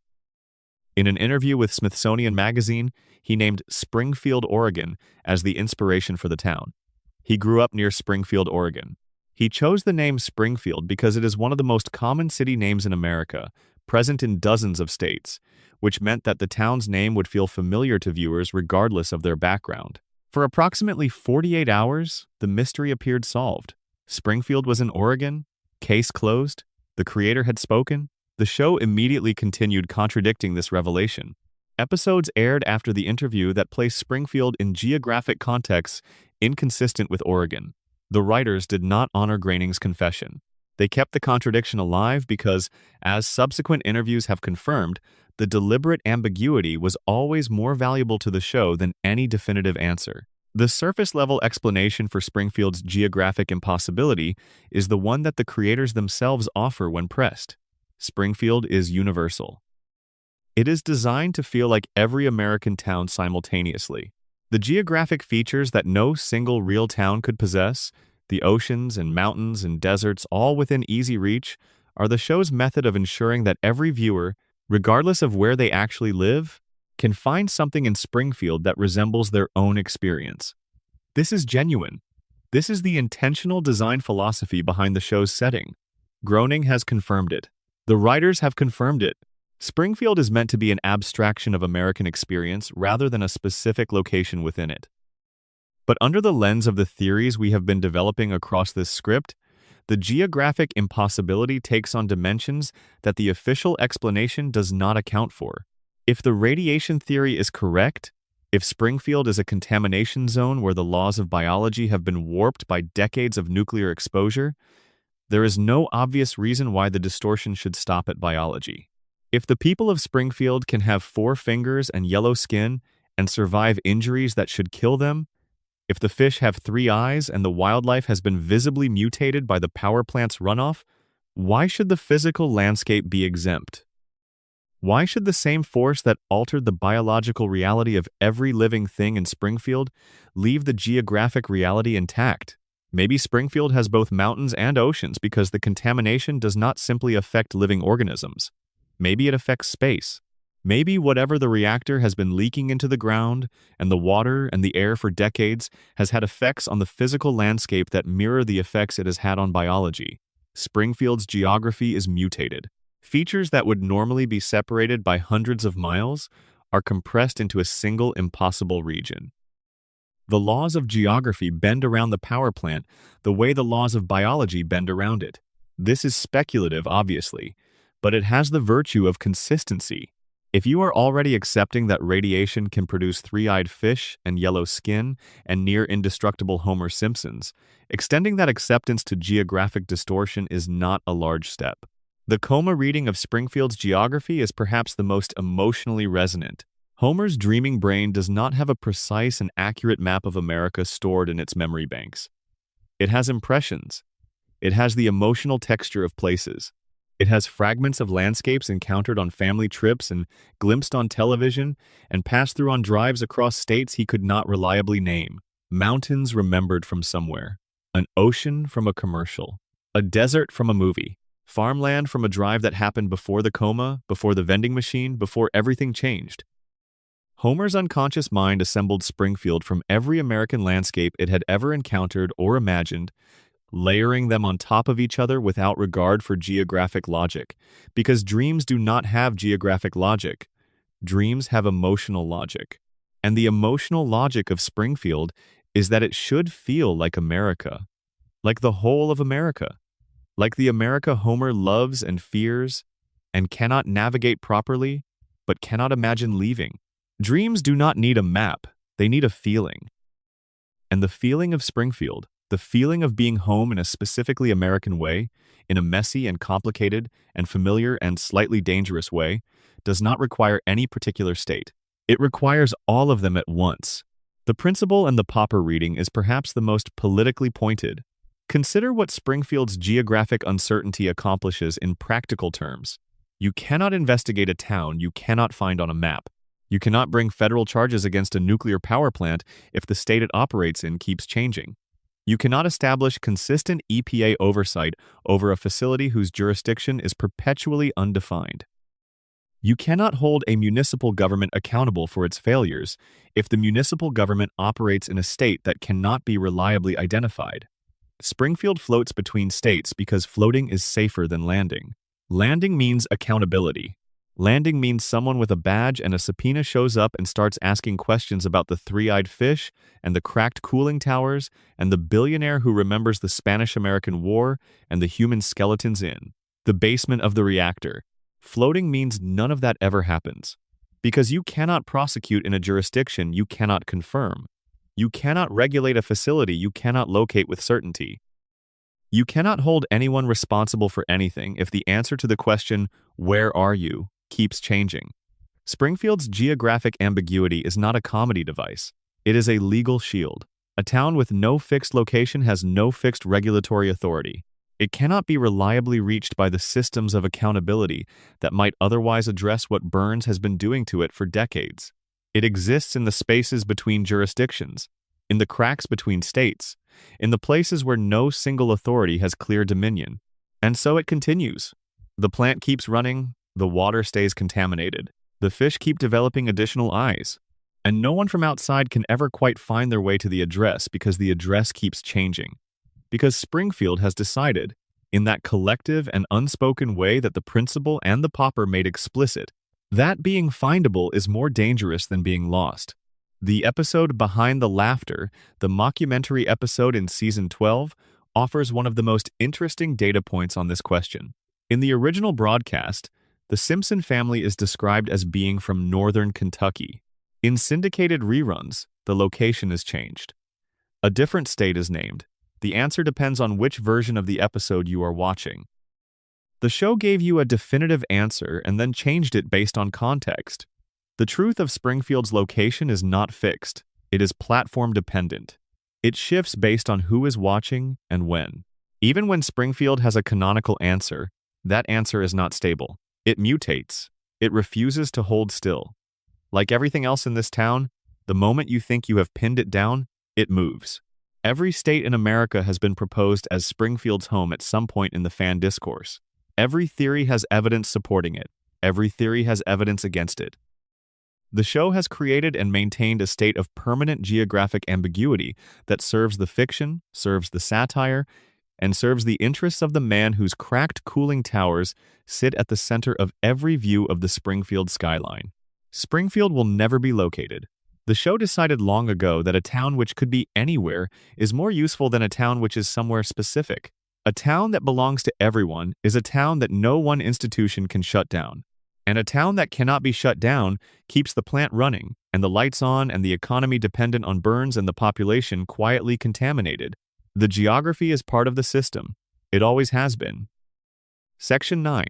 Speaker 1: In an interview with Smithsonian Magazine, he named Springfield, Oregon, as the inspiration for the town. He grew up near Springfield, Oregon. He chose the name Springfield because it is one of the most common city names in America, present in dozens of states, which meant that the town's name would feel familiar to viewers regardless of their background. For approximately 48 hours, the mystery appeared solved. Springfield was in Oregon. Case closed. The creator had spoken. The show immediately continued contradicting this revelation. Episodes aired after the interview that placed Springfield in geographic contexts inconsistent with Oregon. The writers did not honor Groening's confession. They kept the contradiction alive because, as subsequent interviews have confirmed, the deliberate ambiguity was always more valuable to the show than any definitive answer. The surface-level explanation for Springfield's geographic impossibility is the one that the creators themselves offer when pressed. Springfield is universal. It is designed to feel like every American town simultaneously. The geographic features that no single real town could possess, the oceans and mountains and deserts all within easy reach, are the show's method of ensuring that every viewer, regardless of where they actually live, can find something in Springfield that resembles their own experience. This is genuine. This is the intentional design philosophy behind the show's setting. Groening has confirmed it. The writers have confirmed it. Springfield is meant to be an abstraction of American experience rather than a specific location within it. But under the lens of the theories we have been developing across this script, the geographic impossibility takes on dimensions that the official explanation does not account for. If the radiation theory is correct, if Springfield is a contamination zone where the laws of biology have been warped by decades of nuclear exposure, there is no obvious reason why the distortion should stop at biology. If the people of Springfield can have 4 fingers and yellow skin and survive injuries that should kill them, if the fish have 3 eyes and the wildlife has been visibly mutated by the power plant's runoff, why should the physical landscape be exempt? Why should the same force that altered the biological reality of every living thing in Springfield leave the geographic reality intact? Maybe Springfield has both mountains and oceans because the contamination does not simply affect living organisms. Maybe it affects space. Maybe whatever the reactor has been leaking into the ground and the water and the air for decades has had effects on the physical landscape that mirror the effects it has had on biology. Springfield's geography is mutated. Features that would normally be separated by hundreds of miles are compressed into a single impossible region. The laws of geography bend around the power plant the way the laws of biology bend around it. This is speculative, obviously, but it has the virtue of consistency. If you are already accepting that radiation can produce 3-eyed fish and yellow skin and near indestructible Homer Simpsons, extending that acceptance to geographic distortion is not a large step. The coma reading of Springfield's geography is perhaps the most emotionally resonant. Homer's dreaming brain does not have a precise and accurate map of America stored in its memory banks. It has impressions. It has the emotional texture of places. It has fragments of landscapes encountered on family trips and glimpsed on television and passed through on drives across states he could not reliably name. Mountains remembered from somewhere. An ocean from a commercial. A desert from a movie. Farmland from a drive that happened before the coma, before the vending machine, before everything changed. Homer's unconscious mind assembled Springfield from every American landscape it had ever encountered or imagined, layering them on top of each other without regard for geographic logic. Because dreams do not have geographic logic. Dreams have emotional logic. And the emotional logic of Springfield is that it should feel like America, like the whole of America, like the America Homer loves and fears and cannot navigate properly, but cannot imagine leaving. Dreams do not need a map, they need a feeling. And the feeling of Springfield, the feeling of being home in a specifically American way, in a messy and complicated and familiar and slightly dangerous way, does not require any particular state. It requires all of them at once. The principle and the pauper reading is perhaps the most politically pointed. Consider what Springfield's geographic uncertainty accomplishes in practical terms. You cannot investigate a town you cannot find on a map. You cannot bring federal charges against a nuclear power plant if the state it operates in keeps changing. You cannot establish consistent EPA oversight over a facility whose jurisdiction is perpetually undefined. You cannot hold a municipal government accountable for its failures if the municipal government operates in a state that cannot be reliably identified. Springfield floats between states because floating is safer than landing. Landing means accountability. Landing means someone with a badge and a subpoena shows up and starts asking questions about the three-eyed fish and the cracked cooling towers and the billionaire who remembers the Spanish-American War and the human skeletons in the basement of the reactor. Floating means none of that ever happens. Because you cannot prosecute in a jurisdiction you cannot confirm. You cannot regulate a facility you cannot locate with certainty. You cannot hold anyone responsible for anything if the answer to the question, "Where are you?" keeps changing. Springfield's geographic ambiguity is not a comedy device. It is a legal shield. A town with no fixed location has no fixed regulatory authority. It cannot be reliably reached by the systems of accountability that might otherwise address what Burns has been doing to it for decades. It exists in the spaces between jurisdictions, in the cracks between states, in the places where no single authority has clear dominion. And so it continues. The plant keeps running, the water stays contaminated, the fish keep developing additional eyes, and no one from outside can ever quite find their way to the address because the address keeps changing. Because Springfield has decided, in that collective and unspoken way that the principal and the pauper made explicit, that being findable is more dangerous than being lost. The episode Behind the Laughter, the mockumentary episode in Season 12, offers one of the most interesting data points on this question. In the original broadcast, the Simpson family is described as being from northern Kentucky. In syndicated reruns, the location is changed. A different state is named. The answer depends on which version of the episode you are watching. The show gave you a definitive answer and then changed it based on context. The truth of Springfield's location is not fixed. It is platform dependent. It shifts based on who is watching and when. Even when Springfield has a canonical answer, that answer is not stable. It mutates. It refuses to hold still. Like everything else in this town, the moment you think you have pinned it down, it moves. Every state in America has been proposed as Springfield's home at some point in the fan discourse. Every theory has evidence supporting it. Every theory has evidence against it. The show has created and maintained a state of permanent geographic ambiguity that serves the fiction, serves the satire, and serves the interests of the man whose cracked cooling towers sit at the center of every view of the Springfield skyline. Springfield will never be located. The show decided long ago that a town which could be anywhere is more useful than a town which is somewhere specific. A town that belongs to everyone is a town that no one institution can shut down. And a town that cannot be shut down keeps the plant running, and the lights on and the economy dependent on Burns and the population quietly contaminated. The geography is part of the system. It always has been. Section 9.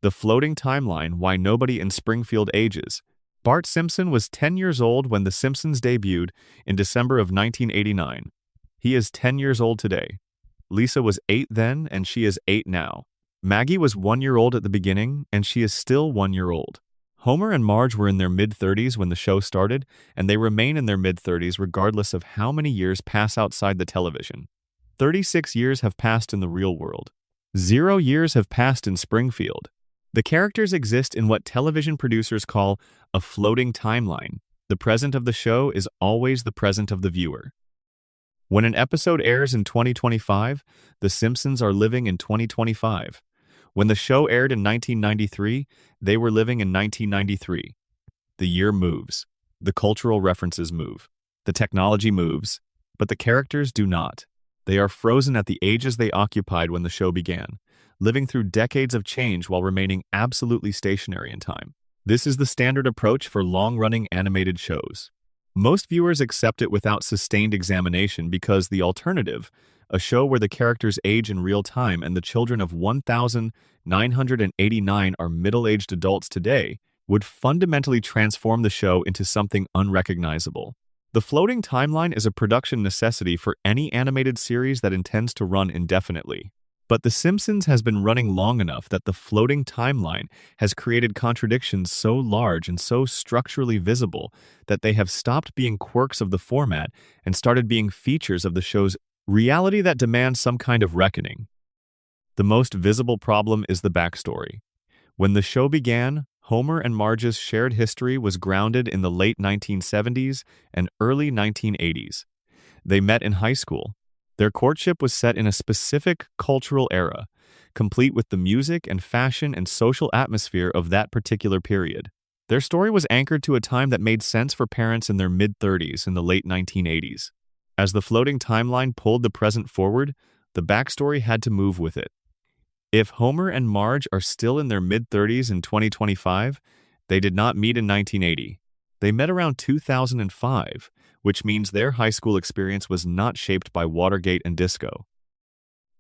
Speaker 1: The Floating Timeline, Why Nobody in Springfield Ages. Bart Simpson was 10 years old when The Simpsons debuted in December of 1989. He is 10 years old today. Lisa was 8 then, and she is 8 now. Maggie was 1 year old at the beginning, and she is still 1 year old. Homer and Marge were in their mid-30s when the show started, and they remain in their mid-30s regardless of how many years pass outside the television. 36 years have passed in the real world. 0 years have passed in Springfield. The characters exist in what television producers call a floating timeline. The present of the show is always the present of the viewer. When an episode airs in 2025, the Simpsons are living in 2025. When the show aired in 1993, they were living in 1993. The year moves. The cultural references move. The technology moves. But the characters do not. They are frozen at the ages they occupied when the show began, living through decades of change while remaining absolutely stationary in time. This is the standard approach for long-running animated shows. Most viewers accept it without sustained examination because the alternative, a show where the characters age in real time and the children of 1,989 are middle-aged adults today, would fundamentally transform the show into something unrecognizable. The floating timeline is a production necessity for any animated series that intends to run indefinitely. But The Simpsons has been running long enough that the floating timeline has created contradictions so large and so structurally visible that they have stopped being quirks of the format and started being features of the show's reality that demands some kind of reckoning. The most visible problem is the backstory. When the show began, Homer and Marge's shared history was grounded in the late 1970s and early 1980s. They met in high school. Their courtship was set in a specific cultural era, complete with the music and fashion and social atmosphere of that particular period. Their story was anchored to a time that made sense for parents in their mid-30s in the late 1980s. As the floating timeline pulled the present forward, the backstory had to move with it. If Homer and Marge are still in their mid-30s in 2025, they did not meet in 1980. They met around 2005, which means their high school experience was not shaped by Watergate and disco.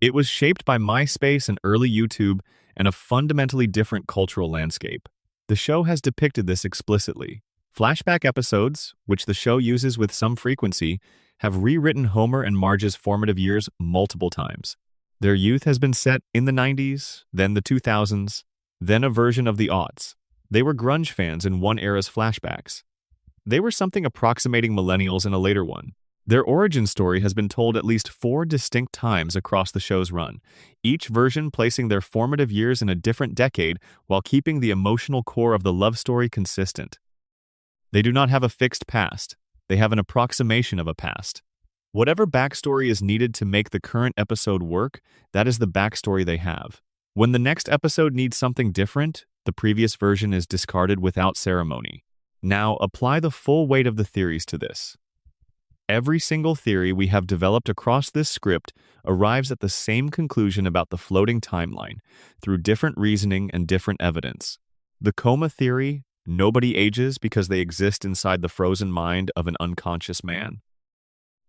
Speaker 1: It was shaped by MySpace and early YouTube and a fundamentally different cultural landscape. The show has depicted this explicitly. Flashback episodes, which the show uses with some frequency, have rewritten Homer and Marge's formative years multiple times. Their youth has been set in the 90s, then the 2000s, then a version of the aughts. They were grunge fans in one era's flashbacks. They were something approximating millennials in a later one. Their origin story has been told at least 4 distinct times across the show's run, each version placing their formative years in a different decade while keeping the emotional core of the love story consistent. They do not have a fixed past. They have an approximation of a past. Whatever backstory is needed to make the current episode work, that is the backstory they have. When the next episode needs something different, the previous version is discarded without ceremony. Now, apply the full weight of the theories to this. Every single theory we have developed across this script arrives at the same conclusion about the floating timeline, through different reasoning and different evidence. The coma theory, nobody ages because they exist inside the frozen mind of an unconscious man.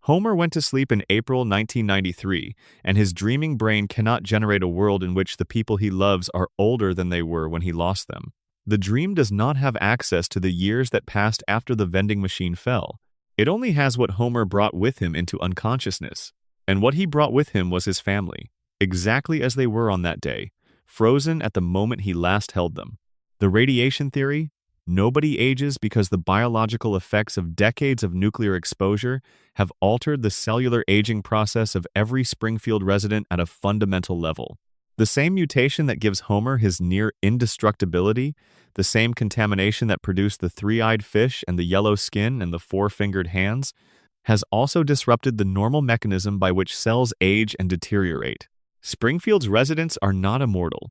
Speaker 1: Homer went to sleep in April 1993, and his dreaming brain cannot generate a world in which the people he loves are older than they were when he lost them. The dream does not have access to the years that passed after the vending machine fell. It only has what Homer brought with him into unconsciousness, and what he brought with him was his family, exactly as they were on that day, frozen at the moment he last held them. The radiation theory, nobody ages because the biological effects of decades of nuclear exposure have altered the cellular aging process of every Springfield resident at a fundamental level. The same mutation that gives Homer his near indestructibility, the same contamination that produced the three-eyed fish and the yellow skin and the four-fingered hands, has also disrupted the normal mechanism by which cells age and deteriorate. Springfield's residents are not immortal,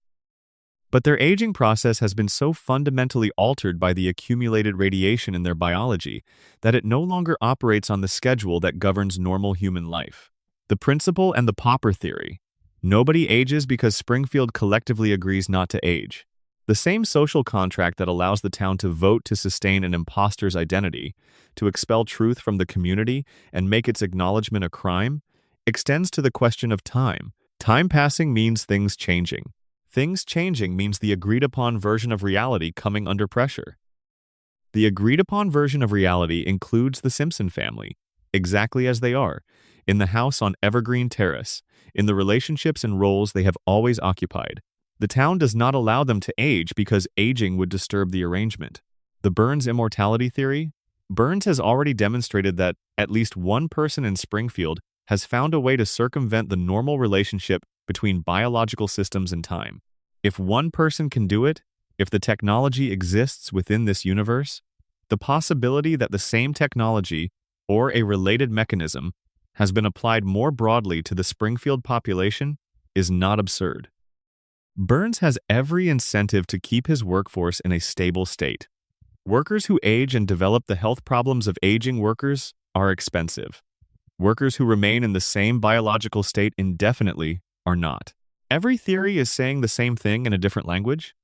Speaker 1: but their aging process has been so fundamentally altered by the accumulated radiation in their biology that it no longer operates on the schedule that governs normal human life. The principle and the pauper theory. Nobody ages because Springfield collectively agrees not to age. The same social contract that allows the town to vote to sustain an imposter's identity, to expel truth from the community and make its acknowledgement a crime, extends to the question of time. Time passing means things changing. Things changing means the agreed-upon version of reality coming under pressure. The agreed-upon version of reality includes the Simpson family, exactly as they are, in the house on Evergreen Terrace, in the relationships and roles they have always occupied. The town does not allow them to age because aging would disturb the arrangement. The Burns immortality theory? Burns has already demonstrated that at least one person in Springfield has found a way to circumvent the normal relationship between biological systems and time. If one person can do it, if the technology exists within this universe, the possibility that the same technology or a related mechanism has been applied more broadly to the Springfield population is not absurd. Burns has every incentive to keep his workforce in a stable state. Workers who age and develop the health problems of aging workers are expensive. Workers who remain in the same biological state indefinitely are not. Every theory is saying the same thing in a different language.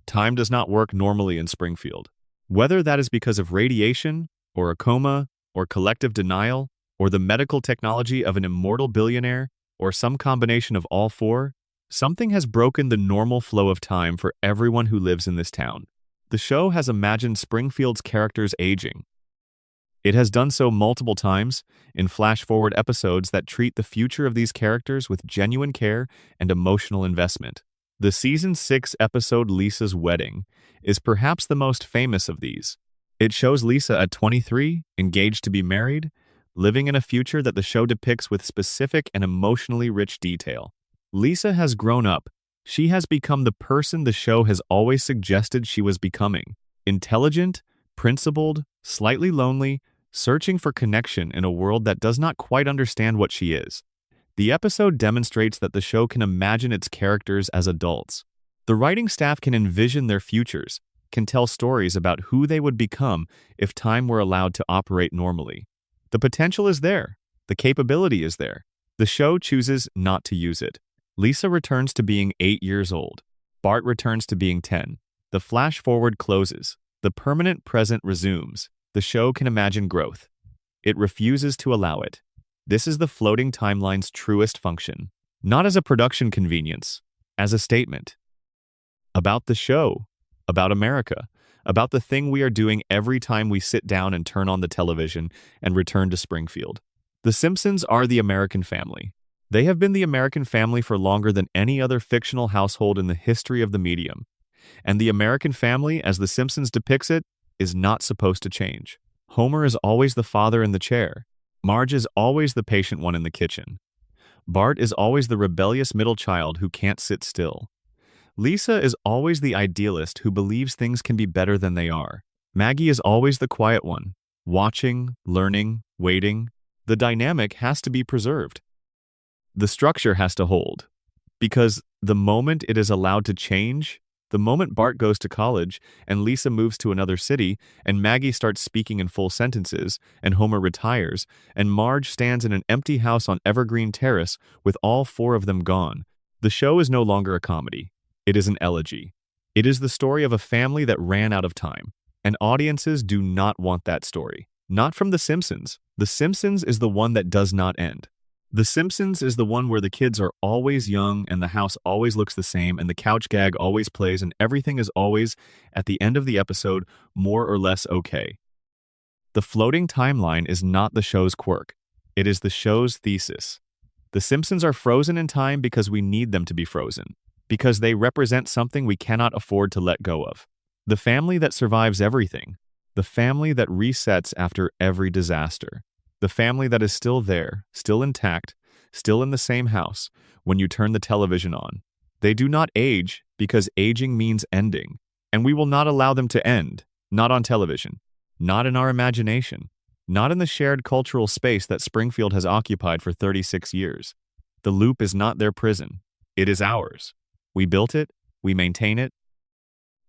Speaker 1: Time does not work normally in Springfield. Whether that is because of radiation, or a coma, or collective denial, or the medical technology of an immortal billionaire, or some combination of all four, something has broken the normal flow of time for everyone who lives in this town. The show has imagined Springfield's characters aging. It has done so multiple times in flash-forward episodes that treat the future of these characters with genuine care and emotional investment. The Season 6 episode Lisa's Wedding is perhaps the most famous of these. It shows Lisa at 23, engaged to be married, living in a future that the show depicts with specific and emotionally rich detail. Lisa has grown up. She has become the person the show has always suggested she was becoming. Intelligent, principled, slightly lonely, searching for connection in a world that does not quite understand what she is. The episode demonstrates that the show can imagine its characters as adults. The writing staff can envision their futures, can tell stories about who they would become if time were allowed to operate normally. The potential is there. The capability is there. The show chooses not to use it. Lisa returns to being 8 years old. Bart returns to being 10. The flash forward closes. The permanent present resumes. The show can imagine growth. It refuses to allow it. This is the floating timeline's truest function. Not as a production convenience, as a statement. About the show, about America, about the thing we are doing every time we sit down and turn on the television and return to Springfield. The Simpsons are the American family. They have been the American family for longer than any other fictional household in the history of the medium. And the American family, as The Simpsons depicts it, is not supposed to change. Homer is always the father in the chair. Marge is always the patient one in the kitchen. Bart is always the rebellious middle child who can't sit still. Lisa is always the idealist who believes things can be better than they are. Maggie is always the quiet one, watching, learning, waiting. The dynamic has to be preserved. The structure has to hold. Because the moment it is allowed to change, the moment Bart goes to college, and Lisa moves to another city, and Maggie starts speaking in full sentences, and Homer retires, and Marge stands in an empty house on Evergreen Terrace with all four of them gone, the show is no longer a comedy. It is an elegy. It is the story of a family that ran out of time, and audiences do not want that story. Not from The Simpsons. The Simpsons is the one that does not end. The Simpsons is the one where the kids are always young and the house always looks the same and the couch gag always plays and everything is always, at the end of the episode, more or less okay. The floating timeline is not the show's quirk. It is the show's thesis. The Simpsons are frozen in time because we need them to be frozen, because they represent something we cannot afford to let go of. The family that survives everything. The family that resets after every disaster. The family that is still there, still intact, still in the same house when you turn the television on. They do not age because aging means ending, and we will not allow them to end, not on television, not in our imagination, not in the shared cultural space that Springfield has occupied for 36 years. The loop is not their prison. It is ours. We built it, we maintain it.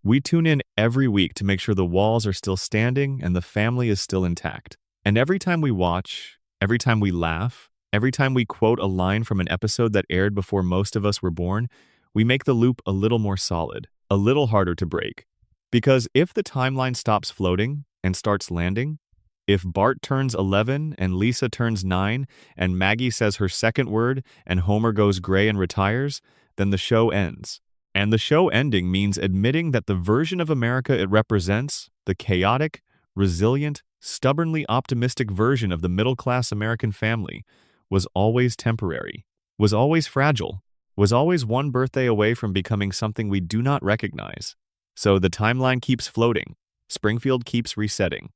Speaker 1: We tune in every week to make sure the walls are still standing and the family is still intact. And every time we watch, every time we laugh, every time we quote a line from an episode that aired before most of us were born, we make the loop a little more solid, a little harder to break. Because if the timeline stops floating and starts landing, if Bart turns 11 and Lisa turns 9 and Maggie says her second word and Homer goes gray and retires, then the show ends. And the show ending means admitting that the version of America it represents, the chaotic, resilient, stubbornly optimistic version of the middle-class American family, was always temporary, was always fragile, was always one birthday away from becoming something we do not recognize. So the timeline keeps floating, Springfield keeps resetting,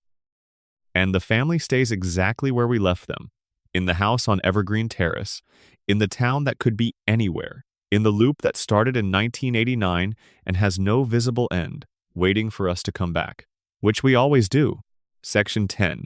Speaker 1: and the family stays exactly where we left them, in the house on Evergreen Terrace, in the town that could be anywhere, in the loop that started in 1989 and has no visible end, waiting for us to come back. Which we always do. Section 10.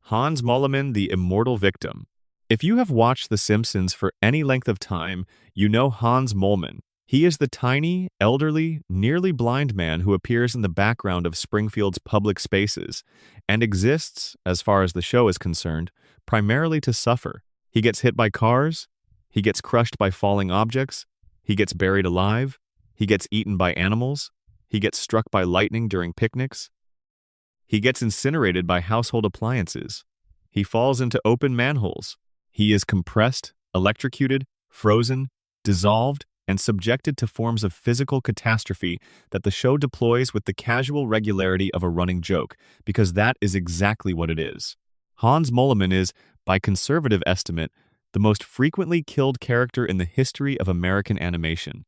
Speaker 1: Hans Moleman, the immortal victim. If you have watched The Simpsons for any length of time, you know Hans Moleman. He is the tiny, elderly, nearly blind man who appears in the background of Springfield's public spaces and exists, as far as the show is concerned, primarily to suffer. He gets hit by cars, he gets crushed by falling objects, he gets buried alive, he gets eaten by animals, he gets struck by lightning during picnics, he gets incinerated by household appliances, he falls into open manholes, he is compressed, electrocuted, frozen, dissolved, and subjected to forms of physical catastrophe that the show deploys with the casual regularity of a running joke, because that is exactly what it is. Hans Moleman is, by conservative estimate, the most frequently killed character in the history of American animation.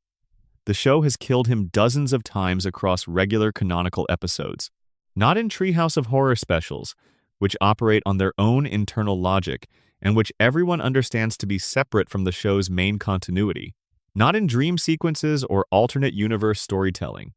Speaker 1: The show has killed him dozens of times across regular canonical episodes, not in Treehouse of Horror specials, which operate on their own internal logic and which everyone understands to be separate from the show's main continuity, not in dream sequences or alternate universe storytelling.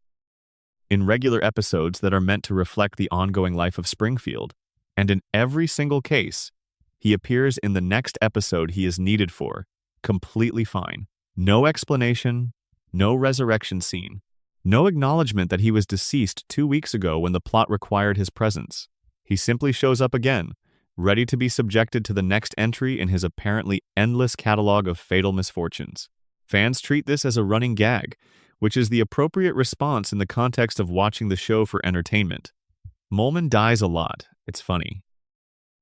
Speaker 1: In regular episodes that are meant to reflect the ongoing life of Springfield, and in every single case, he appears in the next episode he is needed for, completely fine. No explanation, no resurrection scene, no acknowledgement that he was deceased 2 weeks ago when the plot required his presence. He simply shows up again, ready to be subjected to the next entry in his apparently endless catalog of fatal misfortunes. Fans treat this as a running gag, which is the appropriate response in the context of watching the show for entertainment. Moleman dies a lot. It's funny.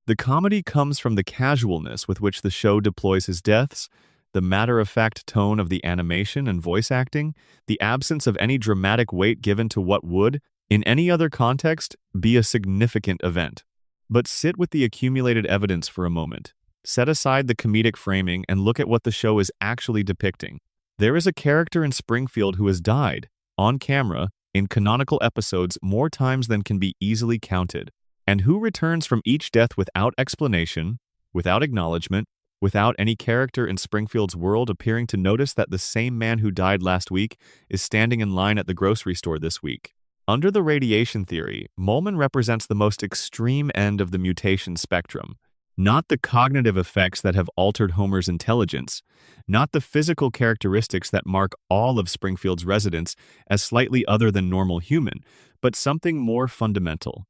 Speaker 1: The comedy comes from the casualness with which the show deploys his deaths, the matter-of-fact tone of the animation and voice acting, the absence of any dramatic weight given to what would, in any other context, be a significant event. But sit with the accumulated evidence for a moment. Set aside the comedic framing and look at what the show is actually depicting. There is a character in Springfield who has died, on camera, in canonical episodes more times than can be easily counted, and who returns from each death without explanation, without acknowledgement, without any character in Springfield's world appearing to notice that the same man who died last week is standing in line at the grocery store this week. Under the radiation theory, Moleman represents the most extreme end of the mutation spectrum. Not the cognitive effects that have altered Homer's intelligence, not the physical characteristics that mark all of Springfield's residents as slightly other than normal human, but something more fundamental.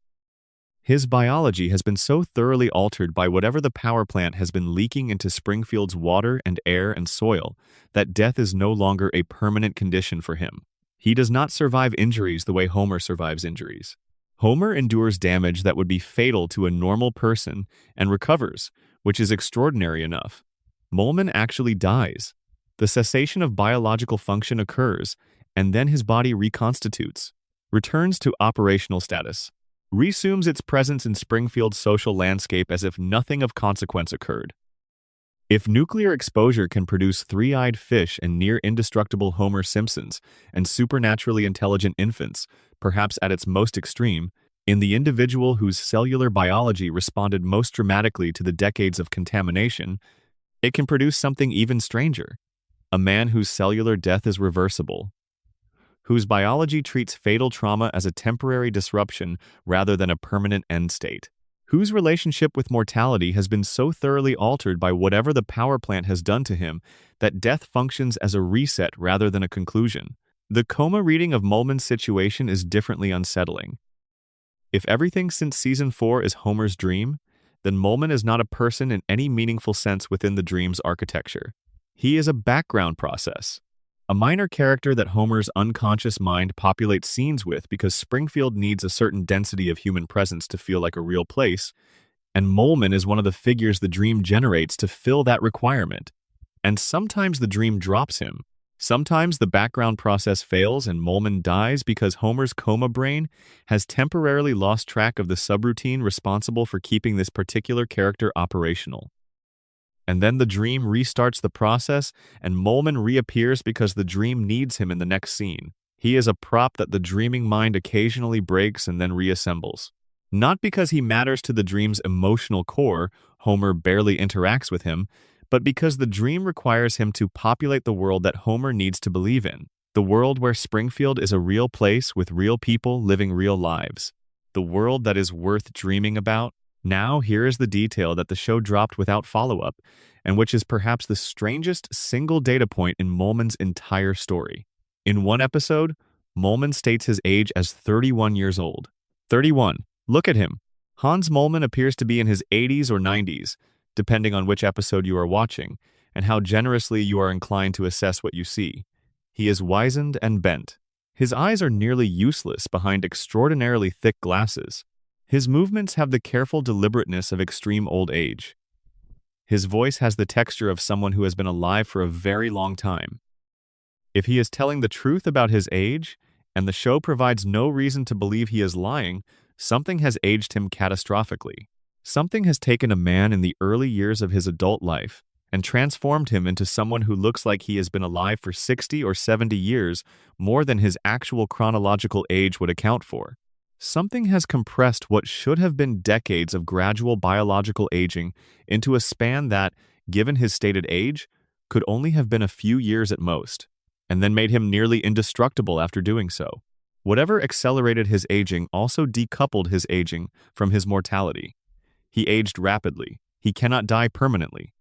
Speaker 1: His biology has been so thoroughly altered by whatever the power plant has been leaking into Springfield's water and air and soil that death is no longer a permanent condition for him. He does not survive injuries the way Homer survives injuries. Homer endures damage that would be fatal to a normal person and recovers, which is extraordinary enough. Moleman actually dies. The cessation of biological function occurs, and then his body reconstitutes, returns to operational status, resumes its presence in Springfield's social landscape as if nothing of consequence occurred. If nuclear exposure can produce three-eyed fish and near-indestructible Homer Simpsons and supernaturally intelligent infants, perhaps at its most extreme, in the individual whose cellular biology responded most dramatically to the decades of contamination, it can produce something even stranger. A man whose cellular death is reversible, whose biology treats fatal trauma as a temporary disruption rather than a permanent end state, whose relationship with mortality has been so thoroughly altered by whatever the power plant has done to him that death functions as a reset rather than a conclusion. The coma reading of Moleman's situation is differently unsettling. If everything since season 4 is Homer's dream, then Moleman is not a person in any meaningful sense within the dream's architecture. He is a background process, a minor character that Homer's unconscious mind populates scenes with because Springfield needs a certain density of human presence to feel like a real place, and Moleman is one of the figures the dream generates to fill that requirement. And sometimes the dream drops him. Sometimes the background process fails and Moleman dies because Homer's coma brain has temporarily lost track of the subroutine responsible for keeping this particular character operational. And then the dream restarts the process and Moleman reappears because the dream needs him in the next scene. He is a prop that the dreaming mind occasionally breaks and then reassembles. Not because he matters to the dream's emotional core, Homer barely interacts with him, but because the dream requires him to populate the world that Homer needs to believe in. The world where Springfield is a real place with real people living real lives. The world that is worth dreaming about. Now, here is the detail that the show dropped without follow-up, and which is perhaps the strangest single data point in Molman's entire story. In one episode, Molman states his age as 31 years old. 31. Look at him. Hans Molman appears to be in his 80s or 90s, depending on which episode you are watching, and how generously you are inclined to assess what you see. He is wizened and bent. His eyes are nearly useless behind extraordinarily thick glasses. His movements have the careful deliberateness of extreme old age. His voice has the texture of someone who has been alive for a very long time. If he is telling the truth about his age, and the show provides no reason to believe he is lying, something has aged him catastrophically. Something has taken a man in the early years of his adult life and transformed him into someone who looks like he has been alive for 60 or 70 years, more than his actual chronological age would account for. Something has compressed what should have been decades of gradual biological aging into a span that, given his stated age, could only have been a few years at most, and then made him nearly indestructible after doing so. Whatever accelerated his aging also decoupled his aging from his mortality. He aged rapidly. He cannot die permanently.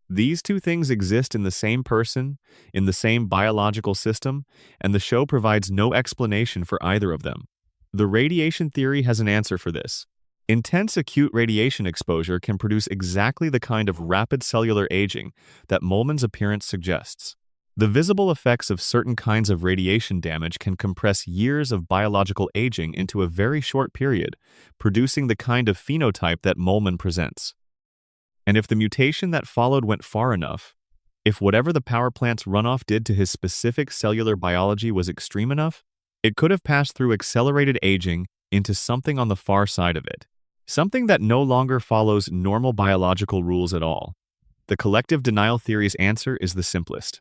Speaker 1: These two things exist in the same person, in the same biological system, and the show provides no explanation for either of them. The radiation theory has an answer for this. Intense acute radiation exposure can produce exactly the kind of rapid cellular aging that Molman's appearance suggests. The visible effects of certain kinds of radiation damage can compress years of biological aging into a very short period, producing the kind of phenotype that Molman presents. And if the mutation that followed went far enough, if whatever the power plant's runoff did to his specific cellular biology was extreme enough, it could have passed through accelerated aging into something on the far side of it. Something that no longer follows normal biological rules at all. The collective denial theory's answer is the simplest.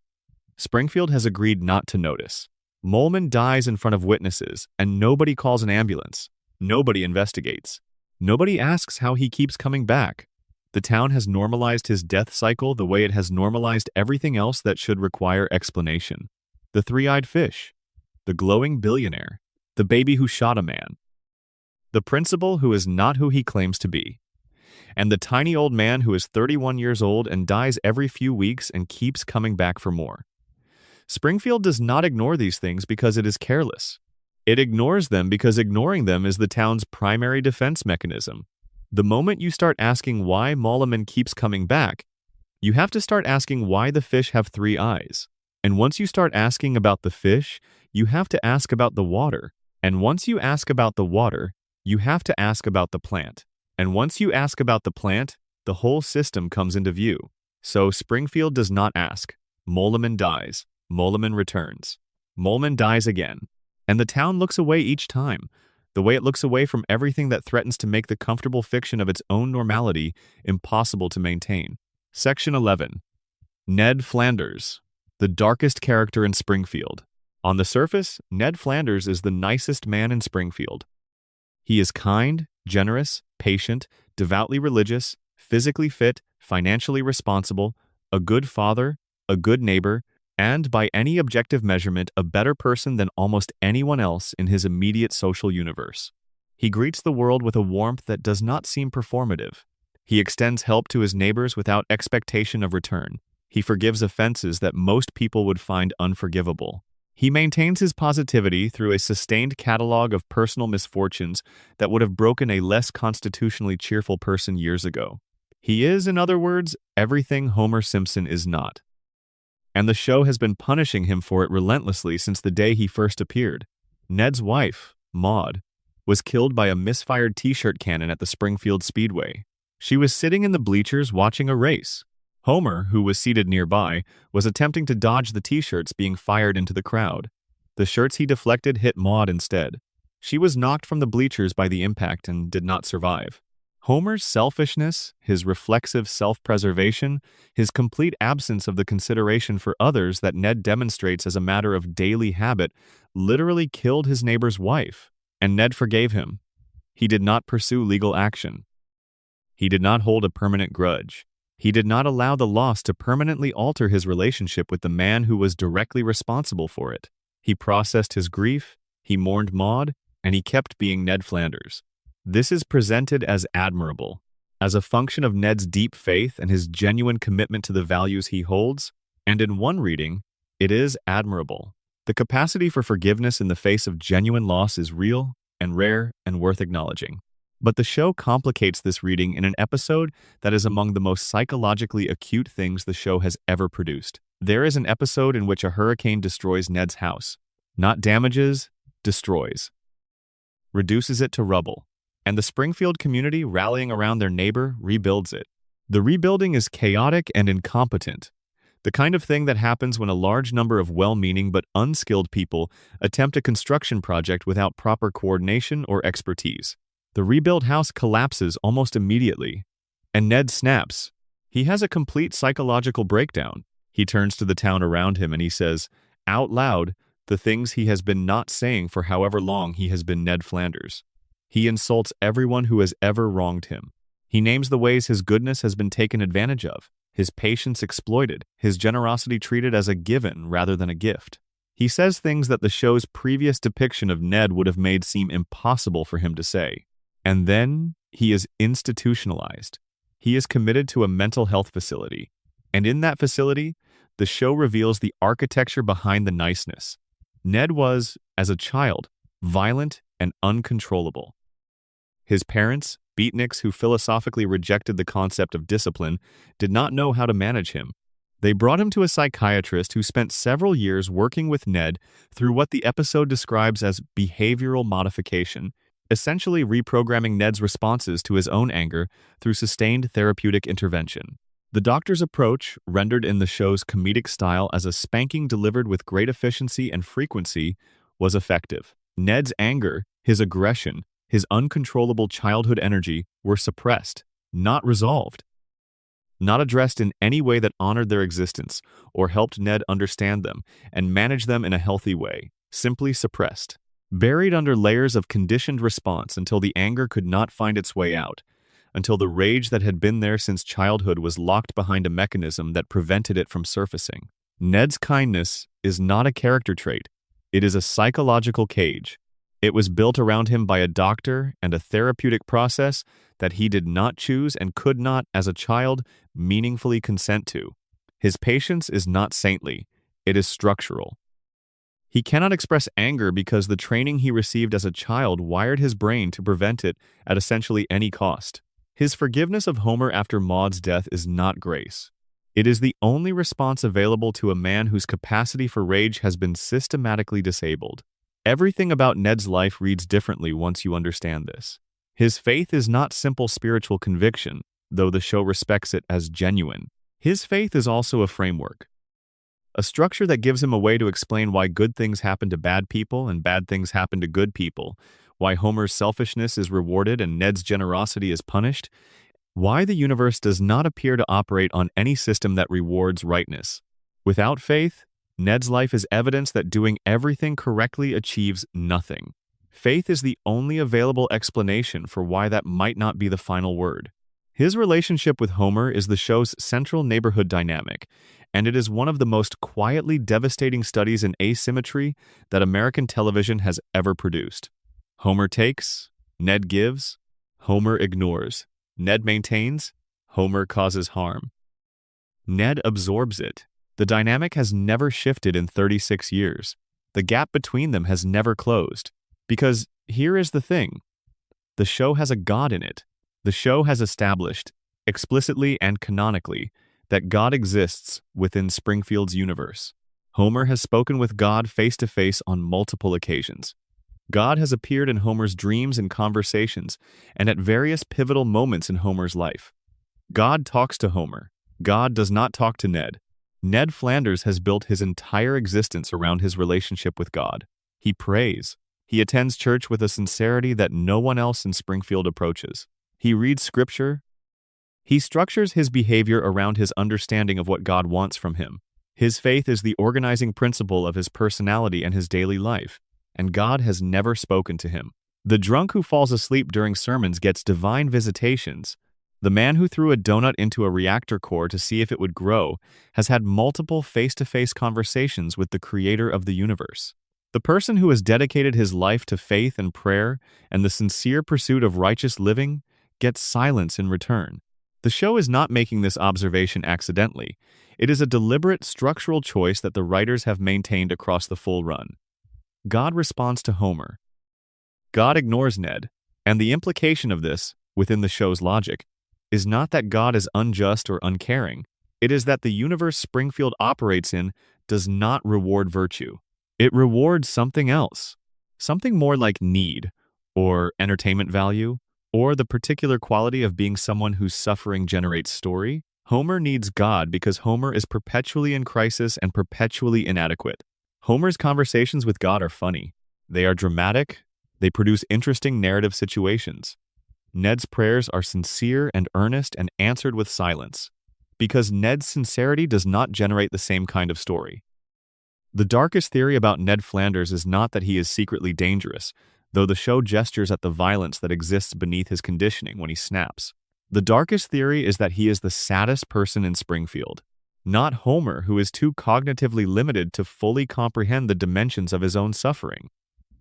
Speaker 1: Springfield has agreed not to notice. Molman dies in front of witnesses, and nobody calls an ambulance. Nobody investigates. Nobody asks how he keeps coming back. The town has normalized his death cycle the way it has normalized everything else that should require explanation. The three-eyed fish, the glowing billionaire, the baby who shot a man, the principal who is not who he claims to be, and the tiny old man who is 31 years old and dies every few weeks and keeps coming back for more. Springfield does not ignore these things because it is careless. It ignores them because ignoring them is the town's primary defense mechanism. The moment you start asking why Molman keeps coming back, you have to start asking why the fish have three eyes. And once you start asking about the fish, you have to ask about the water. And once you ask about the water, you have to ask about the plant. And once you ask about the plant, the whole system comes into view. So Springfield does not ask. Molman dies. Molman returns. Molman dies again. And the town looks away each time, the way it looks away from everything that threatens to make the comfortable fiction of its own normality impossible to maintain. Section 11. Ned Flanders, the darkest character in Springfield. On the surface, Ned Flanders is the nicest man in Springfield. He is kind, generous, patient, devoutly religious, physically fit, financially responsible, a good father, a good neighbor, and by any objective measurement, a better person than almost anyone else in his immediate social universe. He greets the world with a warmth that does not seem performative. He extends help to his neighbors without expectation of return. He forgives offenses that most people would find unforgivable. He maintains his positivity through a sustained catalog of personal misfortunes that would have broken a less constitutionally cheerful person years ago. He is, in other words, everything Homer Simpson is not. And the show has been punishing him for it relentlessly since the day he first appeared. Ned's wife, Maud, was killed by a misfired t-shirt cannon at the Springfield Speedway. She was sitting in the bleachers watching a race. Homer, who was seated nearby, was attempting to dodge the t-shirts being fired into the crowd. The shirts he deflected hit Maud instead. She was knocked from the bleachers by the impact and did not survive. Homer's selfishness, his reflexive self-preservation, his complete absence of the consideration for others that Ned demonstrates as a matter of daily habit, literally killed his neighbor's wife, and Ned forgave him. He did not pursue legal action. He did not hold a permanent grudge. He did not allow the loss to permanently alter his relationship with the man who was directly responsible for it. He processed his grief, he mourned Maud, and he kept being Ned Flanders. This is presented as admirable, as a function of Ned's deep faith and his genuine commitment to the values he holds, and in one reading, it is admirable. The capacity for forgiveness in the face of genuine loss is real and rare and worth acknowledging. But the show complicates this reading in an episode that is among the most psychologically acute things the show has ever produced. There is an episode in which a hurricane destroys Ned's house. Not damages, destroys. Reduces it to rubble. And the Springfield community, rallying around their neighbor, rebuilds it. The rebuilding is chaotic and incompetent. The kind of thing that happens when a large number of well-meaning but unskilled people attempt a construction project without proper coordination or expertise. The rebuilt house collapses almost immediately, and Ned snaps. He has a complete psychological breakdown. He turns to the town around him and he says, out loud, the things he has been not saying for however long he has been Ned Flanders. He insults everyone who has ever wronged him. He names the ways his goodness has been taken advantage of, his patience exploited, his generosity treated as a given rather than a gift. He says things that the show's previous depiction of Ned would have made seem impossible for him to say. And then he is institutionalized. He is committed to a mental health facility. And in that facility, the show reveals the architecture behind the niceness. Ned was, as a child, violent and uncontrollable. His parents, beatniks who philosophically rejected the concept of discipline, did not know how to manage him. They brought him to a psychiatrist who spent several years working with Ned through what the episode describes as behavioral modification, essentially reprogramming Ned's responses to his own anger through sustained therapeutic intervention. The doctor's approach, rendered in the show's comedic style as a spanking delivered with great efficiency and frequency, was effective. Ned's anger, his aggression, his uncontrollable childhood energy were suppressed, not resolved. Not addressed in any way that honored their existence or helped Ned understand them and manage them in a healthy way, simply suppressed. Buried under layers of conditioned response until the anger could not find its way out, until the rage that had been there since childhood was locked behind a mechanism that prevented it from surfacing. Ned's kindness is not a character trait. It is a psychological cage. It was built around him by a doctor and a therapeutic process that he did not choose and could not, as a child, meaningfully consent to. His patience is not saintly. It is structural. He cannot express anger because the training he received as a child wired his brain to prevent it at essentially any cost. His forgiveness of Homer after Maud's death is not grace. It is the only response available to a man whose capacity for rage has been systematically disabled. Everything about Ned's life reads differently once you understand this. His faith is not simple spiritual conviction, though the show respects it as genuine. His faith is also a framework. A structure that gives him a way to explain why good things happen to bad people and bad things happen to good people, why Homer's selfishness is rewarded and Ned's generosity is punished, why the universe does not appear to operate on any system that rewards rightness. Without faith, Ned's life is evidence that doing everything correctly achieves nothing. Faith is the only available explanation for why that might not be the final word. His relationship with Homer is the show's central neighborhood dynamic, and it is one of the most quietly devastating studies in asymmetry that American television has ever produced. Homer takes, Ned gives, Homer ignores. Ned maintains, Homer causes harm. Ned absorbs it. The dynamic has never shifted in 36 years. The gap between them has never closed. Because here is the thing. The show has a God in it. The show has established, explicitly and canonically, that God exists within Springfield's universe. Homer has spoken with God face-to-face on multiple occasions. God has appeared in Homer's dreams and conversations, and at various pivotal moments in Homer's life. God talks to Homer. God does not talk to Ned. Ned Flanders has built his entire existence around his relationship with God. He prays. He attends church with a sincerity that no one else in Springfield approaches. He reads scripture. He structures his behavior around his understanding of what God wants from him. His faith is the organizing principle of his personality and his daily life, and God has never spoken to him. The drunk who falls asleep during sermons gets divine visitations. The man who threw a donut into a reactor core to see if it would grow has had multiple face-to-face conversations with the creator of the universe. The person who has dedicated his life to faith and prayer and the sincere pursuit of righteous living gets silence in return. The show is not making this observation accidentally. It is a deliberate structural choice that the writers have maintained across the full run. God responds to Homer. God ignores Ned, and the implication of this, within the show's logic, is not that God is unjust or uncaring. It is that the universe Springfield operates in does not reward virtue. It rewards something else, something more like need, or entertainment value, or the particular quality of being someone whose suffering generates story. Homer needs God because Homer is perpetually in crisis and perpetually inadequate. Homer's conversations with God are funny. They are dramatic. They produce interesting narrative situations. Ned's prayers are sincere and earnest and answered with silence, because Ned's sincerity does not generate the same kind of story. The darkest theory about Ned Flanders is not that he is secretly dangerous, though the show gestures at the violence that exists beneath his conditioning when he snaps. The darkest theory is that he is the saddest person in Springfield, not Homer, who is too cognitively limited to fully comprehend the dimensions of his own suffering,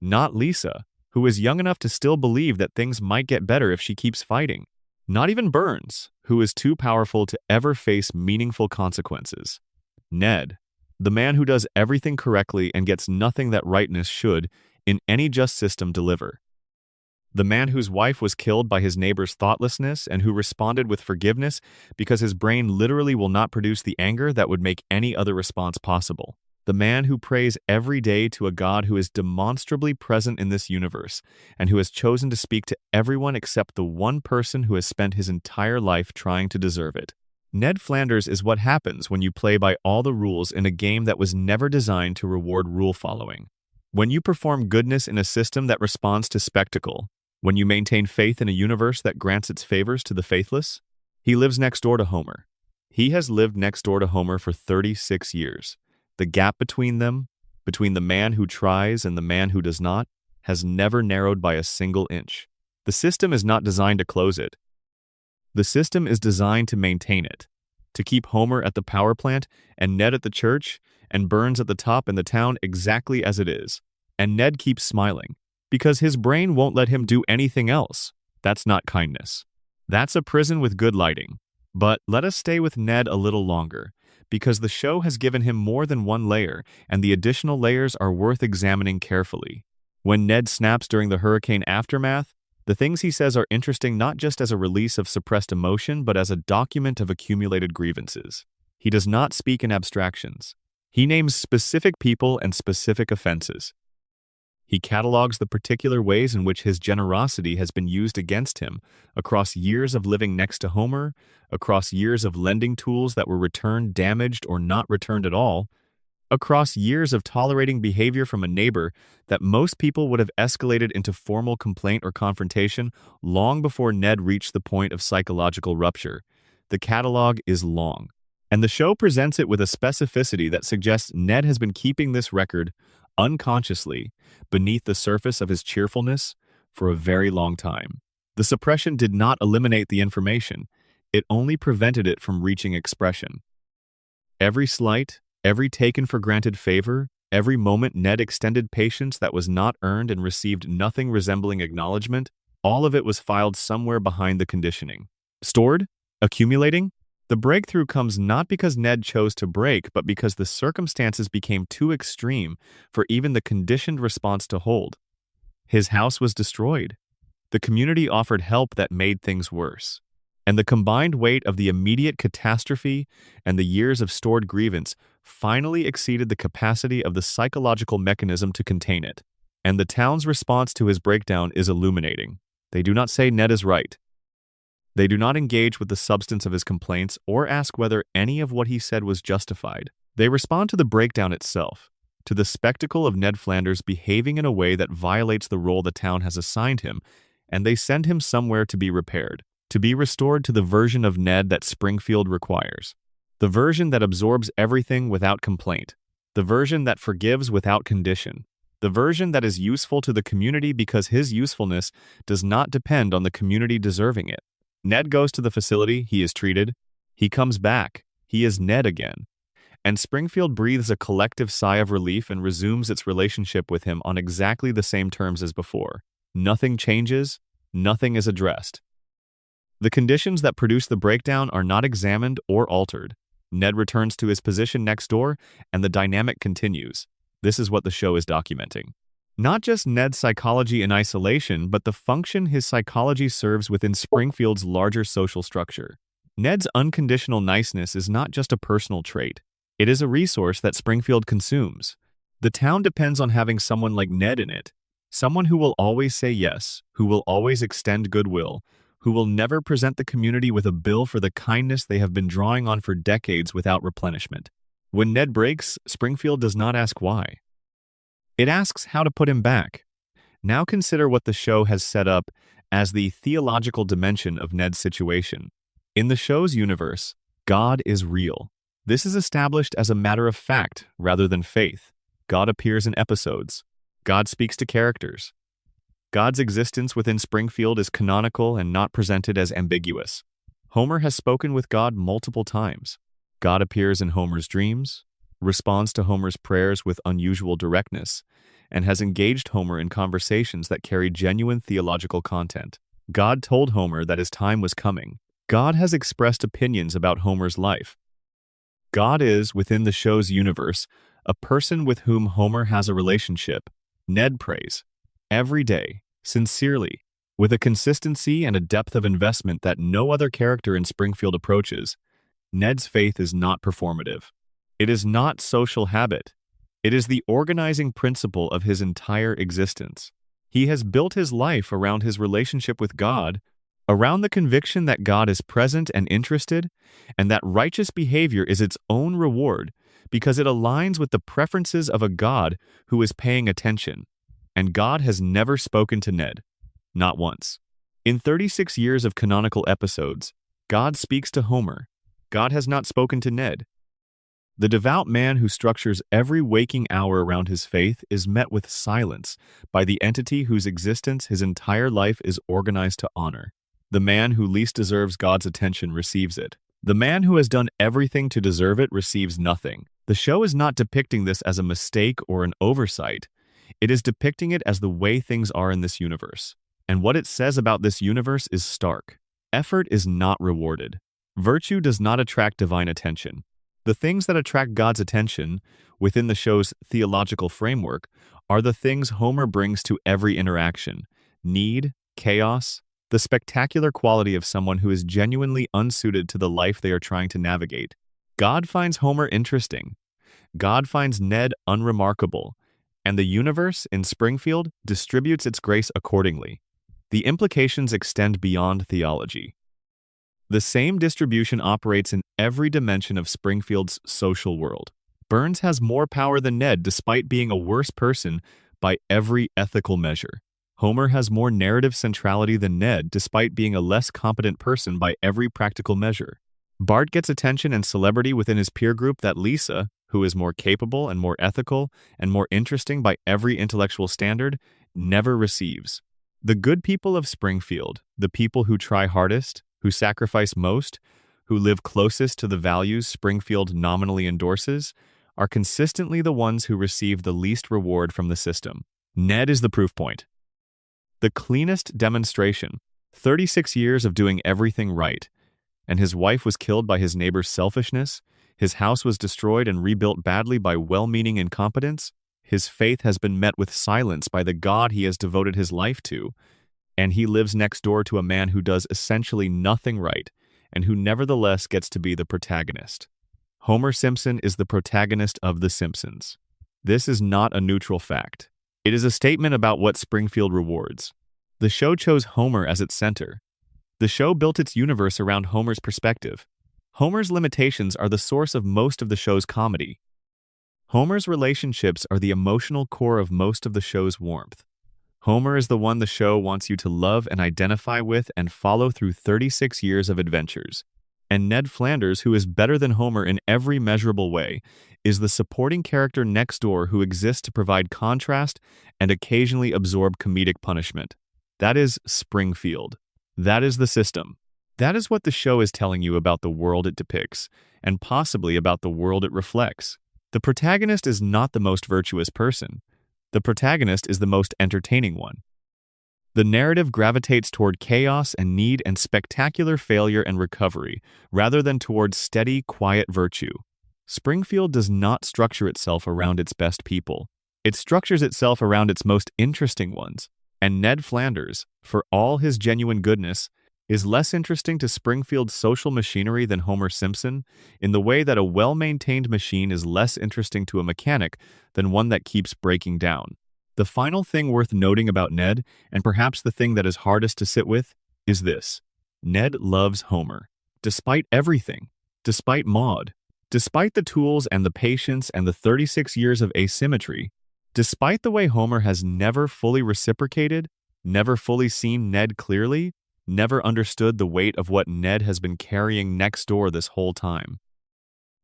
Speaker 1: not Lisa, who is young enough to still believe that things might get better if she keeps fighting, not even Burns, who is too powerful to ever face meaningful consequences. Ned, the man who does everything correctly and gets nothing that rightness should, in any just system, deliver. The man whose wife was killed by his neighbor's thoughtlessness and who responded with forgiveness because his brain literally will not produce the anger that would make any other response possible. The man who prays every day to a God who is demonstrably present in this universe and who has chosen to speak to everyone except the one person who has spent his entire life trying to deserve it. Ned Flanders is what happens when you play by all the rules in a game that was never designed to reward rule following. When you perform goodness in a system that responds to spectacle, when you maintain faith in a universe that grants its favors to the faithless. He lives next door to Homer. He has lived next door to Homer for 36 years. The gap between them, between the man who tries and the man who does not, has never narrowed by a single inch. The system is not designed to close it. The system is designed to maintain it, to keep Homer at the power plant and Ned at the church and Burns at the top in the town exactly as it is. And Ned keeps smiling, because his brain won't let him do anything else. That's not kindness. That's a prison with good lighting. But let us stay with Ned a little longer, because the show has given him more than one layer, and the additional layers are worth examining carefully. When Ned snaps during the hurricane aftermath, the things he says are interesting not just as a release of suppressed emotion, but as a document of accumulated grievances. He does not speak in abstractions. He names specific people and specific offenses. He catalogs the particular ways in which his generosity has been used against him across years of living next to Homer, across years of lending tools that were returned damaged or not returned at all, across years of tolerating behavior from a neighbor that most people would have escalated into formal complaint or confrontation long before Ned reached the point of psychological rupture. The catalog is long, and the show presents it with a specificity that suggests Ned has been keeping this record unconsciously beneath the surface of his cheerfulness for a very long time. The suppression did not eliminate the information. It only prevented it from reaching expression. Every slight, every taken for granted favor, every moment Ned extended patience that was not earned and received nothing resembling acknowledgement, all of it was filed somewhere behind the conditioning. Stored? Accumulating? The breakthrough comes not because Ned chose to break, but because the circumstances became too extreme for even the conditioned response to hold. His house was destroyed. The community offered help that made things worse. And the combined weight of the immediate catastrophe and the years of stored grievance finally exceeded the capacity of the psychological mechanism to contain it. And the town's response to his breakdown is illuminating. They do not say Ned is right. They do not engage with the substance of his complaints or ask whether any of what he said was justified. They respond to the breakdown itself, to the spectacle of Ned Flanders behaving in a way that violates the role the town has assigned him, and they send him somewhere to be repaired, to be restored to the version of Ned that Springfield requires, the version that absorbs everything without complaint, the version that forgives without condition, the version that is useful to the community because his usefulness does not depend on the community deserving it. Ned goes to the facility, he is treated. He comes back, he is Ned again. And Springfield breathes a collective sigh of relief and resumes its relationship with him on exactly the same terms as before. Nothing changes, nothing is addressed. The conditions that produce the breakdown are not examined or altered. Ned returns to his position next door, and the dynamic continues. This is what the show is documenting. Not just Ned's psychology in isolation, but the function his psychology serves within Springfield's larger social structure. Ned's unconditional niceness is not just a personal trait. It is a resource that Springfield consumes. The town depends on having someone like Ned in it. Someone who will always say yes, who will always extend goodwill, who will never present the community with a bill for the kindness they have been drawing on for decades without replenishment. When Ned breaks, Springfield does not ask why. It asks how to put him back. Now consider what the show has set up as the theological dimension of Ned's situation. In the show's universe, God is real. This is established as a matter of fact rather than faith. God appears in episodes. God speaks to characters. God's existence within Springfield is canonical and not presented as ambiguous. Homer has spoken with God multiple times. God appears in Homer's dreams, responds to Homer's prayers with unusual directness, and has engaged Homer in conversations that carry genuine theological content. God told Homer that his time was coming. God has expressed opinions about Homer's life. God is, within the show's universe, a person with whom Homer has a relationship. Ned prays every day, sincerely, with a consistency and a depth of investment that no other character in Springfield approaches. Ned's faith is not performative. It is not social habit. It is the organizing principle of his entire existence. He has built his life around his relationship with God, around the conviction that God is present and interested, and that righteous behavior is its own reward because it aligns with the preferences of a God who is paying attention. And God has never spoken to Ned. Not once. In 36 years of canonical episodes, God speaks to Homer. God has not spoken to Ned. The devout man who structures every waking hour around his faith is met with silence by the entity whose existence his entire life is organized to honor. The man who least deserves God's attention receives it. The man who has done everything to deserve it receives nothing. The show is not depicting this as a mistake or an oversight. It is depicting it as the way things are in this universe. And what it says about this universe is stark. Effort is not rewarded. Virtue does not attract divine attention. The things that attract God's attention within the show's theological framework are the things Homer brings to every interaction: need, chaos, the spectacular quality of someone who is genuinely unsuited to the life they are trying to navigate. God finds Homer interesting. God finds Ned unremarkable. And the universe in Springfield distributes its grace accordingly. The implications extend beyond theology. The same distribution operates in every dimension of Springfield's social world. Burns has more power than Ned despite being a worse person by every ethical measure. Homer has more narrative centrality than Ned despite being a less competent person by every practical measure. Bart gets attention and celebrity within his peer group that Lisa, who is more capable and more ethical and more interesting by every intellectual standard, never receives. The good people of Springfield, the people who try hardest, who sacrifice most, who live closest to the values Springfield nominally endorses, are consistently the ones who receive the least reward from the system. Ned is the proof point. The cleanest demonstration. 36 years of doing everything right, and his wife was killed by his neighbor's selfishness. His house was destroyed and rebuilt badly by well-meaning incompetence. His faith has been met with silence by the God he has devoted his life to, and he lives next door to a man who does essentially nothing right and who nevertheless gets to be the protagonist. Homer Simpson is the protagonist of The Simpsons. This is not a neutral fact. It is a statement about what Springfield rewards. The show chose Homer as its center. The show built its universe around Homer's perspective. Homer's limitations are the source of most of the show's comedy. Homer's relationships are the emotional core of most of the show's warmth. Homer is the one the show wants you to love and identify with and follow through 36 years of adventures. And Ned Flanders, who is better than Homer in every measurable way, is the supporting character next door who exists to provide contrast and occasionally absorb comedic punishment. That is Springfield. That is the system. That is what the show is telling you about the world it depicts, and possibly about the world it reflects. The protagonist is not the most virtuous person. The protagonist is the most entertaining one. The narrative gravitates toward chaos and need and spectacular failure and recovery, rather than toward steady, quiet virtue. Springfield does not structure itself around its best people. It structures itself around its most interesting ones. And Ned Flanders, for all his genuine goodness, is less interesting to Springfield's social machinery than Homer Simpson, in the way that a well-maintained machine is less interesting to a mechanic than one that keeps breaking down. The final thing worth noting about Ned, and perhaps the thing that is hardest to sit with, is this. Ned loves Homer. Despite everything. Despite Maude. Despite the tools and the patience and the 36 years of asymmetry. Despite the way Homer has never fully reciprocated, never fully seen Ned clearly, never understood the weight of what Ned has been carrying next door this whole time.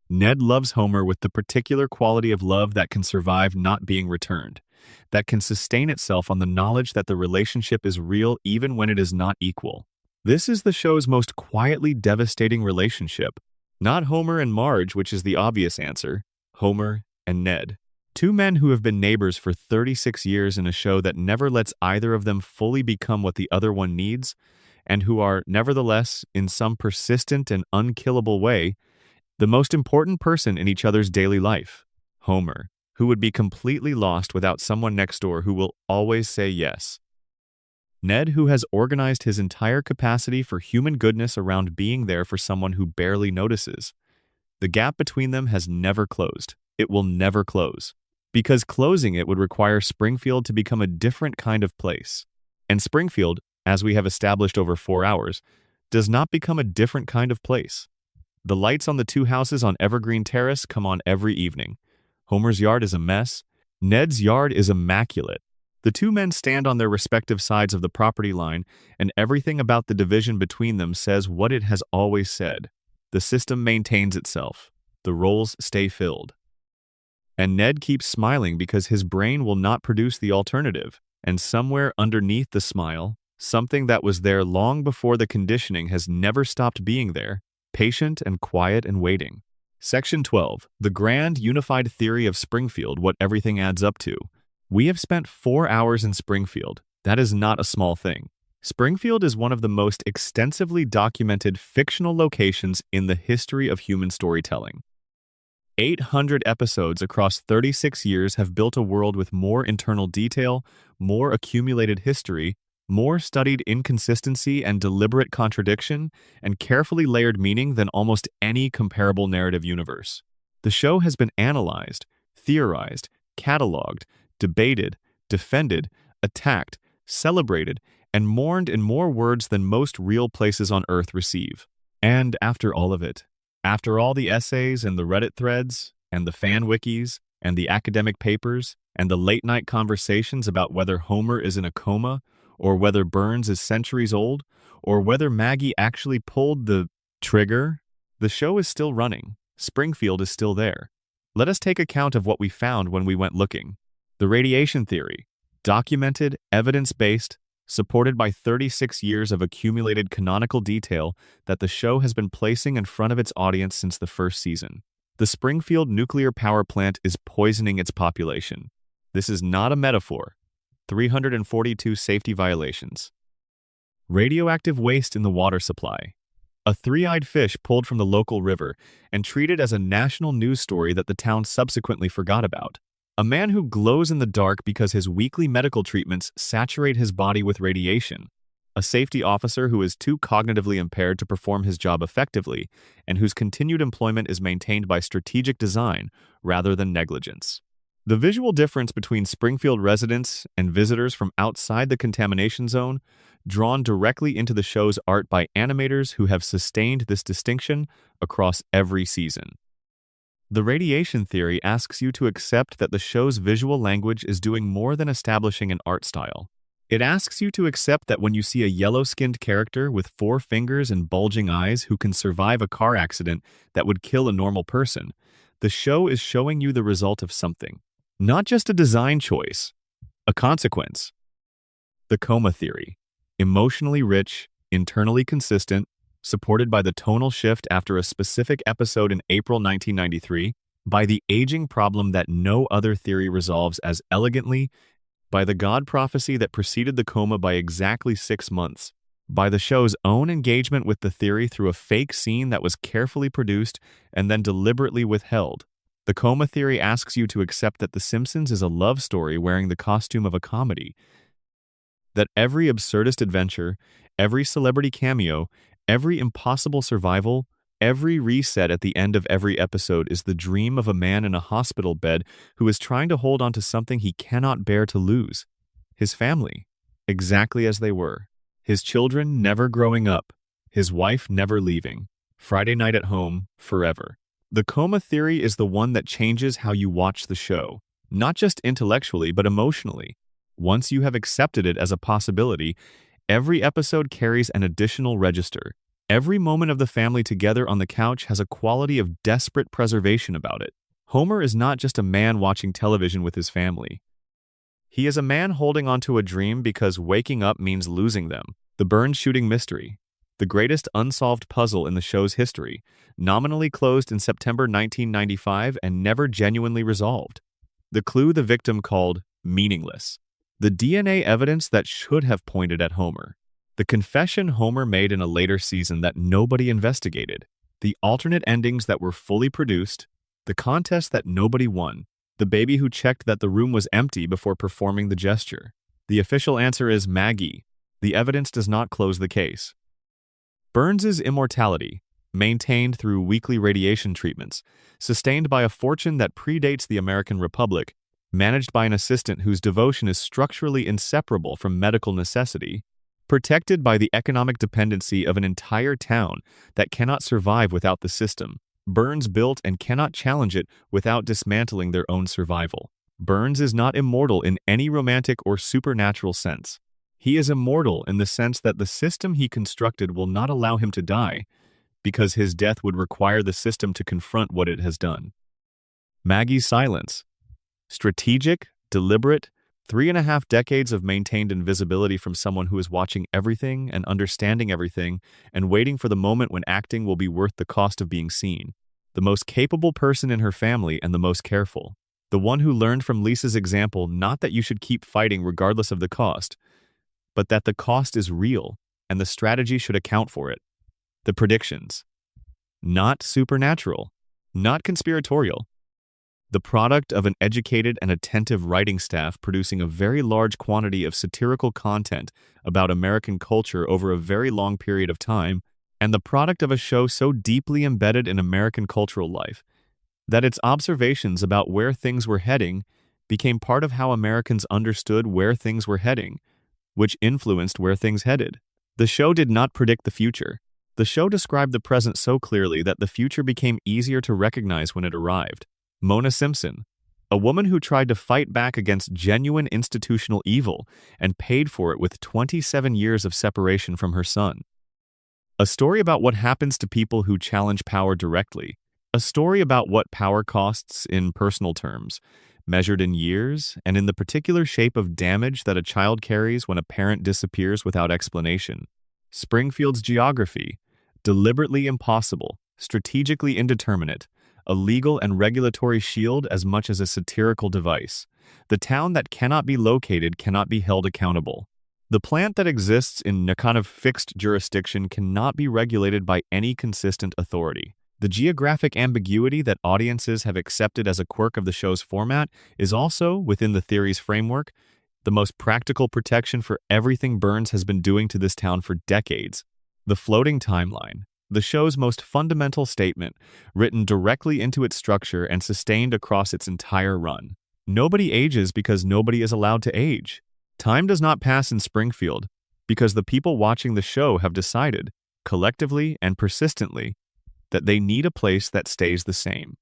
Speaker 1: Ned loves Homer with the particular quality of love that can survive not being returned, that can sustain itself on the knowledge that the relationship is real even when it is not equal. This is the show's most quietly devastating relationship. Not Homer and Marge, which is the obvious answer. Homer and Ned. Two men who have been neighbors for 36 years in a show that never lets either of them fully become what the other one needs, and who are, nevertheless, in some persistent and unkillable way, the most important person in each other's daily life. Homer, who would be completely lost without someone next door who will always say yes. Ned, who has organized his entire capacity for human goodness around being there for someone who barely notices. The gap between them has never closed. It will never close. Because closing it would require Springfield to become a different kind of place. And Springfield, as we have established over 4 hours, does not become a different kind of place. The lights on the two houses on Evergreen Terrace come on every evening. Homer's yard is a mess. Ned's yard is immaculate. The two men stand on their respective sides of the property line, and everything about the division between them says what it has always said. The system maintains itself. The roles stay filled. And Ned keeps smiling because his brain will not produce the alternative. And somewhere underneath the smile, something that was there long before the conditioning has never stopped being there, patient and quiet and waiting. Section 12. The grand unified theory of Springfield, what everything adds up to. We have spent 4 hours in Springfield. That is not a small thing. Springfield is one of the most extensively documented fictional locations in the history of human storytelling. 800 episodes across 36 years have built a world with more internal detail, more accumulated history, more studied inconsistency and deliberate contradiction, and carefully layered meaning than almost any comparable narrative universe. The show has been analyzed, theorized, cataloged, debated, defended, attacked, celebrated, and mourned in more words than most real places on Earth receive. And after all of it, after all the essays and the Reddit threads, and the fan wikis, and the academic papers, and the late-night conversations about whether Homer is in a coma, or whether Burns is centuries old, or whether Maggie actually pulled the trigger, the show is still running. Springfield is still there. Let us take account of what we found when we went looking. The radiation theory, documented, evidence-based, supported by 36 years of accumulated canonical detail that the show has been placing in front of its audience since the first season. The Springfield nuclear power plant is poisoning its population. This is not a metaphor. 342 safety violations. Radioactive waste in the water supply. A three-eyed fish pulled from the local river and treated as a national news story that the town subsequently forgot about. A man who glows in the dark because his weekly medical treatments saturate his body with radiation. A safety officer who is too cognitively impaired to perform his job effectively and whose continued employment is maintained by strategic design rather than negligence. The visual difference between Springfield residents and visitors from outside the contamination zone, drawn directly into the show's art by animators who have sustained this distinction across every season. The radiation theory asks you to accept that the show's visual language is doing more than establishing an art style. It asks you to accept that when you see a yellow-skinned character with 4 fingers and bulging eyes who can survive a car accident that would kill a normal person, the show is showing you the result of something. Not just a design choice, a consequence. The coma theory. Emotionally rich, internally consistent, supported by the tonal shift after a specific episode in April 1993, by the aging problem that no other theory resolves as elegantly, by the God prophecy that preceded the coma by exactly 6 months, by the show's own engagement with the theory through a fake scene that was carefully produced and then deliberately withheld. The coma theory asks you to accept that The Simpsons is a love story wearing the costume of a comedy, that every absurdist adventure, every celebrity cameo, every impossible survival, every reset at the end of every episode is the dream of a man in a hospital bed who is trying to hold on to something he cannot bear to lose: his family, exactly as they were, his children never growing up, his wife never leaving, Friday night at home, forever. The coma theory is the one that changes how you watch the show, not just intellectually but emotionally. Once you have accepted it as a possibility, every episode carries an additional register. Every moment of the family together on the couch has a quality of desperate preservation about it. Homer is not just a man watching television with his family. He is a man holding on to a dream because waking up means losing them. The Burns shooting mystery, the greatest unsolved puzzle in the show's history, nominally closed in September 1995 and never genuinely resolved. The clue the victim called meaningless. The DNA evidence that should have pointed at Homer. The confession Homer made in a later season that nobody investigated. The alternate endings that were fully produced. The contest that nobody won. The baby who checked that the room was empty before performing the gesture. The official answer is Maggie. The evidence does not close the case. Burns's immortality, maintained through weekly radiation treatments, sustained by a fortune that predates the American Republic, managed by an assistant whose devotion is structurally inseparable from medical necessity, protected by the economic dependency of an entire town that cannot survive without the system. Burns built and cannot challenge it without dismantling their own survival. Burns is not immortal in any romantic or supernatural sense. He is immortal in the sense that the system he constructed will not allow him to die, because his death would require the system to confront what it has done. Maggie's silence. Strategic, deliberate, 3.5 decades of maintained invisibility from someone who is watching everything and understanding everything and waiting for the moment when acting will be worth the cost of being seen. The most capable person in her family and the most careful. The one who learned from Lisa's example not that you should keep fighting regardless of the cost, but that the cost is real and the strategy should account for it. The predictions. Not supernatural, not conspiratorial. The product of an educated and attentive writing staff producing a very large quantity of satirical content about American culture over a very long period of time, and the product of a show so deeply embedded in American cultural life that its observations about where things were heading became part of how Americans understood where things were heading, which influenced where things headed. The show did not predict the future. The show described the present so clearly that the future became easier to recognize when it arrived. Mona Simpson, a woman who tried to fight back against genuine institutional evil and paid for it with 27 years of separation from her son. A story about what happens to people who challenge power directly. A story about what power costs in personal terms, measured in years and in the particular shape of damage that a child carries when a parent disappears without explanation. Springfield's geography, deliberately impossible, strategically indeterminate, a legal and regulatory shield as much as a satirical device. The town that cannot be located cannot be held accountable. The plant that exists in a kind of fixed jurisdiction cannot be regulated by any consistent authority. The geographic ambiguity that audiences have accepted as a quirk of the show's format is also, within the theory's framework, the most practical protection for everything Burns has been doing to this town for decades. The floating timeline. The show's most fundamental statement, written directly into its structure and sustained across its entire run. Nobody ages because nobody is allowed to age. Time does not pass in Springfield because the people watching the show have decided, collectively and persistently, that they need a place that stays the same.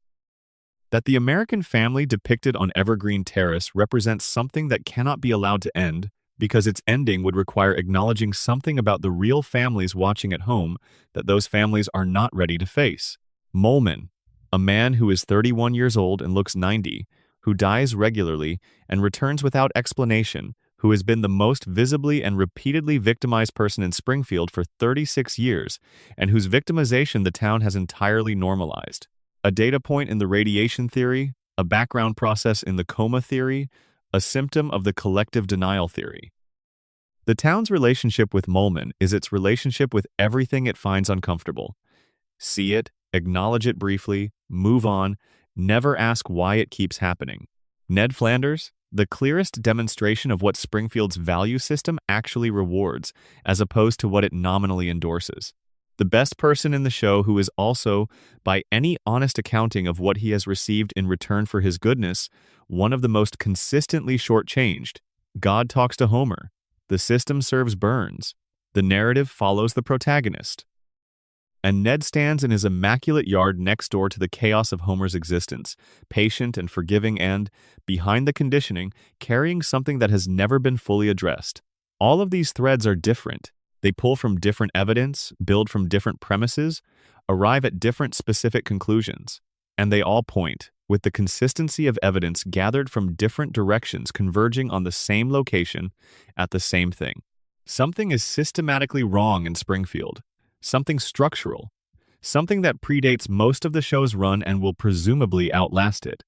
Speaker 1: That the American family depicted on Evergreen Terrace represents something that cannot be allowed to end, because its ending would require acknowledging something about the real families watching at home that those families are not ready to face. Molman, a man who is 31 years old and looks 90, who dies regularly and returns without explanation, who has been the most visibly and repeatedly victimized person in Springfield for 36 years, and whose victimization the town has entirely normalized. A data point in the radiation theory, a background process in the coma theory, a symptom of the collective denial theory. The town's relationship with Molman is its relationship with everything it finds uncomfortable. See it, acknowledge it briefly, move on, never ask why it keeps happening. Ned Flanders, the clearest demonstration of what Springfield's value system actually rewards, as opposed to what it nominally endorses. The best person in the show who is also, by any honest accounting of what he has received in return for his goodness, one of the most consistently shortchanged. God talks to Homer. The system serves Burns. The narrative follows the protagonist. And Ned stands in his immaculate yard next door to the chaos of Homer's existence, patient and forgiving and, behind the conditioning, carrying something that has never been fully addressed. All of these threads are different. They pull from different evidence, build from different premises, arrive at different specific conclusions. And they all point, with the consistency of evidence gathered from different directions converging on the same location, at the same thing. Something is systematically wrong in Springfield. Something structural. Something that predates most of the show's run and will presumably outlast it.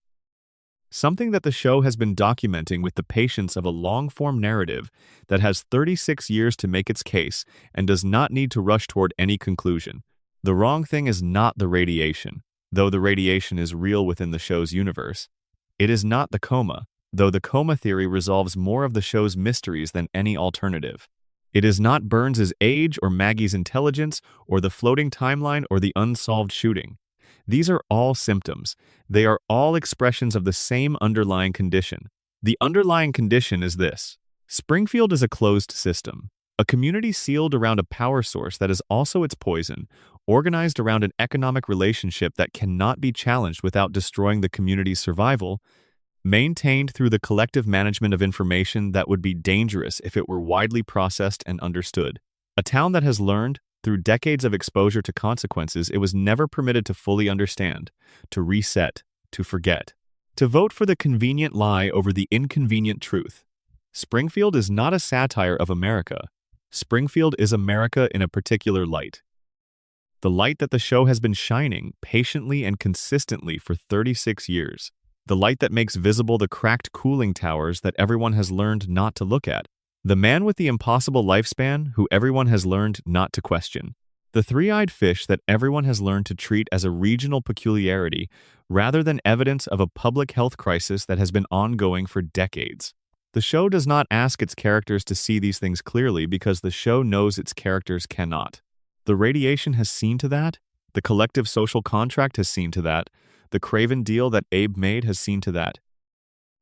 Speaker 1: Something that the show has been documenting with the patience of a long-form narrative that has 36 years to make its case and does not need to rush toward any conclusion. The wrong thing is not the radiation, though the radiation is real within the show's universe. It is not the coma, though the coma theory resolves more of the show's mysteries than any alternative. It is not Burns's age or Maggie's intelligence or the floating timeline or the unsolved shooting. These are all symptoms. They are all expressions of the same underlying condition. The underlying condition is this. Springfield is a closed system, a community sealed around a power source that is also its poison, organized around an economic relationship that cannot be challenged without destroying the community's survival, maintained through the collective management of information that would be dangerous if it were widely processed and understood. A town that has learned, through decades of exposure to consequences it was never permitted to fully understand, to reset, to forget, to vote for the convenient lie over the inconvenient truth. Springfield is not a satire of America. Springfield is America in a particular light. The light that the show has been shining patiently and consistently for 36 years. The light that makes visible the cracked cooling towers that everyone has learned not to look at. The man with the impossible lifespan who everyone has learned not to question. The three-eyed fish that everyone has learned to treat as a regional peculiarity rather than evidence of a public health crisis that has been ongoing for decades. The show does not ask its characters to see these things clearly because the show knows its characters cannot. The radiation has seen to that. The collective social contract has seen to that. The Craven deal that Abe made has seen to that.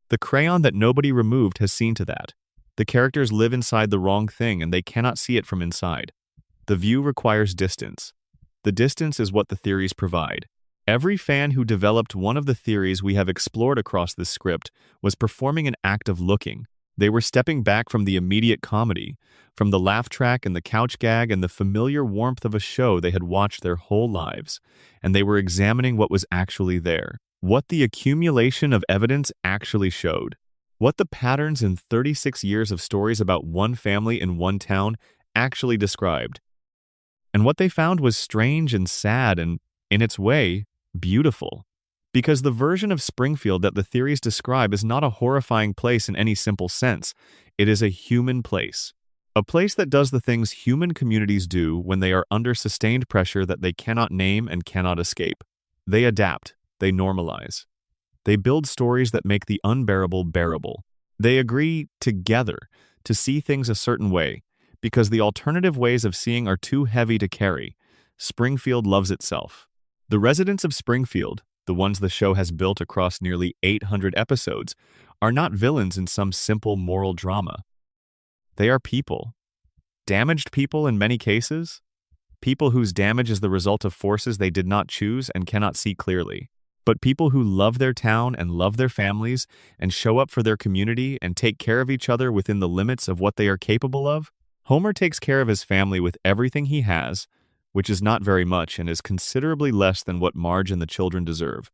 Speaker 1: The crayon that nobody removed has seen to that. The characters live inside the wrong thing and they cannot see it from inside. The view requires distance. The distance is what the theories provide. Every fan who developed one of the theories we have explored across this script was performing an act of looking. They were stepping back from the immediate comedy, from the laugh track and the couch gag and the familiar warmth of a show they had watched their whole lives, and they were examining what was actually there, what the accumulation of evidence actually showed, what the patterns in 36 years of stories about one family in one town actually described. And what they found was strange and sad and, in its way, beautiful. Because the version of Springfield that the theories describe is not a horrifying place in any simple sense. It is a human place. A place that does the things human communities do when they are under sustained pressure that they cannot name and cannot escape. They adapt. They normalize. They build stories that make the unbearable bearable. They agree, together, to see things a certain way, because the alternative ways of seeing are too heavy to carry. Springfield loves itself. The residents of Springfield, the ones the show has built across nearly 800 episodes, are not villains in some simple moral drama. They are people. Damaged people in many cases. People whose damage is the result of forces they did not choose and cannot see clearly. But people who love their town and love their families and show up for their community and take care of each other within the limits of what they are capable of. Homer takes care of his family with everything he has, which is not very much and is considerably less than what Marge and the children deserve.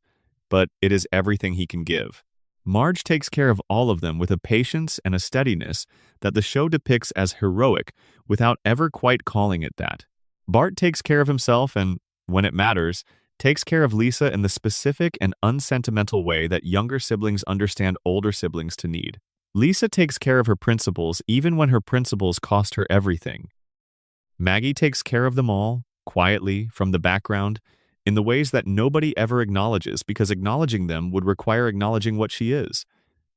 Speaker 1: But it is everything he can give. Marge takes care of all of them with a patience and a steadiness that the show depicts as heroic without ever quite calling it that. Bart takes care of himself and, when it matters, takes care of Lisa in the specific and unsentimental way that younger siblings understand older siblings to need. Lisa takes care of her principals even when her principals cost her everything. Maggie takes care of them all, quietly, from the background, in the ways that nobody ever acknowledges because acknowledging them would require acknowledging what she is.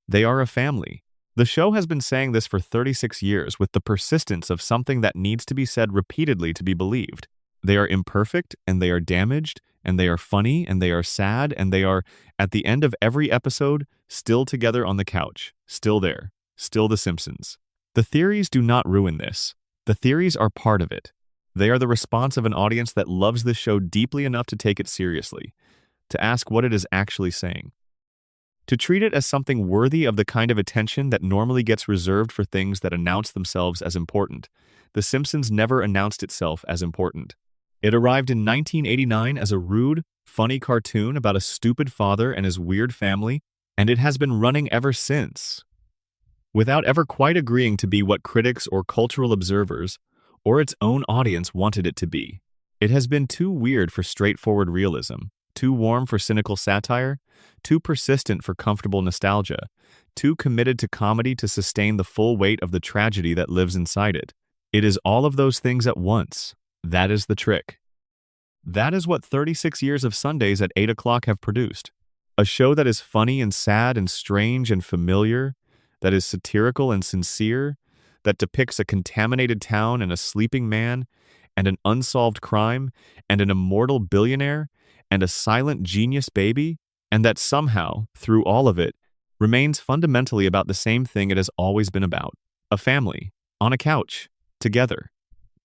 Speaker 1: They are a family. The show has been saying this for 36 years with the persistence of something that needs to be said repeatedly to be believed. They are imperfect, and they are damaged, and they are funny, and they are sad, and they are, at the end of every episode, still together on the couch, still there, still the Simpsons. The theories do not ruin this. The theories are part of it. They are the response of an audience that loves this show deeply enough to take it seriously, to ask what it is actually saying, to treat it as something worthy of the kind of attention that normally gets reserved for things that announce themselves as important. The Simpsons never announced itself as important. It arrived in 1989 as a rude, funny cartoon about a stupid father and his weird family, and it has been running ever since, without ever quite agreeing to be what critics or cultural observers or its own audience wanted it to be. It has been too weird for straightforward realism, too warm for cynical satire, too persistent for comfortable nostalgia, too committed to comedy to sustain the full weight of the tragedy that lives inside it. It is all of those things at once. That is the trick. That is what 36 years of Sundays at 8 o'clock have produced. A show that is funny and sad and strange and familiar, that is satirical and sincere, that depicts a contaminated town and a sleeping man, and an unsolved crime, and an immortal billionaire, and a silent genius baby, and that somehow, through all of it, remains fundamentally about the same thing it has always been about: a family, on a couch, together.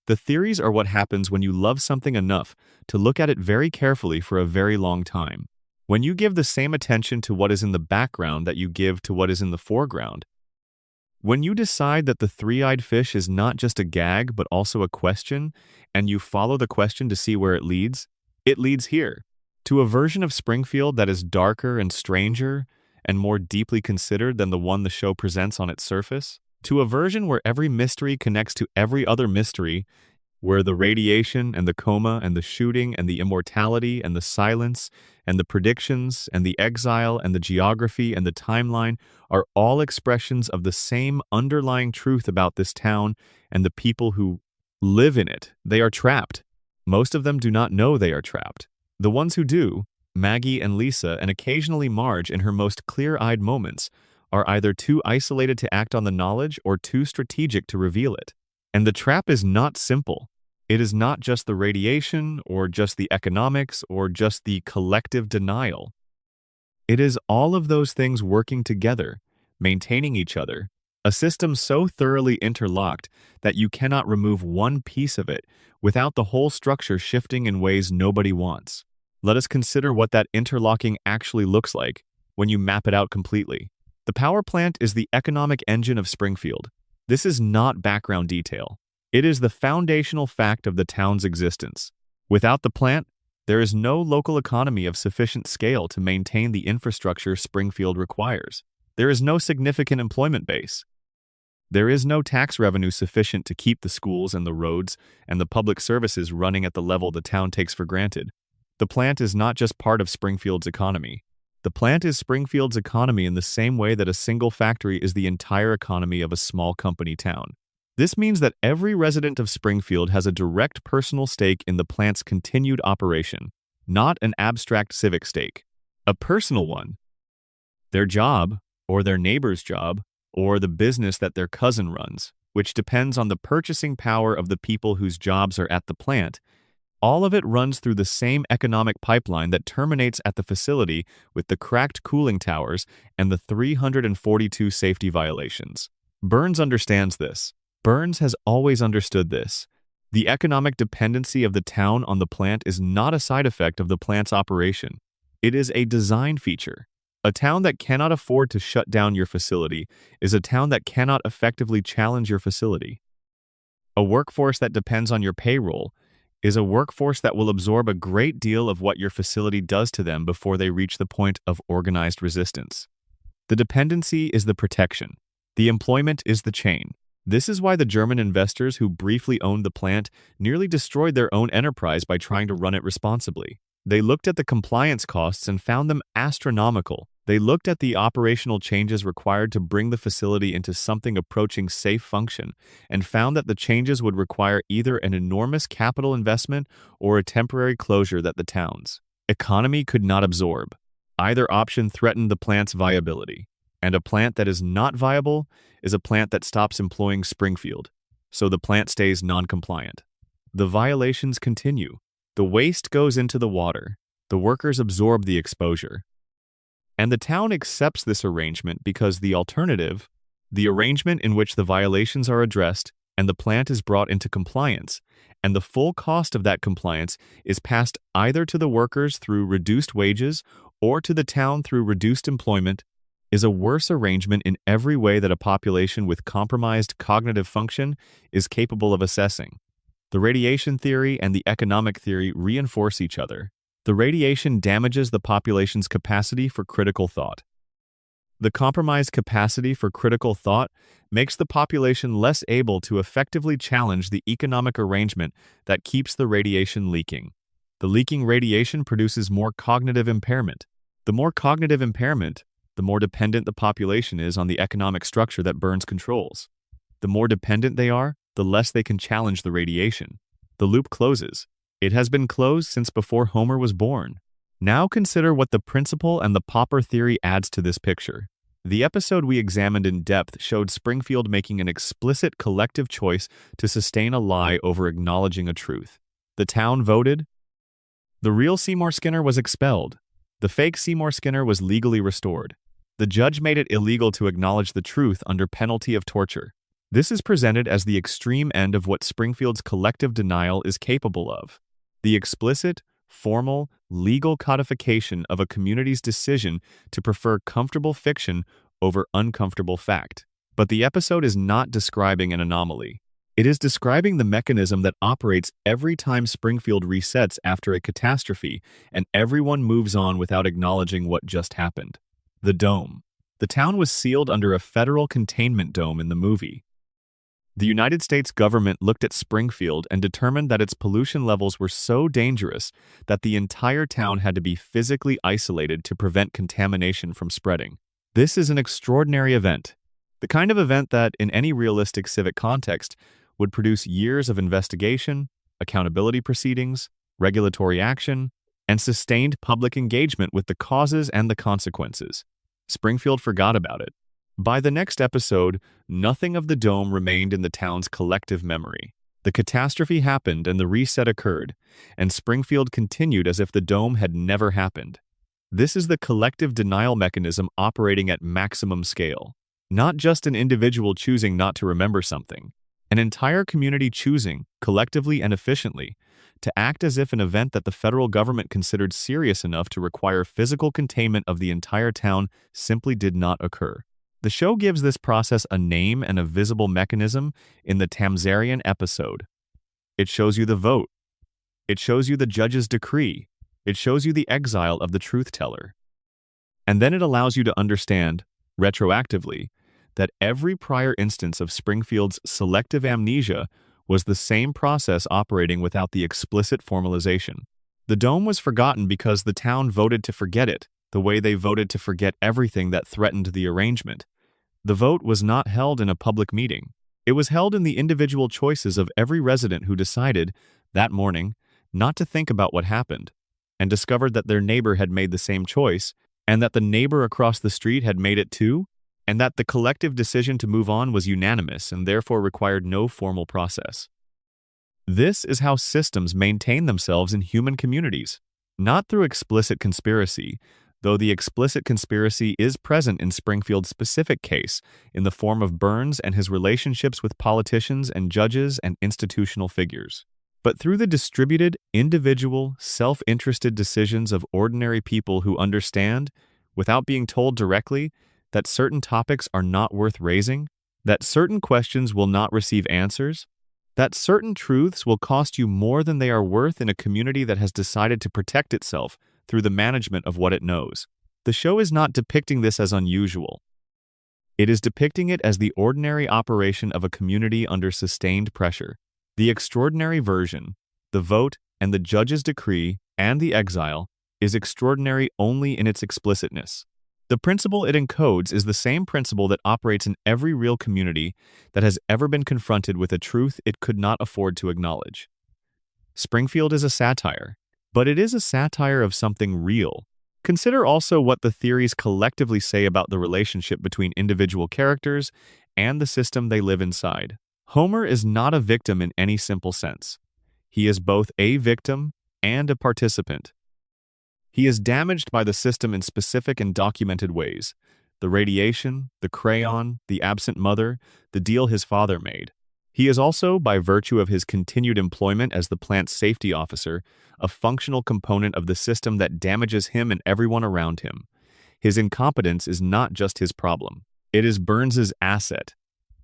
Speaker 1: The theories are what happens when you love something enough to look at it very carefully for a very long time. When you give the same attention to what is in the background that you give to what is in the foreground. When you decide that the three-eyed fish is not just a gag but also a question, and you follow the question to see where it leads here, to a version of Springfield that is darker and stranger and more deeply considered than the one the show presents on its surface, to a version where every mystery connects to every other mystery, where the radiation and the coma and the shooting and the immortality and the silence and the predictions and the exile and the geography and the timeline are all expressions of the same underlying truth about this town and the people who live in it. They are trapped. Most of them do not know they are trapped. The ones who do, Maggie and Lisa, and occasionally Marge in her most clear-eyed moments, are either too isolated to act on the knowledge or too strategic to reveal it. And the trap is not simple. It is not just the radiation or just the economics or just the collective denial. It is all of those things working together, maintaining each other, a system so thoroughly interlocked that you cannot remove one piece of it without the whole structure shifting in ways nobody wants. Let us consider what that interlocking actually looks like when you map it out completely. The power plant is the economic engine of Springfield. This is not background detail. It is the foundational fact of the town's existence. Without the plant, there is no local economy of sufficient scale to maintain the infrastructure Springfield requires. There is no significant employment base. There is no tax revenue sufficient to keep the schools and the roads and the public services running at the level the town takes for granted. The plant is not just part of Springfield's economy. The plant is Springfield's economy in the same way that a single factory is the entire economy of a small company town. This means that every resident of Springfield has a direct personal stake in the plant's continued operation, not an abstract civic stake, a personal one. Their job, or their neighbor's job, or the business that their cousin runs, which depends on the purchasing power of the people whose jobs are at the plant, all of it runs through the same economic pipeline that terminates at the facility with the cracked cooling towers and the 342 safety violations. Burns understands this. Burns has always understood this. The economic dependency of the town on the plant is not a side effect of the plant's operation. It is a design feature. A town that cannot afford to shut down your facility is a town that cannot effectively challenge your facility. A workforce that depends on your payroll is a workforce that will absorb a great deal of what your facility does to them before they reach the point of organized resistance. The dependency is the protection. The employment is the chain. This is why the German investors who briefly owned the plant nearly destroyed their own enterprise by trying to run it responsibly. They looked at the compliance costs and found them astronomical. They looked at the operational changes required to bring the facility into something approaching safe function and found that the changes would require either an enormous capital investment or a temporary closure that the town's economy could not absorb. Either option threatened the plant's viability, and a plant that is not viable is a plant that stops employing Springfield, so the plant stays non-compliant. The violations continue. The waste goes into the water. The workers absorb the exposure. And the town accepts this arrangement because the alternative, the arrangement in which the violations are addressed and the plant is brought into compliance, and the full cost of that compliance is passed either to the workers through reduced wages or to the town through reduced employment, is a worse arrangement in every way that a population with compromised cognitive function is capable of assessing. The radiation theory and the economic theory reinforce each other. The radiation damages the population's capacity for critical thought. The compromised capacity for critical thought makes the population less able to effectively challenge the economic arrangement that keeps the radiation leaking. The leaking radiation produces more cognitive impairment. The more cognitive impairment, the more dependent the population is on the economic structure that Burns controls. The more dependent they are, the less they can challenge the radiation. The loop closes. It has been closed since before Homer was born. Now consider what the principle and the Popper theory adds to this picture. The episode we examined in depth showed Springfield making an explicit collective choice to sustain a lie over acknowledging a truth. The town voted. The real Seymour Skinner was expelled. The fake Seymour Skinner was legally restored. The judge made it illegal to acknowledge the truth under penalty of torture. This is presented as the extreme end of what Springfield's collective denial is capable of. The explicit, formal, legal codification of a community's decision to prefer comfortable fiction over uncomfortable fact. But the episode is not describing an anomaly. It is describing the mechanism that operates every time Springfield resets after a catastrophe and everyone moves on without acknowledging what just happened. The dome. The town was sealed under a federal containment dome in the movie. The United States government looked at Springfield and determined that its pollution levels were so dangerous that the entire town had to be physically isolated to prevent contamination from spreading. This is an extraordinary event, the kind of event that, in any realistic civic context, would produce years of investigation, accountability proceedings, regulatory action, and sustained public engagement with the causes and the consequences. Springfield forgot about it. By the next episode, nothing of the dome remained in the town's collective memory. The catastrophe happened and the reset occurred, and Springfield continued as if the dome had never happened. This is the collective denial mechanism operating at maximum scale. Not just an individual choosing not to remember something, an entire community choosing, collectively and efficiently, to act as if an event that the federal government considered serious enough to require physical containment of the entire town simply did not occur. The show gives this process a name and a visible mechanism in the Tamzarian episode. It shows you the vote. It shows you the judge's decree. It shows you the exile of the truth-teller. And then it allows you to understand, retroactively, that every prior instance of Springfield's selective amnesia was the same process operating without the explicit formalization. The dome was forgotten because the town voted to forget it, the way they voted to forget everything that threatened the arrangement. The vote was not held in a public meeting. It was held in the individual choices of every resident who decided, that morning, not to think about what happened, and discovered that their neighbor had made the same choice, and that the neighbor across the street had made it too, and that the collective decision to move on was unanimous and therefore required no formal process. This is how systems maintain themselves in human communities, not through explicit conspiracy, though the explicit conspiracy is present in Springfield's specific case in the form of Burns and his relationships with politicians and judges and institutional figures, but through the distributed, individual, self-interested decisions of ordinary people who understand, without being told directly, that certain topics are not worth raising, that certain questions will not receive answers, that certain truths will cost you more than they are worth in a community that has decided to protect itself through the management of what it knows. The show is not depicting this as unusual. It is depicting it as the ordinary operation of a community under sustained pressure. The extraordinary version, the vote and the judge's decree and the exile, is extraordinary only in its explicitness. The principle it encodes is the same principle that operates in every real community that has ever been confronted with a truth it could not afford to acknowledge. Springfield is a satire, but it is a satire of something real. Consider also what the theories collectively say about the relationship between individual characters and the system they live inside. Homer is not a victim in any simple sense. He is both a victim and a participant. He is damaged by the system in specific and documented ways: the radiation, the crayon, the absent mother, the deal his father made. He is also, by virtue of his continued employment as the plant's safety officer, a functional component of the system that damages him and everyone around him. His incompetence is not just his problem. It is Burns's asset.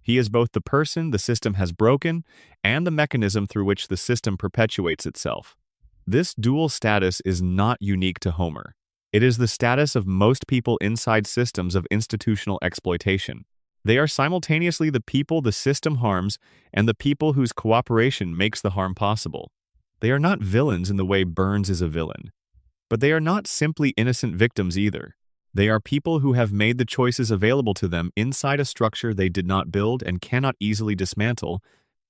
Speaker 1: He is both the person the system has broken and the mechanism through which the system perpetuates itself. This dual status is not unique to Homer. It is the status of most people inside systems of institutional exploitation. They are simultaneously the people the system harms and the people whose cooperation makes the harm possible. They are not villains in the way Burns is a villain. But they are not simply innocent victims either. They are people who have made the choices available to them inside a structure they did not build and cannot easily dismantle,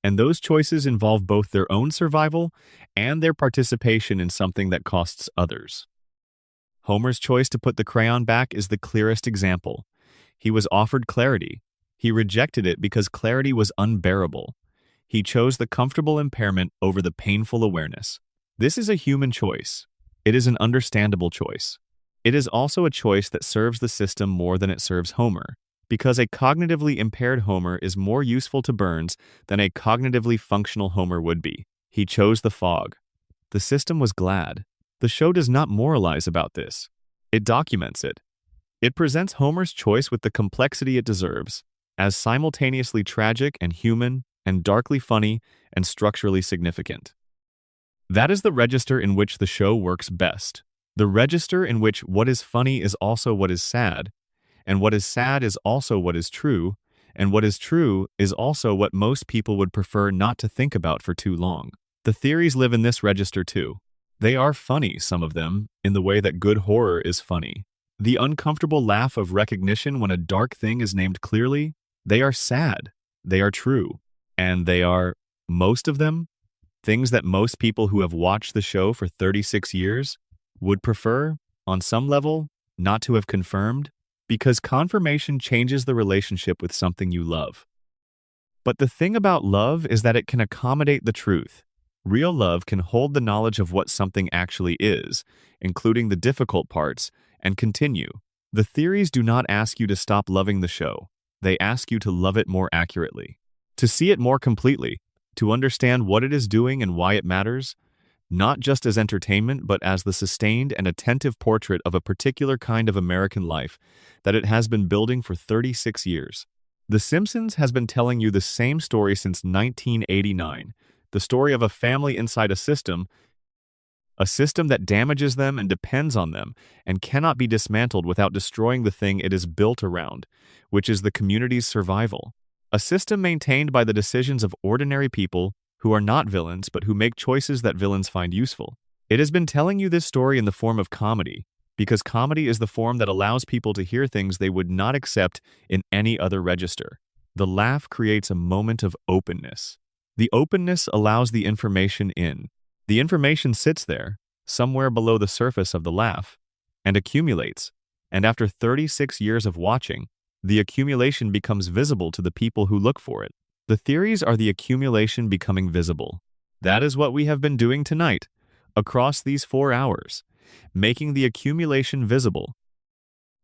Speaker 1: and those choices involve both their own survival and their participation in something that costs others. Homer's choice to put the crayon back is the clearest example. He was offered clarity. He rejected it because clarity was unbearable. He chose the comfortable impairment over the painful awareness. This is a human choice. It is an understandable choice. It is also a choice that serves the system more than it serves Homer, because a cognitively impaired Homer is more useful to Burns than a cognitively functional Homer would be. He chose the fog. The system was glad. The show does not moralize about this. It documents it. It presents Homer's choice with the complexity it deserves, as simultaneously tragic and human and darkly funny and structurally significant. That is the register in which the show works best. The register in which what is funny is also what is sad, and what is sad is also what is true, and what is true is also what most people would prefer not to think about for too long. The theories live in this register too. They are funny, some of them, in the way that good horror is funny. The uncomfortable laugh of recognition when a dark thing is named clearly, they are sad, they are true, and they are, most of them, things that most people who have watched the show for 36 years would prefer, on some level, not to have confirmed, because confirmation changes the relationship with something you love. But the thing about love is that it can accommodate the truth. Real love can hold the knowledge of what something actually is, including the difficult parts, and continue. The theories do not ask you to stop loving the show. They ask you to love it more accurately, to see it more completely, to understand what it is doing and why it matters, not just as entertainment, but as the sustained and attentive portrait of a particular kind of American life that it has been building for 36 years. The Simpsons has been telling you the same story since 1989, the story of a family inside a system that damages them and depends on them and cannot be dismantled without destroying the thing it is built around, which is the community's survival. A system maintained by the decisions of ordinary people who are not villains but who make choices that villains find useful. It has been telling you this story in the form of comedy, because comedy is the form that allows people to hear things they would not accept in any other register. The laugh creates a moment of openness. The openness allows the information in. The information sits there, somewhere below the surface of the laugh, and accumulates, and after 36 years of watching, the accumulation becomes visible to the people who look for it. The theories are the accumulation becoming visible. That is what we have been doing tonight, across these 4 hours, making the accumulation visible.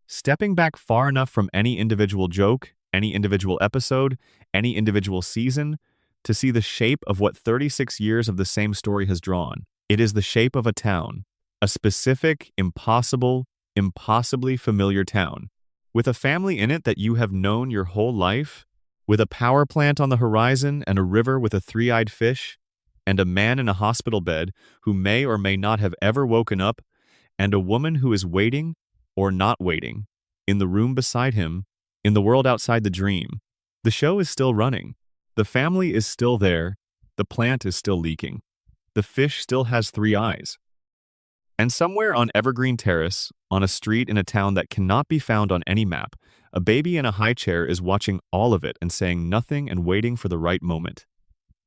Speaker 1: Stepping back far enough from any individual joke, any individual episode, any individual season, to see the shape of what 36 years of the same story has drawn. It is the shape of a town, a specific, impossibly familiar town, with a family in it that you have known your whole life, with a power plant on the horizon and a river with a three-eyed fish, and a man in a hospital bed who may or may not have ever woken up, and a woman who is waiting, or not waiting, in the room beside him, in the world outside the dream. The show is still running. The family is still there. The plant is still leaking. The fish still has three eyes. And somewhere on Evergreen Terrace, on a street in a town that cannot be found on any map, a baby in a high chair is watching all of it and saying nothing and waiting for the right moment.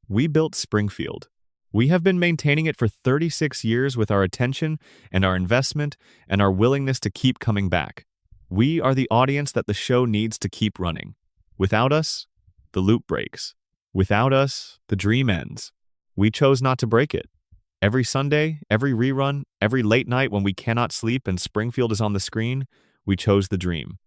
Speaker 1: We built Springfield. We have been maintaining it for 36 years with our attention and our investment and our willingness to keep coming back. We are the audience that the show needs to keep running. Without us, the loop breaks. Without us, the dream ends. We chose not to break it. Every Sunday, every rerun, every late night when we cannot sleep and Springfield is on the screen, we chose the dream.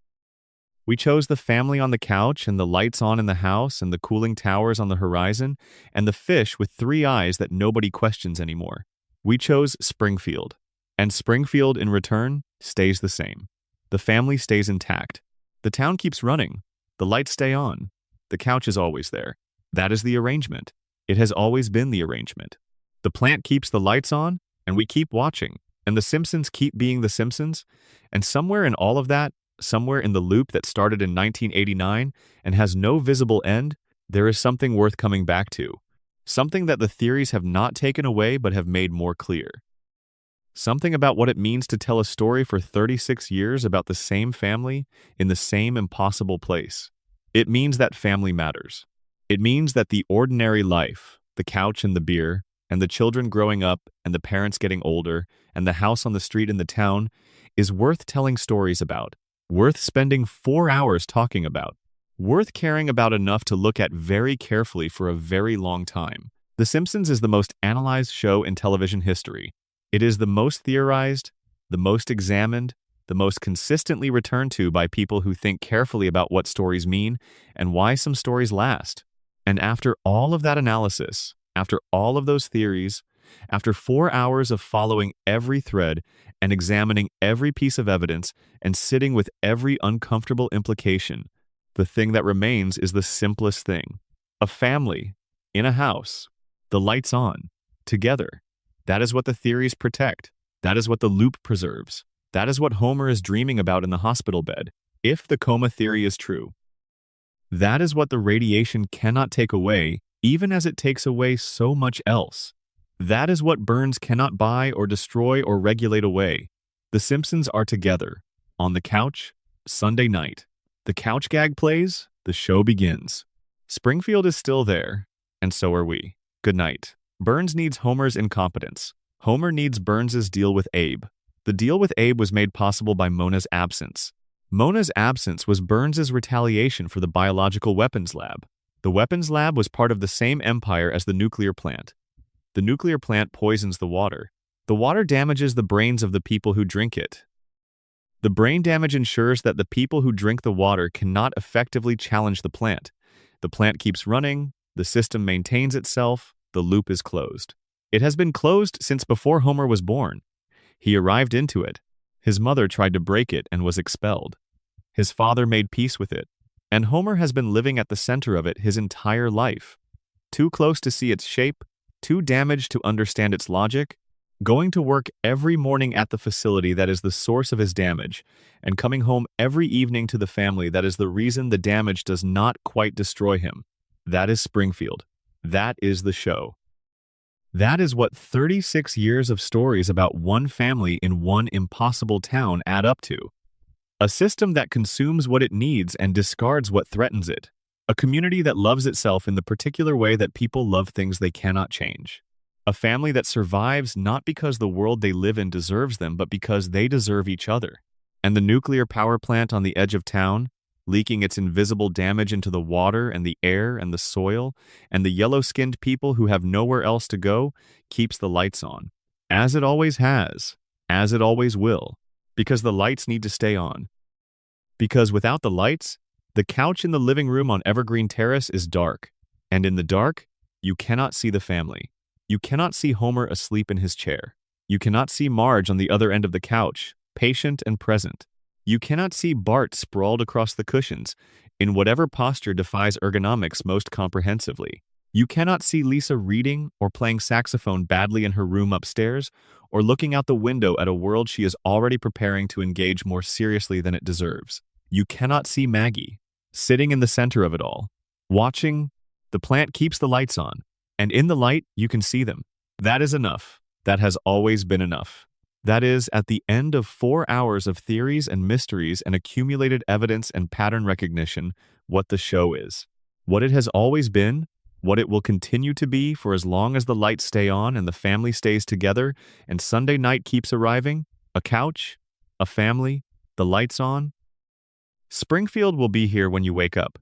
Speaker 1: We chose the family on the couch and the lights on in the house and the cooling towers on the horizon and the fish with three eyes that nobody questions anymore. We chose Springfield. And Springfield, in return, stays the same. The family stays intact. The town keeps running. The lights stay on. The couch is always there. That is the arrangement. It has always been the arrangement. The plant keeps the lights on, and we keep watching. And the Simpsons keep being the Simpsons. And somewhere in all of that, somewhere in the loop that started in 1989 and has no visible end, there is something worth coming back to. Something that the theories have not taken away but have made more clear. Something about what it means to tell a story for 36 years about the same family in the same impossible place. It means that family matters. It means that the ordinary life, the couch and the beer, and the children growing up and the parents getting older, and the house on the street in the town, is worth telling stories about, worth spending 4 hours talking about, worth caring about enough to look at very carefully for a very long time. The Simpsons is the most analyzed show in television history. It is the most theorized, the most examined, the most consistently returned to by people who think carefully about what stories mean and why some stories last. And after all of that analysis, after all of those theories, after 4 hours of following every thread and examining every piece of evidence and sitting with every uncomfortable implication, the thing that remains is the simplest thing. A family, in a house, the lights on, together. That is what the theories protect. That is what the loop preserves. That is what Homer is dreaming about in the hospital bed, if the coma theory is true. That is what the radiation cannot take away, even as it takes away so much else. That is what Burns cannot buy or destroy or regulate away. The Simpsons are together, on the couch, Sunday night. The couch gag plays, the show begins. Springfield is still there, and so are we. Good night. Burns needs Homer's incompetence. Homer needs Burns's deal with Abe. The deal with Abe was made possible by Mona's absence. Mona's absence was Burns's retaliation for the biological weapons lab. The weapons lab was part of the same empire as the nuclear plant. The nuclear plant poisons the water. The water damages the brains of the people who drink it. The brain damage ensures that the people who drink the water cannot effectively challenge the plant. The plant keeps running, the system maintains itself, the loop is closed. It has been closed since before Homer was born. He arrived into it. His mother tried to break it and was expelled. His father made peace with it. And Homer has been living at the center of it his entire life. Too close to see its shape, too damaged to understand its logic, going to work every morning at the facility that is the source of his damage, and coming home every evening to the family that is the reason the damage does not quite destroy him. That is Springfield. That is the show. That is what 36 years of stories about one family in one impossible town add up to. A system that consumes what it needs and discards what threatens it. A community that loves itself in the particular way that people love things they cannot change. A family that survives not because the world they live in deserves them, but because they deserve each other. And the nuclear power plant on the edge of town, leaking its invisible damage into the water and the air and the soil, and the yellow-skinned people who have nowhere else to go, keeps the lights on. As it always has. As it always will. Because the lights need to stay on. Because without the lights, the couch in the living room on Evergreen Terrace is dark. And in the dark, you cannot see the family. You cannot see Homer asleep in his chair. You cannot see Marge on the other end of the couch, patient and present. You cannot see Bart sprawled across the cushions, in whatever posture defies ergonomics most comprehensively. You cannot see Lisa reading or playing saxophone badly in her room upstairs, or looking out the window at a world she is already preparing to engage more seriously than it deserves. You cannot see Maggie, sitting in the center of it all, watching. The plant keeps the lights on, and in the light, you can see them. That is enough. That has always been enough. That is, at the end of 4 hours of theories and mysteries and accumulated evidence and pattern recognition, what the show is. What it has always been, what it will continue to be for as long as the lights stay on and the family stays together and Sunday night keeps arriving, a couch, a family, the lights on. Springfield will be here when you wake up.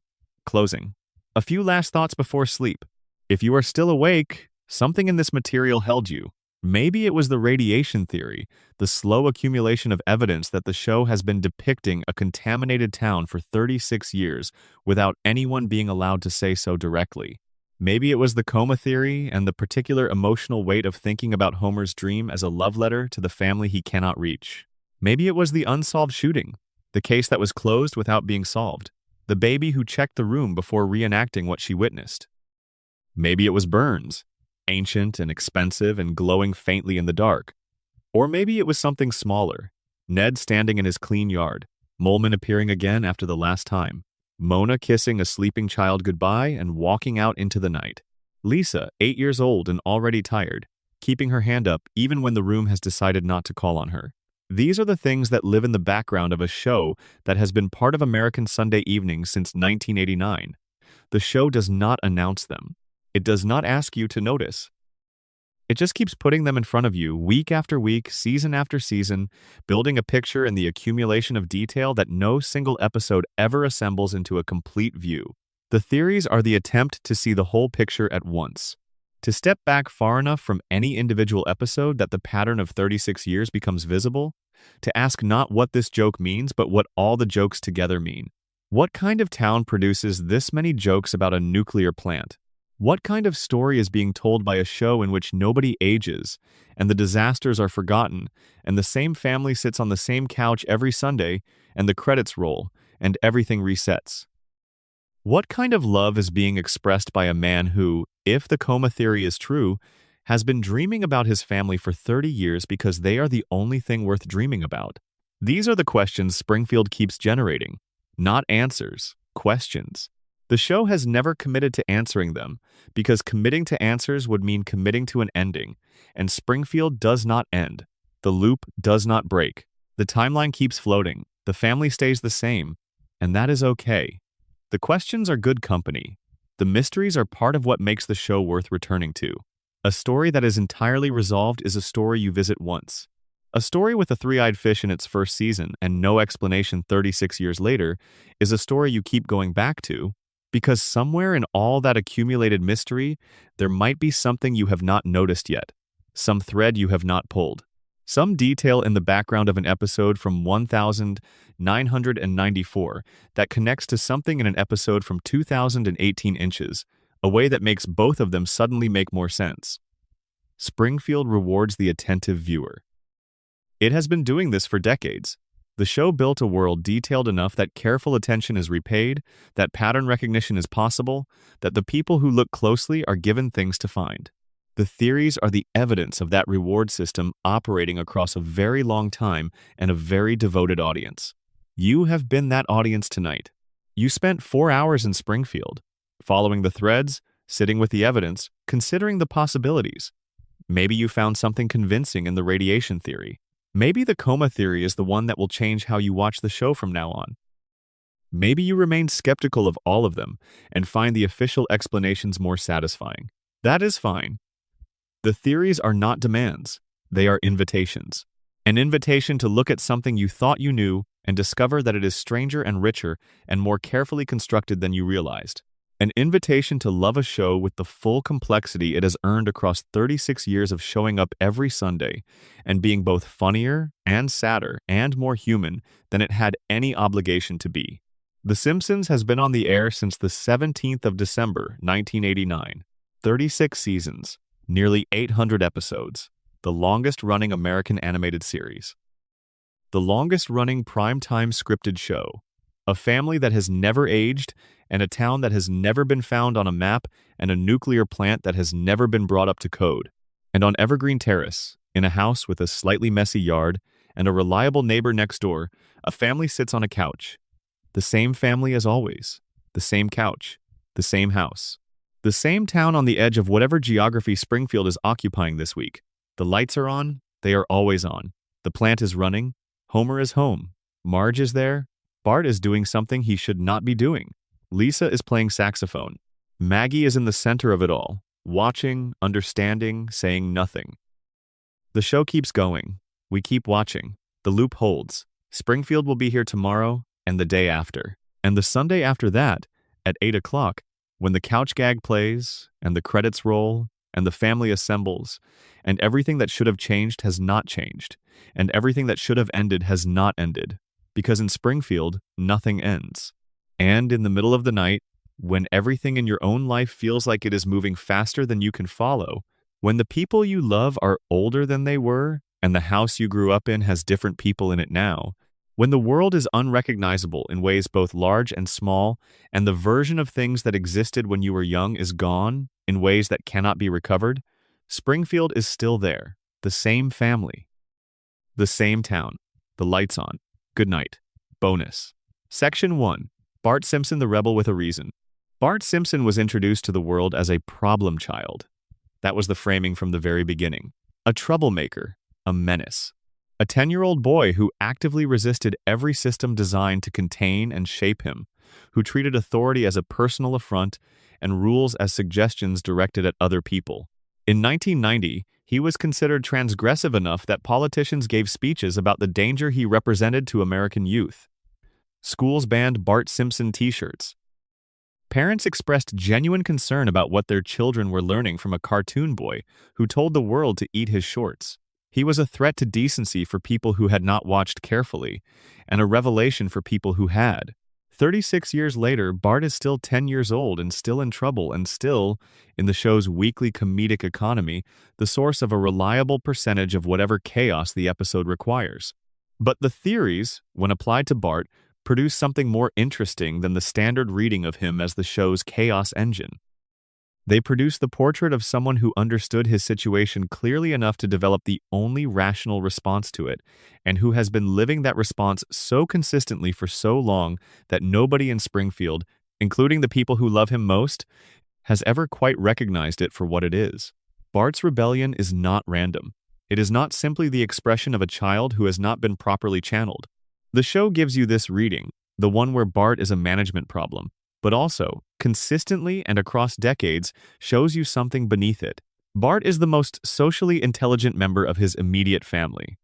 Speaker 1: Closing. A few last thoughts before sleep. If you are still awake, something in this material held you. Maybe it was the radiation theory, the slow accumulation of evidence that the show has been depicting a contaminated town for 36 years without anyone being allowed to say so directly. Maybe it was the coma theory and the particular emotional weight of thinking about Homer's dream as a love letter to the family he cannot reach. Maybe it was the unsolved shooting, the case that was closed without being solved, the baby who checked the room before reenacting what she witnessed. Maybe it was Burns, ancient and expensive and glowing faintly in the dark. Or maybe it was something smaller, Ned standing in his clean yard, Molman appearing again after the last time, Mona kissing a sleeping child goodbye and walking out into the night. Lisa, 8 years old and already tired, keeping her hand up even when the room has decided not to call on her. These are the things that live in the background of a show that has been part of American Sunday evenings since 1989. The show does not announce them. It does not ask you to notice. It just keeps putting them in front of you week after week, season after season, building a picture in the accumulation of detail that no single episode ever assembles into a complete view. The theories are the attempt to see the whole picture at once, to step back far enough from any individual episode that the pattern of 36 years becomes visible, to ask not what this joke means, but what all the jokes together mean. What kind of town produces this many jokes about a nuclear plant? What kind of story is being told by a show in which nobody ages, and the disasters are forgotten, and the same family sits on the same couch every Sunday, and the credits roll, and everything resets? What kind of love is being expressed by a man who, if the coma theory is true, has been dreaming about his family for 30 years because they are the only thing worth dreaming about? These are the questions Springfield keeps generating. Not answers, questions. The show has never committed to answering them, because committing to answers would mean committing to an ending, and Springfield does not end. The loop does not break. The timeline keeps floating. The family stays the same, and that is okay. The questions are good company. The mysteries are part of what makes the show worth returning to. A story that is entirely resolved is a story you visit once. A story with a three-eyed fish in its first season and no explanation 36 years later is a story you keep going back to, because somewhere in all that accumulated mystery, there might be something you have not noticed yet, some thread you have not pulled, some detail in the background of an episode from 1994 that connects to something in an episode from 2018 inches, a way that makes both of them suddenly make more sense. Springfield rewards the attentive viewer. It has been doing this for decades. The show built a world detailed enough that careful attention is repaid, that pattern recognition is possible, that the people who look closely are given things to find. The theories are the evidence of that reward system operating across a very long time and a very devoted audience. You have been that audience tonight. You spent 4 hours in Springfield, following the threads, sitting with the evidence, considering the possibilities. Maybe you found something convincing in the radiation theory. Maybe the coma theory is the one that will change how you watch the show from now on. Maybe you remain skeptical of all of them and find the official explanations more satisfying. That is fine. The theories are not demands. They are invitations. An invitation to look at something you thought you knew and discover that it is stranger and richer and more carefully constructed than you realized. An invitation to love a show with the full complexity it has earned across 36 years of showing up every Sunday and being both funnier and sadder and more human than it had any obligation to be. The Simpsons has been on the air since the 17th of December, 1989. 36 seasons, nearly 800 episodes, the longest-running American animated series. The longest-running primetime scripted show. A family that has never aged, and a town that has never been found on a map, and a nuclear plant that has never been brought up to code. And on Evergreen Terrace, in a house with a slightly messy yard and a reliable neighbor next door, a family sits on a couch. The same family as always. The same couch. The same house. The same town on the edge of whatever geography Springfield is occupying this week. The lights are on. They are always on. The plant is running. Homer is home. Marge is there. Bart is doing something he should not be doing. Lisa is playing saxophone. Maggie is in the center of it all, watching, understanding, saying nothing. The show keeps going. We keep watching. The loop holds. Springfield will be here tomorrow and the day after. And the Sunday after that, at 8 o'clock, when the couch gag plays, and the credits roll, and the family assembles, and everything that should have changed has not changed, and everything that should have ended has not ended. Because in Springfield, nothing ends. And in the middle of the night, when everything in your own life feels like it is moving faster than you can follow, when the people you love are older than they were, and the house you grew up in has different people in it now, when the world is unrecognizable in ways both large and small, and the version of things that existed when you were young is gone in ways that cannot be recovered, Springfield is still there, the same family, the same town, the lights on. Good night. Bonus. Section 1. Bart Simpson the Rebel with a Reason. Bart Simpson was introduced to the world as a problem child. That was the framing from the very beginning. A troublemaker, a menace. A 10-year-old boy who actively resisted every system designed to contain and shape him, who treated authority as a personal affront and rules as suggestions directed at other people. In 1990, he was considered transgressive enough that politicians gave speeches about the danger he represented to American youth. Schools banned Bart Simpson t-shirts. Parents expressed genuine concern about what their children were learning from a cartoon boy who told the world to eat his shorts. He was a threat to decency for people who had not watched carefully, and a revelation for people who had. 36 years later, Bart is still 10 years old and still in trouble and still, in the show's weekly comedic economy, the source of a reliable percentage of whatever chaos the episode requires. But the theories, when applied to Bart, produce something more interesting than the standard reading of him as the show's chaos engine. They produce the portrait of someone who understood his situation clearly enough to develop the only rational response to it, and who has been living that response so consistently for so long that nobody in Springfield, including the people who love him most, has ever quite recognized it for what it is. Bart's rebellion is not random. It is not simply the expression of a child who has not been properly channeled. The show gives you this reading, the one where Bart is a management problem, but also, consistently and across decades, shows you something beneath it. Bart is the most socially intelligent member of his immediate family.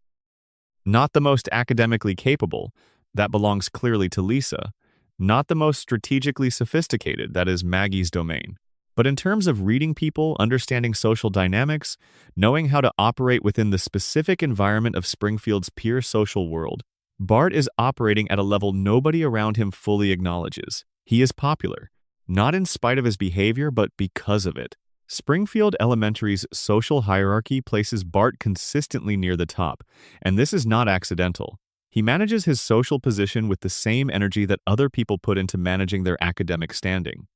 Speaker 1: Not the most academically capable, that belongs clearly to Lisa. Not the most strategically sophisticated, that is Maggie's domain. But in terms of reading people, understanding social dynamics, knowing how to operate within the specific environment of Springfield's pure social world, Bart is operating at a level nobody around him fully acknowledges. He is popular, not in spite of his behavior, but because of it. Springfield Elementary's social hierarchy places Bart consistently near the top, and this is not accidental. He manages his social position with the same energy that other people put into managing their academic standing.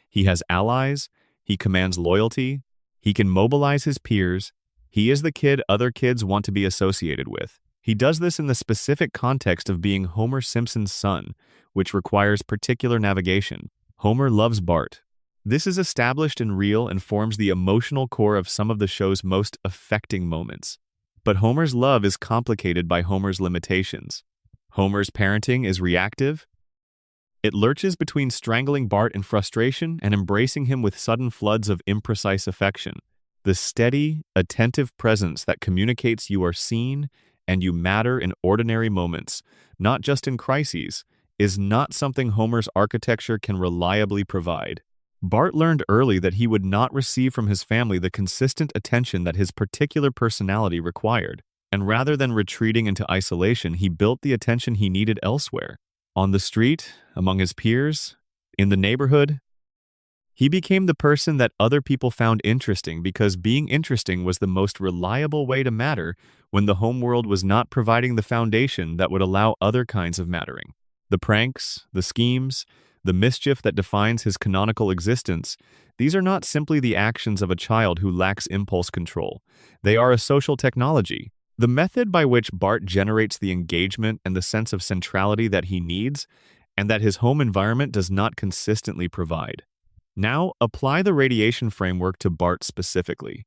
Speaker 1: He has allies, he commands loyalty, he can mobilize his peers, he is the kid other kids want to be associated with. He does this in the specific context of being Homer Simpson's son, which requires particular navigation. Homer loves Bart. This is established and real and forms the emotional core of some of the show's most affecting moments. But Homer's love is complicated by Homer's limitations. Homer's parenting is reactive. It lurches between strangling Bart in frustration and embracing him with sudden floods of imprecise affection. The steady, attentive presence that communicates you are seen and you matter in ordinary moments, not just in crises, is not something Homer's architecture can reliably provide. Bart learned early that he would not receive from his family the consistent attention that his particular personality required, and rather than retreating into isolation, he built the attention he needed elsewhere. On the street, among his peers, in the neighborhood. He became the person that other people found interesting because being interesting was the most reliable way to matter when the home world was not providing the foundation that would allow other kinds of mattering. The pranks, the schemes, the mischief that defines his canonical existence, these are not simply the actions of a child who lacks impulse control. They are a social technology. The method by which Bart generates the engagement and the sense of centrality that he needs, and that his home environment does not consistently provide. Now, apply the radiation framework to Bart specifically.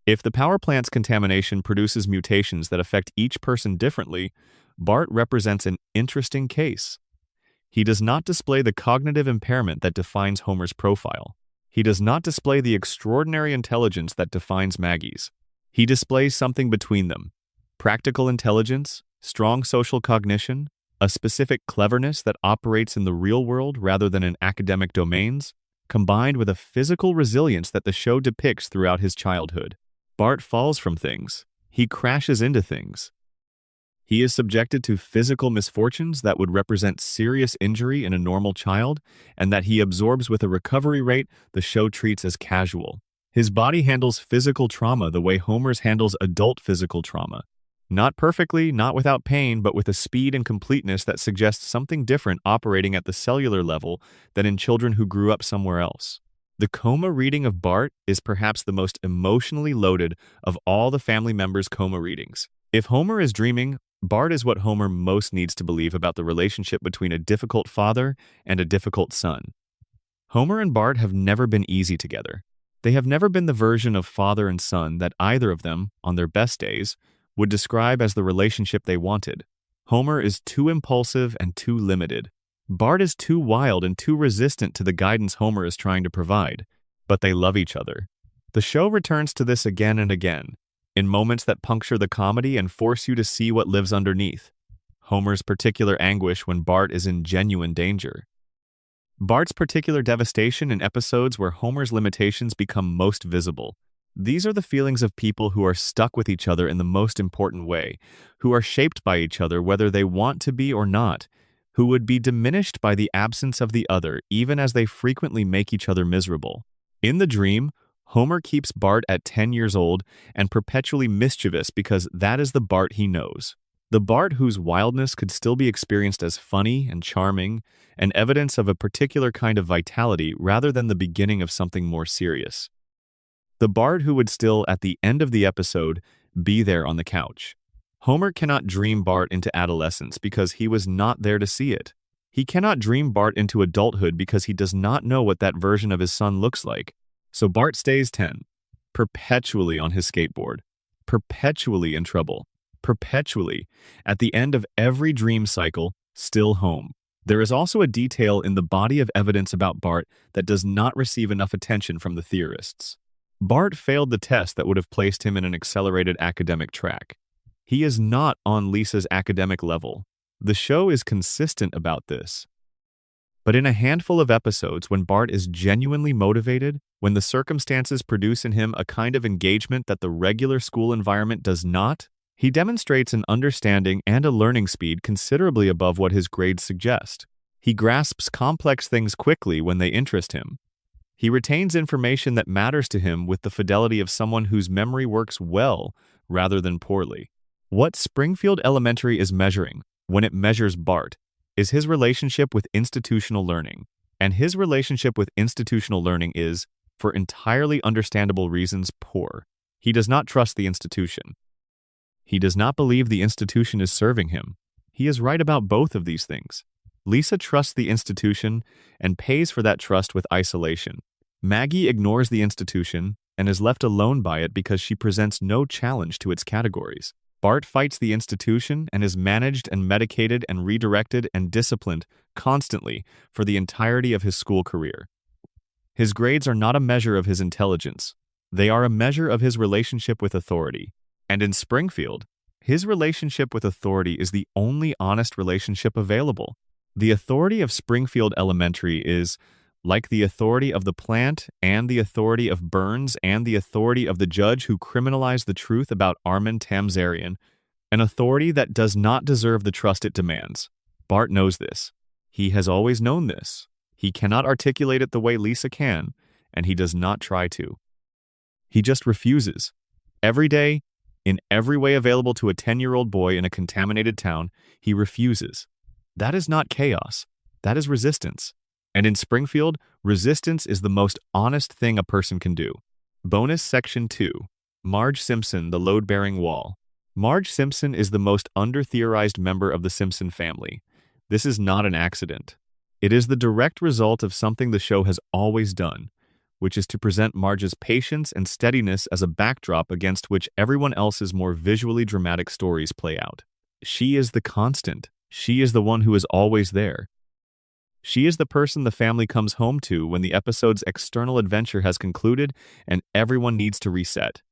Speaker 1: If the power plant's contamination produces mutations that affect each person differently, Bart represents an interesting case. He does not display the cognitive impairment that defines Homer's profile. He does not display the extraordinary intelligence that defines Maggie's. He displays something between them: practical intelligence, strong social cognition, a specific cleverness that operates in the real world rather than in academic domains, combined with a physical resilience that the show depicts throughout his childhood. Bart falls from things. He crashes into things. He is subjected to physical misfortunes that would represent serious injury in a normal child, and that he absorbs with a recovery rate the show treats as casual. His body handles physical trauma the way Homer's handles adult physical trauma. Not perfectly, not without pain, but with a speed and completeness that suggests something different operating at the cellular level than in children who grew up somewhere else. The coma reading of Bart is perhaps the most emotionally loaded of all the family members' coma readings. If Homer is dreaming, Bart is what Homer most needs to believe about the relationship between a difficult father and a difficult son. Homer and Bart have never been easy together. They have never been the version of father and son that either of them, on their best days, would describe as the relationship they wanted. Homer is too impulsive and too limited. Bart is too wild and too resistant to the guidance Homer is trying to provide. But they love each other. The show returns to this again and again, in moments that puncture the comedy and force you to see what lives underneath. Homer's particular anguish when Bart is in genuine danger. Bart's particular devastation in episodes where Homer's limitations become most visible. These are the feelings of people who are stuck with each other in the most important way, who are shaped by each other whether they want to be or not, who would be diminished by the absence of the other even as they frequently make each other miserable. In the dream, Homer keeps Bart at 10 years old and perpetually mischievous because that is the Bart he knows. The Bart whose wildness could still be experienced as funny and charming, and evidence of a particular kind of vitality rather than the beginning of something more serious. The Bart who would still, at the end of the episode, be there on the couch. Homer cannot dream Bart into adolescence because he was not there to see it. He cannot dream Bart into adulthood because he does not know what that version of his son looks like. So Bart stays 10, perpetually on his skateboard, perpetually in trouble, perpetually, at the end of every dream cycle, still home. There is also a detail in the body of evidence about Bart that does not receive enough attention from the theorists. Bart failed the test that would have placed him in an accelerated academic track. He is not on Lisa's academic level. The show is consistent about this. But in a handful of episodes, when Bart is genuinely motivated, when the circumstances produce in him a kind of engagement that the regular school environment does not, he demonstrates an understanding and a learning speed considerably above what his grades suggest. He grasps complex things quickly when they interest him. He retains information that matters to him with the fidelity of someone whose memory works well rather than poorly. What Springfield Elementary is measuring, when it measures Bart, is his relationship with institutional learning. And his relationship with institutional learning is, for entirely understandable reasons, poor. He does not trust the institution. He does not believe the institution is serving him. He is right about both of these things. Lisa trusts the institution and pays for that trust with isolation. Maggie ignores the institution and is left alone by it because she presents no challenge to its categories. Bart fights the institution and is managed and medicated and redirected and disciplined constantly for the entirety of his school career. His grades are not a measure of his intelligence. They are a measure of his relationship with authority. And in Springfield, his relationship with authority is the only honest relationship available. The authority of Springfield Elementary is, like the authority of the plant and the authority of Burns and the authority of the judge who criminalized the truth about Armin Tamzarian, an authority that does not deserve the trust it demands. Bart knows this. He has always known this. He cannot articulate it the way Lisa can, and he does not try to. He just refuses. Every day, in every way available to a 10-year-old boy in a contaminated town, he refuses. That is not chaos. That is resistance. And in Springfield, resistance is the most honest thing a person can do. Bonus Section 2. Marge Simpson, the load-bearing wall. Marge Simpson is the most under-theorized member of the Simpson family. This is not an accident. It is the direct result of something the show has always done, which is to present Marge's patience and steadiness as a backdrop against which everyone else's more visually dramatic stories play out. She is the constant. She is the one who is always there. She is the person the family comes home to when the episode's external adventure has concluded and everyone needs to reset.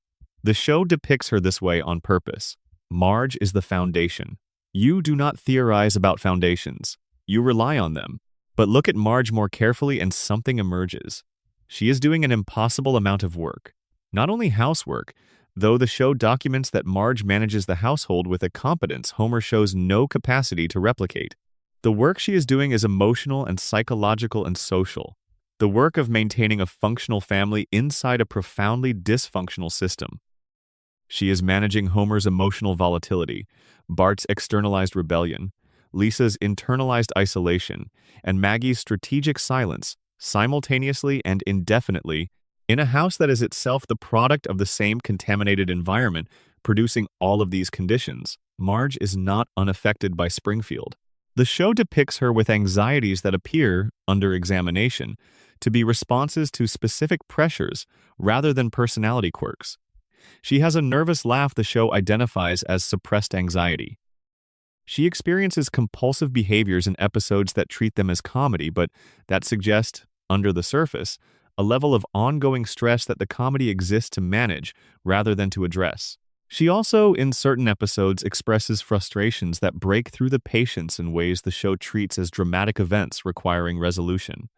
Speaker 1: The show depicts her this way on purpose. Marge is the foundation. You do not theorize about foundations. You rely on them. But look at Marge more carefully and something emerges. She is doing an impossible amount of work. Not only housework, though the show documents that Marge manages the household with a competence Homer shows no capacity to replicate. The work she is doing is emotional and psychological and social. The work of maintaining a functional family inside a profoundly dysfunctional system. She is managing Homer's emotional volatility, Bart's externalized rebellion, Lisa's internalized isolation, and Maggie's strategic silence, simultaneously and indefinitely, in a house that is itself the product of the same contaminated environment, producing all of these conditions. Marge is not unaffected by Springfield. The show depicts her with anxieties that appear, under examination, to be responses to specific pressures rather than personality quirks. She has a nervous laugh the show identifies as suppressed anxiety. She experiences compulsive behaviors in episodes that treat them as comedy, but that suggest, under the surface, a level of ongoing stress that the comedy exists to manage rather than to address. She also, in certain episodes, expresses frustrations that break through the patience in ways the show treats as dramatic events requiring resolution.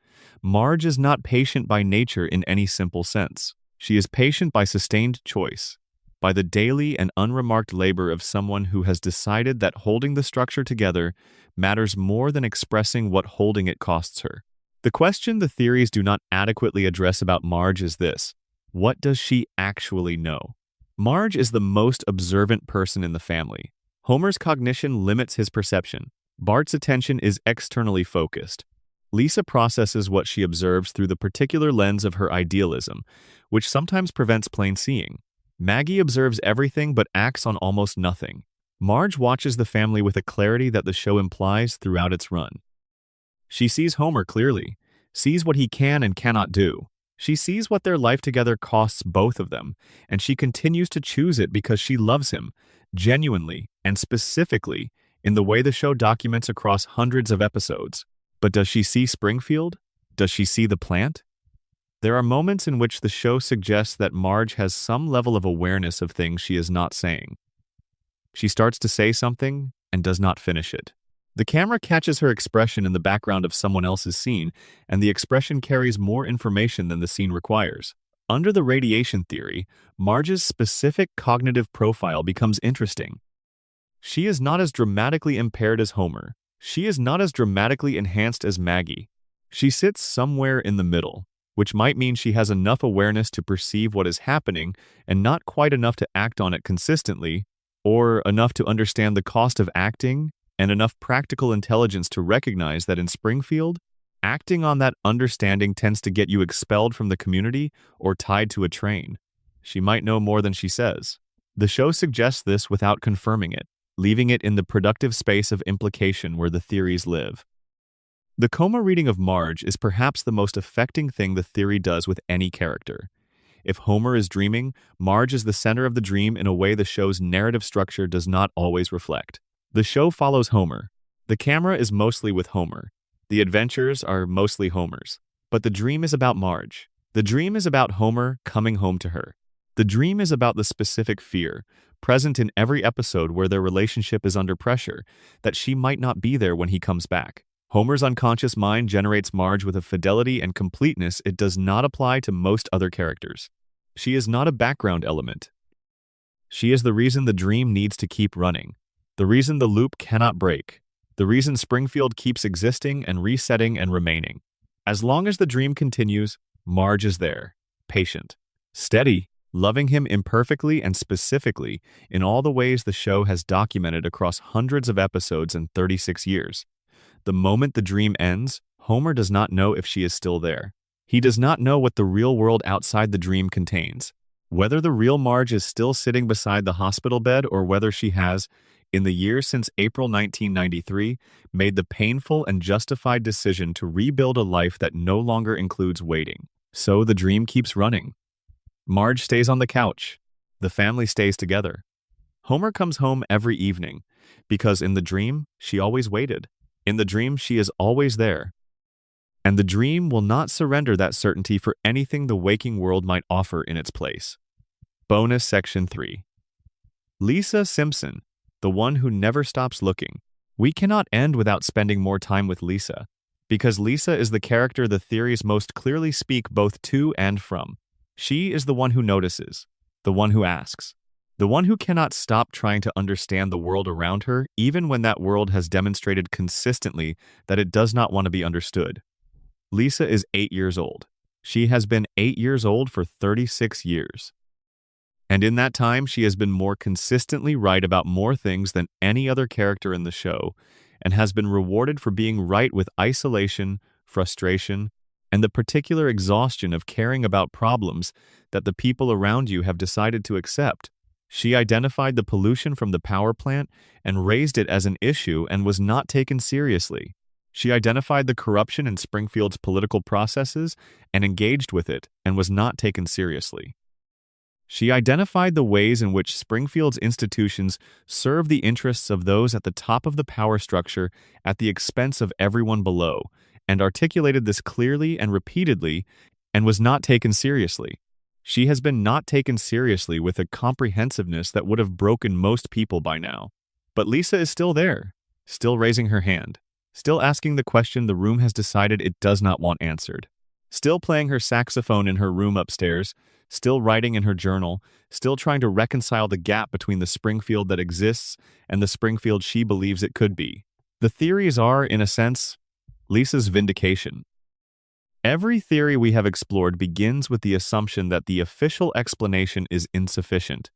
Speaker 1: Marge is not patient by nature in any simple sense. She is patient by sustained choice, by the daily and unremarked labor of someone who has decided that holding the structure together matters more than expressing what holding it costs her. The question the theories do not adequately address about Marge is this: what does she actually know? Marge is the most observant person in the family. Homer's cognition limits his perception. Bart's attention is externally focused. Lisa processes what she observes through the particular lens of her idealism, which sometimes prevents plain seeing. Maggie observes everything but acts on almost nothing. Marge watches the family with a clarity that the show implies throughout its run. She sees Homer clearly, sees what he can and cannot do. She sees what their life together costs both of them, and she continues to choose it because she loves him, genuinely and specifically, in the way the show documents across hundreds of episodes. But does she see Springfield? Does she see the plant? There are moments in which the show suggests that Marge has some level of awareness of things she is not saying. She starts to say something and does not finish it. The camera catches her expression in the background of someone else's scene, and the expression carries more information than the scene requires. Under the radiation theory, Marge's specific cognitive profile becomes interesting. She is not as dramatically impaired as Homer. She is not as dramatically enhanced as Maggie. She sits somewhere in the middle, which might mean she has enough awareness to perceive what is happening and not quite enough to act on it consistently, or enough to understand the cost of acting, and enough practical intelligence to recognize that in Springfield, acting on that understanding tends to get you expelled from the community or tied to a train. She might know more than she says. The show suggests this without confirming it, leaving it in the productive space of implication where the theories live. The coma reading of Marge is perhaps the most affecting thing the theory does with any character. If Homer is dreaming, Marge is the center of the dream in a way the show's narrative structure does not always reflect. The show follows Homer. The camera is mostly with Homer. The adventures are mostly Homer's. But the dream is about Marge. The dream is about Homer coming home to her. The dream is about the specific fear, present in every episode where their relationship is under pressure, that she might not be there when he comes back. Homer's unconscious mind generates Marge with a fidelity and completeness it does not apply to most other characters. She is not a background element. She is the reason the dream needs to keep running, the reason the loop cannot break, the reason Springfield keeps existing and resetting and remaining. As long as the dream continues, Marge is there, patient, steady, loving him imperfectly and specifically in all the ways the show has documented across hundreds of episodes in 36 years. The moment the dream ends, Homer does not know if she is still there. He does not know what the real world outside the dream contains, whether the real Marge is still sitting beside the hospital bed or whether she has, in the years since April 1993, made the painful and justified decision to rebuild a life that no longer includes waiting. So the dream keeps running. Marge stays on the couch. The family stays together. Homer comes home every evening, because in the dream, she always waited. In the dream, she is always there. And the dream will not surrender that certainty for anything the waking world might offer in its place. Bonus Section 3. Lisa Simpson, the one who never stops looking. We cannot end without spending more time with Lisa, because Lisa is the character the theories most clearly speak both to and from. She is the one who notices, the one who asks, the one who cannot stop trying to understand the world around her, even when that world has demonstrated consistently that it does not want to be understood. Lisa is 8 years old. She has been 8 years old for 36 years. And in that time, she has been more consistently right about more things than any other character in the show, and has been rewarded for being right with isolation, frustration, and the particular exhaustion of caring about problems that the people around you have decided to accept. She identified the pollution from the power plant and raised it as an issue and was not taken seriously. She identified the corruption in Springfield's political processes and engaged with it and was not taken seriously. She identified the ways in which Springfield's institutions serve the interests of those at the top of the power structure at the expense of everyone below, and articulated this clearly and repeatedly and was not taken seriously. She has been not taken seriously with a comprehensiveness that would have broken most people by now. But Lisa is still there, still raising her hand, still asking the question the room has decided it does not want answered, still playing her saxophone in her room upstairs, still writing in her journal, still trying to reconcile the gap between the Springfield that exists and the Springfield she believes it could be. The theories are, in a sense, Lisa's vindication. Every theory we have explored begins with the assumption that the official explanation is insufficient,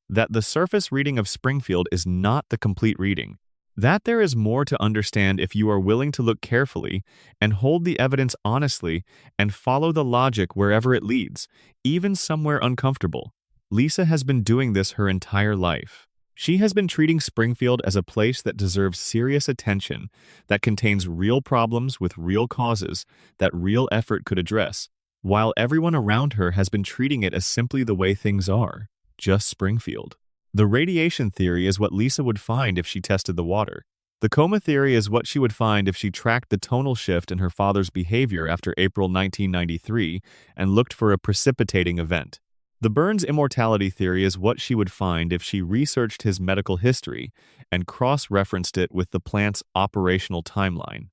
Speaker 1: that the surface reading of Springfield is not the complete reading, that there is more to understand if you are willing to look carefully and hold the evidence honestly and follow the logic wherever it leads, even somewhere uncomfortable. Lisa has been doing this her entire life. She has been treating Springfield as a place that deserves serious attention, that contains real problems with real causes that real effort could address, while everyone around her has been treating it as simply the way things are, just Springfield. The radiation theory is what Lisa would find if she tested the water. The coma theory is what she would find if she tracked the tonal shift in her father's behavior after April 1993 and looked for a precipitating event. The Burns immortality theory is what she would find if she researched his medical history and cross-referenced it with the plant's operational timeline.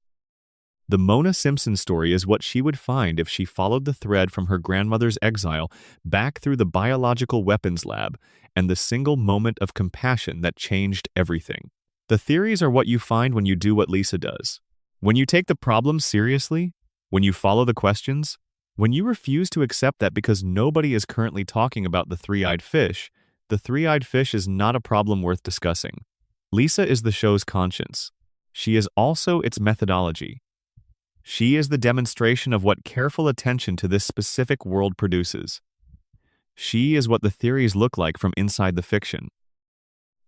Speaker 1: The Mona Simpson story is what she would find if she followed the thread from her grandmother's exile back through the biological weapons lab and the single moment of compassion that changed everything. The theories are what you find when you do what Lisa does. When you take the problem seriously, when you follow the questions, when you refuse to accept that because nobody is currently talking about the three-eyed fish, the three-eyed fish is not a problem worth discussing. Lisa is the show's conscience. She is also its methodology. She is the demonstration of what careful attention to this specific world produces. She is what the theories look like from inside the fiction.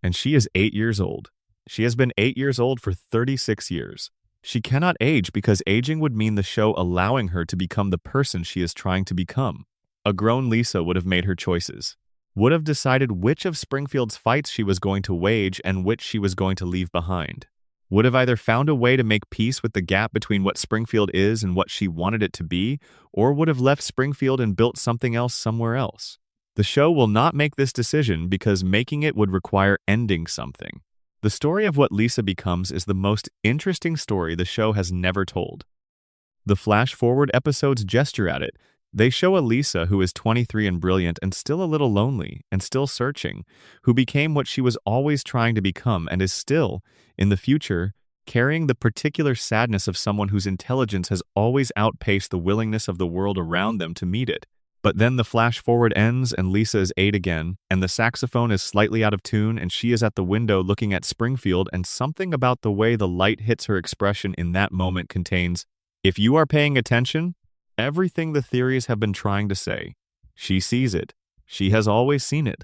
Speaker 1: And she is 8 years old. She has been 8 years old for 36 years. She cannot age because aging would mean the show allowing her to become the person she is trying to become. A grown Lisa would have made her choices, would have decided which of Springfield's fights she was going to wage and which she was going to leave behind. Would have either found a way to make peace with the gap between what Springfield is and what she wanted it to be, or would have left Springfield and built something else somewhere else. The show will not make this decision because making it would require ending something. The story of what Lisa becomes is the most interesting story the show has never told. The flash-forward episodes gesture at it. They show a Lisa who is 23 and brilliant and still a little lonely and still searching, who became what she was always trying to become and is still, in the future, carrying the particular sadness of someone whose intelligence has always outpaced the willingness of the world around them to meet it. But then the flash forward ends and Lisa is 8 again, and the saxophone is slightly out of tune and she is at the window looking at Springfield, and something about the way the light hits her expression in that moment contains, if you are paying attention, everything the theories have been trying to say. She sees it. She has always seen it.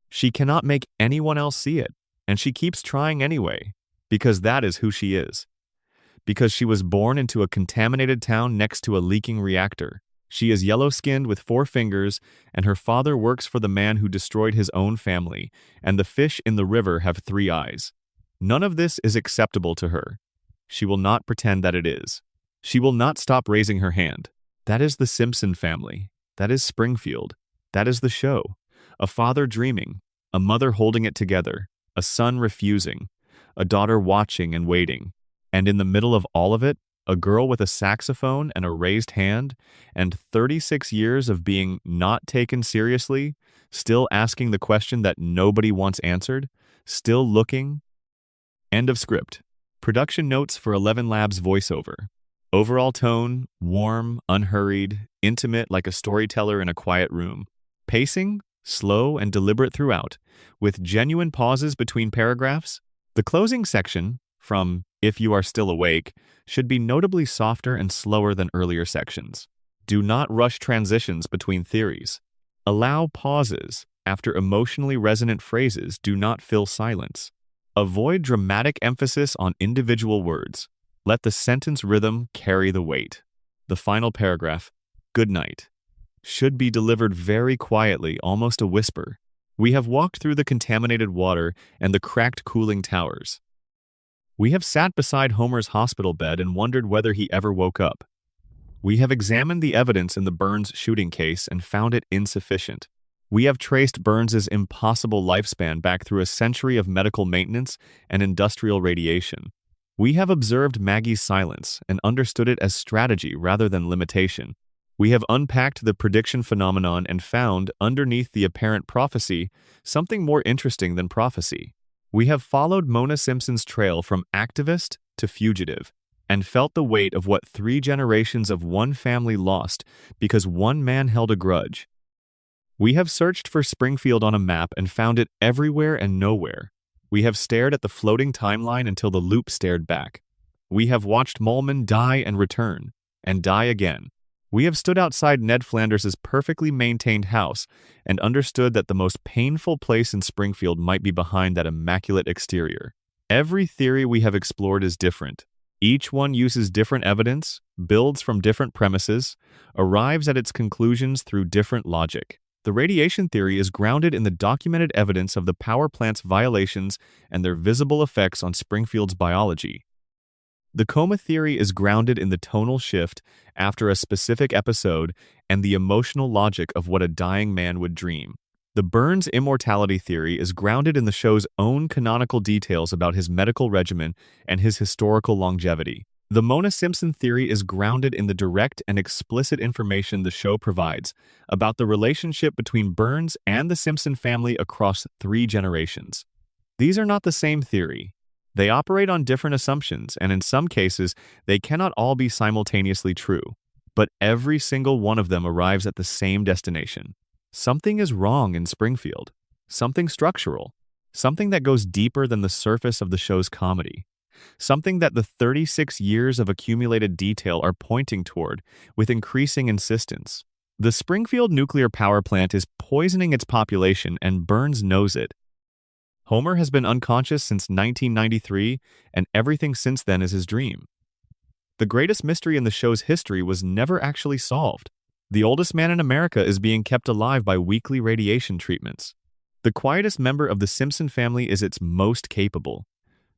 Speaker 1: She cannot make anyone else see it, and she keeps trying anyway, because that is who she is. Because she was born into a contaminated town next to a leaking reactor. She is yellow-skinned with 4 fingers, and her father works for the man who destroyed his own family, and the fish in the river have 3 eyes. None of this is acceptable to her. She will not pretend that it is. She will not stop raising her hand. That is the Simpson family. That is Springfield. That is the show. A father dreaming, a mother holding it together, a son refusing, a daughter watching and waiting, and in the middle of all of it, a girl with a saxophone and a raised hand, and 36 years of being not taken seriously, still asking the question that nobody wants answered, still looking. End of script. Production notes for 11 Labs voiceover. Overall tone, warm, unhurried, intimate like a storyteller in a quiet room. Pacing, slow and deliberate throughout, with genuine pauses between paragraphs. The closing section, from If You Are Still Awake, should be notably softer and slower than earlier sections. Do not rush transitions between theories. Allow pauses after emotionally resonant phrases. Do not fill silence. Avoid dramatic emphasis on individual words. Let the sentence rhythm carry the weight. The final paragraph, good night, should be delivered very quietly, almost a whisper. We have walked through the contaminated water and the cracked cooling towers. We have sat beside Homer's hospital bed and wondered whether he ever woke up. We have examined the evidence in the Burns shooting case and found it insufficient. We have traced Burns's impossible lifespan back through a century of medical maintenance and industrial radiation. We have observed Maggie's silence and understood it as strategy rather than limitation. We have unpacked the prediction phenomenon and found, underneath the apparent prophecy, something more interesting than prophecy. We have followed Mona Simpson's trail from activist to fugitive, and felt the weight of what 3 generations of one family lost because one man held a grudge. We have searched for Springfield on a map and found it everywhere and nowhere. We have stared at the floating timeline until the loop stared back. We have watched Molman die and return, and die again. We have stood outside Ned Flanders's perfectly maintained house and understood that the most painful place in Springfield might be behind that immaculate exterior. Every theory we have explored is different. Each one uses different evidence, builds from different premises, arrives at its conclusions through different logic. The radiation theory is grounded in the documented evidence of the power plant's violations and their visible effects on Springfield's biology. The coma theory is grounded in the tonal shift after a specific episode and the emotional logic of what a dying man would dream. The Burns immortality theory is grounded in the show's own canonical details about his medical regimen and his historical longevity. The Mona Simpson theory is grounded in the direct and explicit information the show provides about the relationship between Burns and the Simpson family across 3 generations. These are not the same theory. They operate on different assumptions, and in some cases, they cannot all be simultaneously true. But every single one of them arrives at the same destination. Something is wrong in Springfield. Something structural. Something that goes deeper than the surface of the show's comedy. Something that the 36 years of accumulated detail are pointing toward with increasing insistence. The Springfield nuclear power plant is poisoning its population, and Burns knows it. Homer has been unconscious since 1993, and everything since then is his dream. The greatest mystery in the show's history was never actually solved. The oldest man in America is being kept alive by weekly radiation treatments. The quietest member of the Simpson family is its most capable.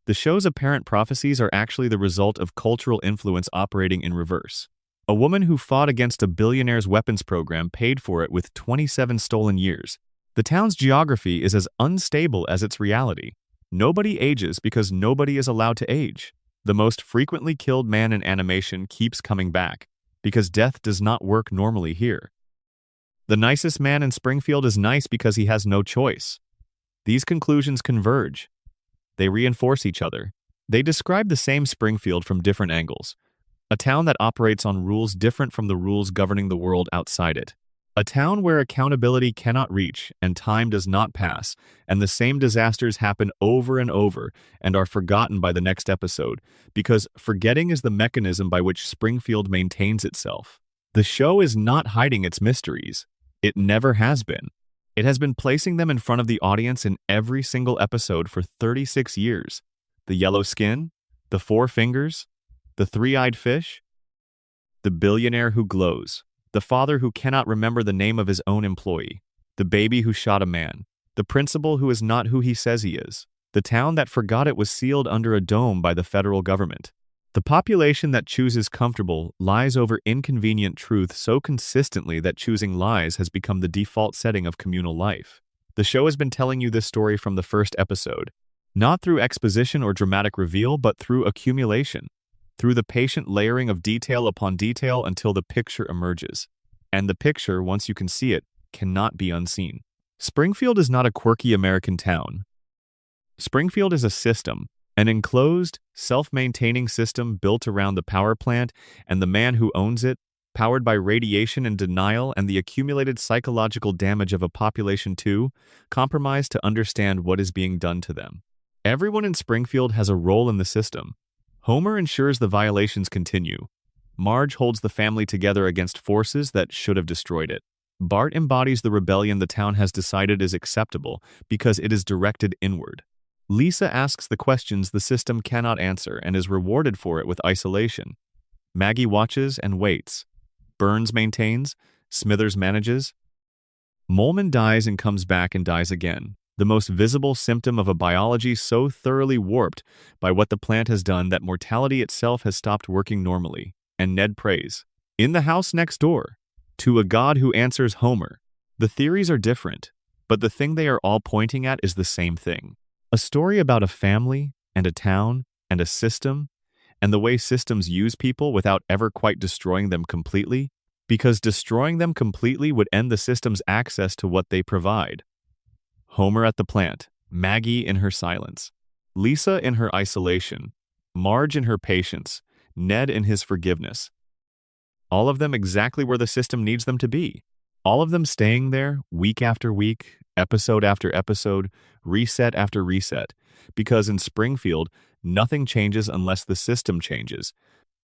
Speaker 1: The show's apparent prophecies are actually the result of cultural influence operating in reverse. A woman who fought against a billionaire's weapons program paid for it with 27 stolen years. The town's geography is as unstable as its reality. Nobody ages because nobody is allowed to age. The most frequently killed man in animation keeps coming back, because death does not work normally here. The nicest man in Springfield is nice because he has no choice. These conclusions converge. They reinforce each other. They describe the same Springfield from different angles. A town that operates on rules different from the rules governing the world outside it. A town where accountability cannot reach and time does not pass, and the same disasters happen over and over and are forgotten by the next episode, because forgetting is the mechanism by which Springfield maintains itself. The show is not hiding its mysteries. It never has been. It has been placing them in front of the audience in every single episode for 36 years. The yellow skin, the four fingers, the three-eyed fish, the billionaire who glows, the father who cannot remember the name of his own employee, the baby who shot a man, the principal who is not who he says he is, the town that forgot it was sealed under a dome by the federal government. The population that chooses comfortable lies over inconvenient truth so consistently that choosing lies has become the default setting of communal life. The show has been telling you this story from the first episode, not through exposition or dramatic reveal, but through accumulation, through the patient layering of detail upon detail until the picture emerges. And the picture, once you can see it, cannot be unseen. Springfield is not a quirky American town. Springfield is a system, an enclosed, self-maintaining system built around the power plant and the man who owns it, powered by radiation and denial and the accumulated psychological damage of a population too compromised to understand what is being done to them. Everyone in Springfield has a role in the system. Homer ensures the violations continue. Marge holds the family together against forces that should have destroyed it. Bart embodies the rebellion the town has decided is acceptable because it is directed inward. Lisa asks the questions the system cannot answer and is rewarded for it with isolation. Maggie watches and waits. Burns maintains. Smithers manages. Molman dies and comes back and dies again. The most visible symptom of a biology so thoroughly warped by what the plant has done that mortality itself has stopped working normally. And Ned prays, in the house next door, to a God who answers Homer. The theories are different, but the thing they are all pointing at is the same thing. A story about a family and a town and a system and the way systems use people without ever quite destroying them completely, because destroying them completely would end the system's access to what they provide. Homer at the plant, Maggie in her silence, Lisa in her isolation, Marge in her patience, Ned in his forgiveness. All of them exactly where the system needs them to be. All of them staying there week after week, episode after episode, reset after reset, because in Springfield, nothing changes unless the system changes.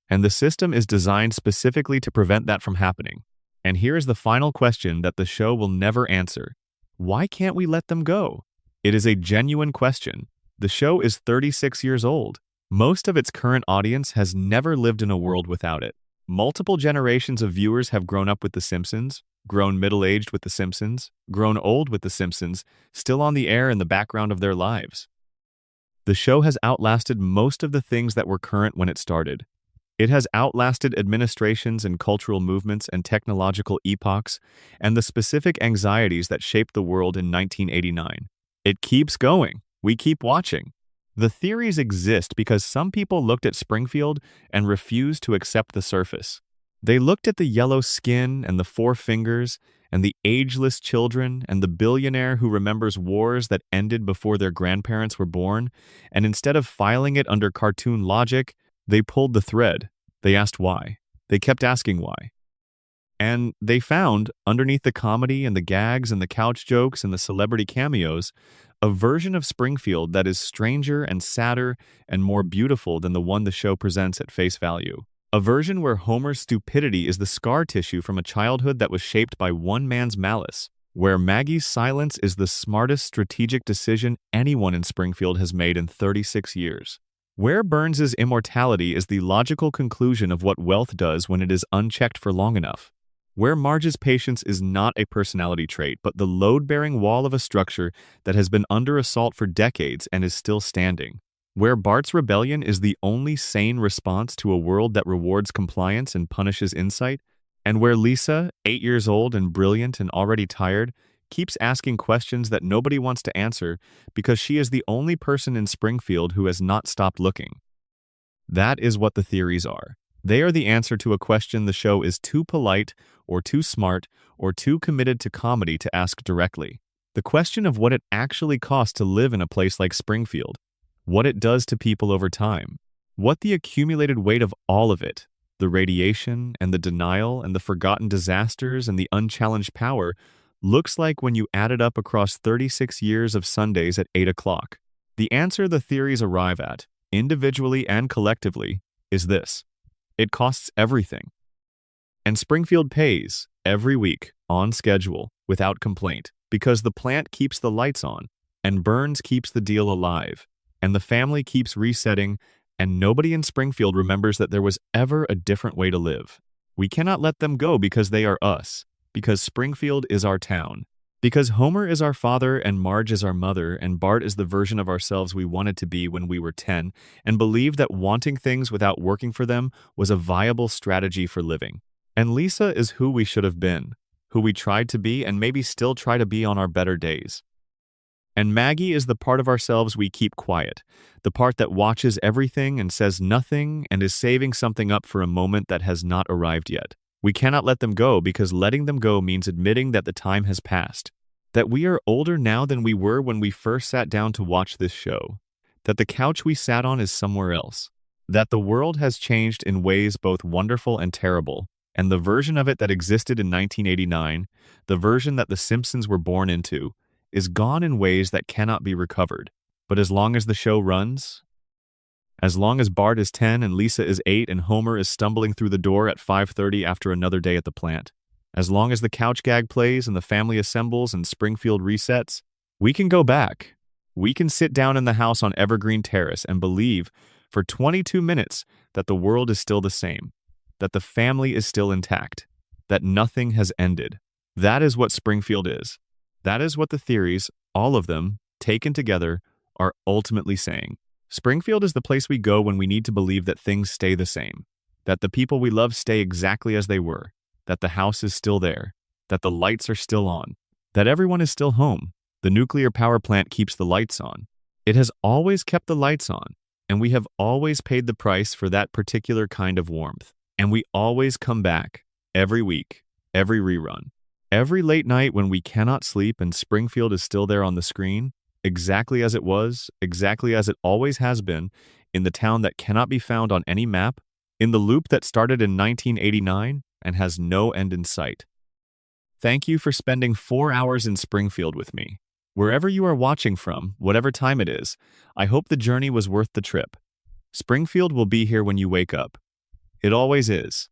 Speaker 1: And the system is designed specifically to prevent that from happening. And here is the final question that the show will never answer. Why can't we let them go? It is a genuine question. The show is 36 years old. Most of its current audience has never lived in a world without it. Multiple generations of viewers have grown up with The Simpsons, grown middle-aged with The Simpsons, grown old with The Simpsons, still on the air in the background of their lives. The show has outlasted most of the things that were current when it started. It has outlasted administrations and cultural movements and technological epochs and the specific anxieties that shaped the world in 1989. It keeps going. We keep watching. The theories exist because some people looked at Springfield and refused to accept the surface. They looked at the yellow skin and the four fingers and the ageless children and the billionaire who remembers wars that ended before their grandparents were born, and instead of filing it under cartoon logic, they pulled the thread. They asked why. They kept asking why. And they found, underneath the comedy and the gags and the couch jokes and the celebrity cameos, a version of Springfield that is stranger and sadder and more beautiful than the one the show presents at face value. A version where Homer's stupidity is the scar tissue from a childhood that was shaped by one man's malice, where Maggie's silence is the smartest strategic decision anyone in Springfield has made in 36 years. Where Burns's immortality is the logical conclusion of what wealth does when it is unchecked for long enough. Where Marge's patience is not a personality trait, but the load-bearing wall of a structure that has been under assault for decades and is still standing. Where Bart's rebellion is the only sane response to a world that rewards compliance and punishes insight, and where Lisa, 8 years old and brilliant and already tired, keeps asking questions that nobody wants to answer because she is the only person in Springfield who has not stopped looking. That is what the theories are. They are the answer to a question the show is too polite or too smart or too committed to comedy to ask directly. The question of what it actually costs to live in a place like Springfield, what it does to people over time, what the accumulated weight of all of it, the radiation and the denial and the forgotten disasters and the unchallenged power looks like when you add it up across 36 years of Sundays at 8 o'clock. The answer the theories arrive at, individually and collectively, is this. It costs everything. And Springfield pays, every week, on schedule, without complaint, because the plant keeps the lights on, and Burns keeps the deal alive, and the family keeps resetting, and nobody in Springfield remembers that there was ever a different way to live. We cannot let them go because they are us, because Springfield is our town, because Homer is our father and Marge is our mother and Bart is the version of ourselves we wanted to be when we were 10 and believed that wanting things without working for them was a viable strategy for living. And Lisa is who we should have been, who we tried to be and maybe still try to be on our better days. And Maggie is the part of ourselves we keep quiet, the part that watches everything and says nothing and is saving something up for a moment that has not arrived yet. We cannot let them go because letting them go means admitting that the time has passed, that we are older now than we were when we first sat down to watch this show, that the couch we sat on is somewhere else, that the world has changed in ways both wonderful and terrible, and the version of it that existed in 1989, the version that the Simpsons were born into, is gone in ways that cannot be recovered. But as long as the show runs, as long as Bart is 10 and Lisa is 8 and Homer is stumbling through the door at 5:30 after another day at the plant, as long as the couch gag plays and the family assembles and Springfield resets, we can go back. We can sit down in the house on Evergreen Terrace and believe for 22 minutes that the world is still the same, that the family is still intact, that nothing has ended. That is what Springfield is. That is what the theories, all of them, taken together, are ultimately saying. Springfield is the place we go when we need to believe that things stay the same, that the people we love stay exactly as they were, that the house is still there, that the lights are still on, that everyone is still home. The nuclear power plant keeps the lights on. It has always kept the lights on, and we have always paid the price for that particular kind of warmth. And we always come back, every week, every rerun, every late night when we cannot sleep and Springfield is still there on the screen, exactly as it was, exactly as it always has been, in the town that cannot be found on any map, in the loop that started in 1989 and has no end in sight. Thank you for spending 4 hours in Springfield with me. Wherever you are watching from, whatever time it is, I hope the journey was worth the trip. Springfield will be here when you wake up. It always is.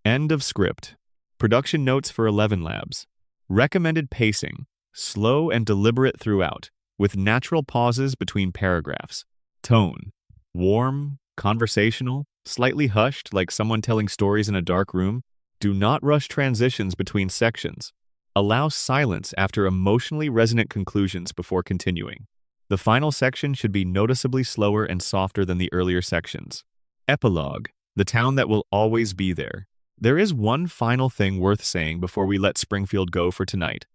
Speaker 1: End of script. Production notes for 11 Labs. Recommended pacing. Slow and deliberate throughout, with natural pauses between paragraphs. Tone. Warm, conversational, slightly hushed like someone telling stories in a dark room. Do not rush transitions between sections. Allow silence after emotionally resonant conclusions before continuing. The final section should be noticeably slower and softer than the earlier sections. Epilogue. The town that will always be there. There is one final thing worth saying before we let Springfield go for tonight.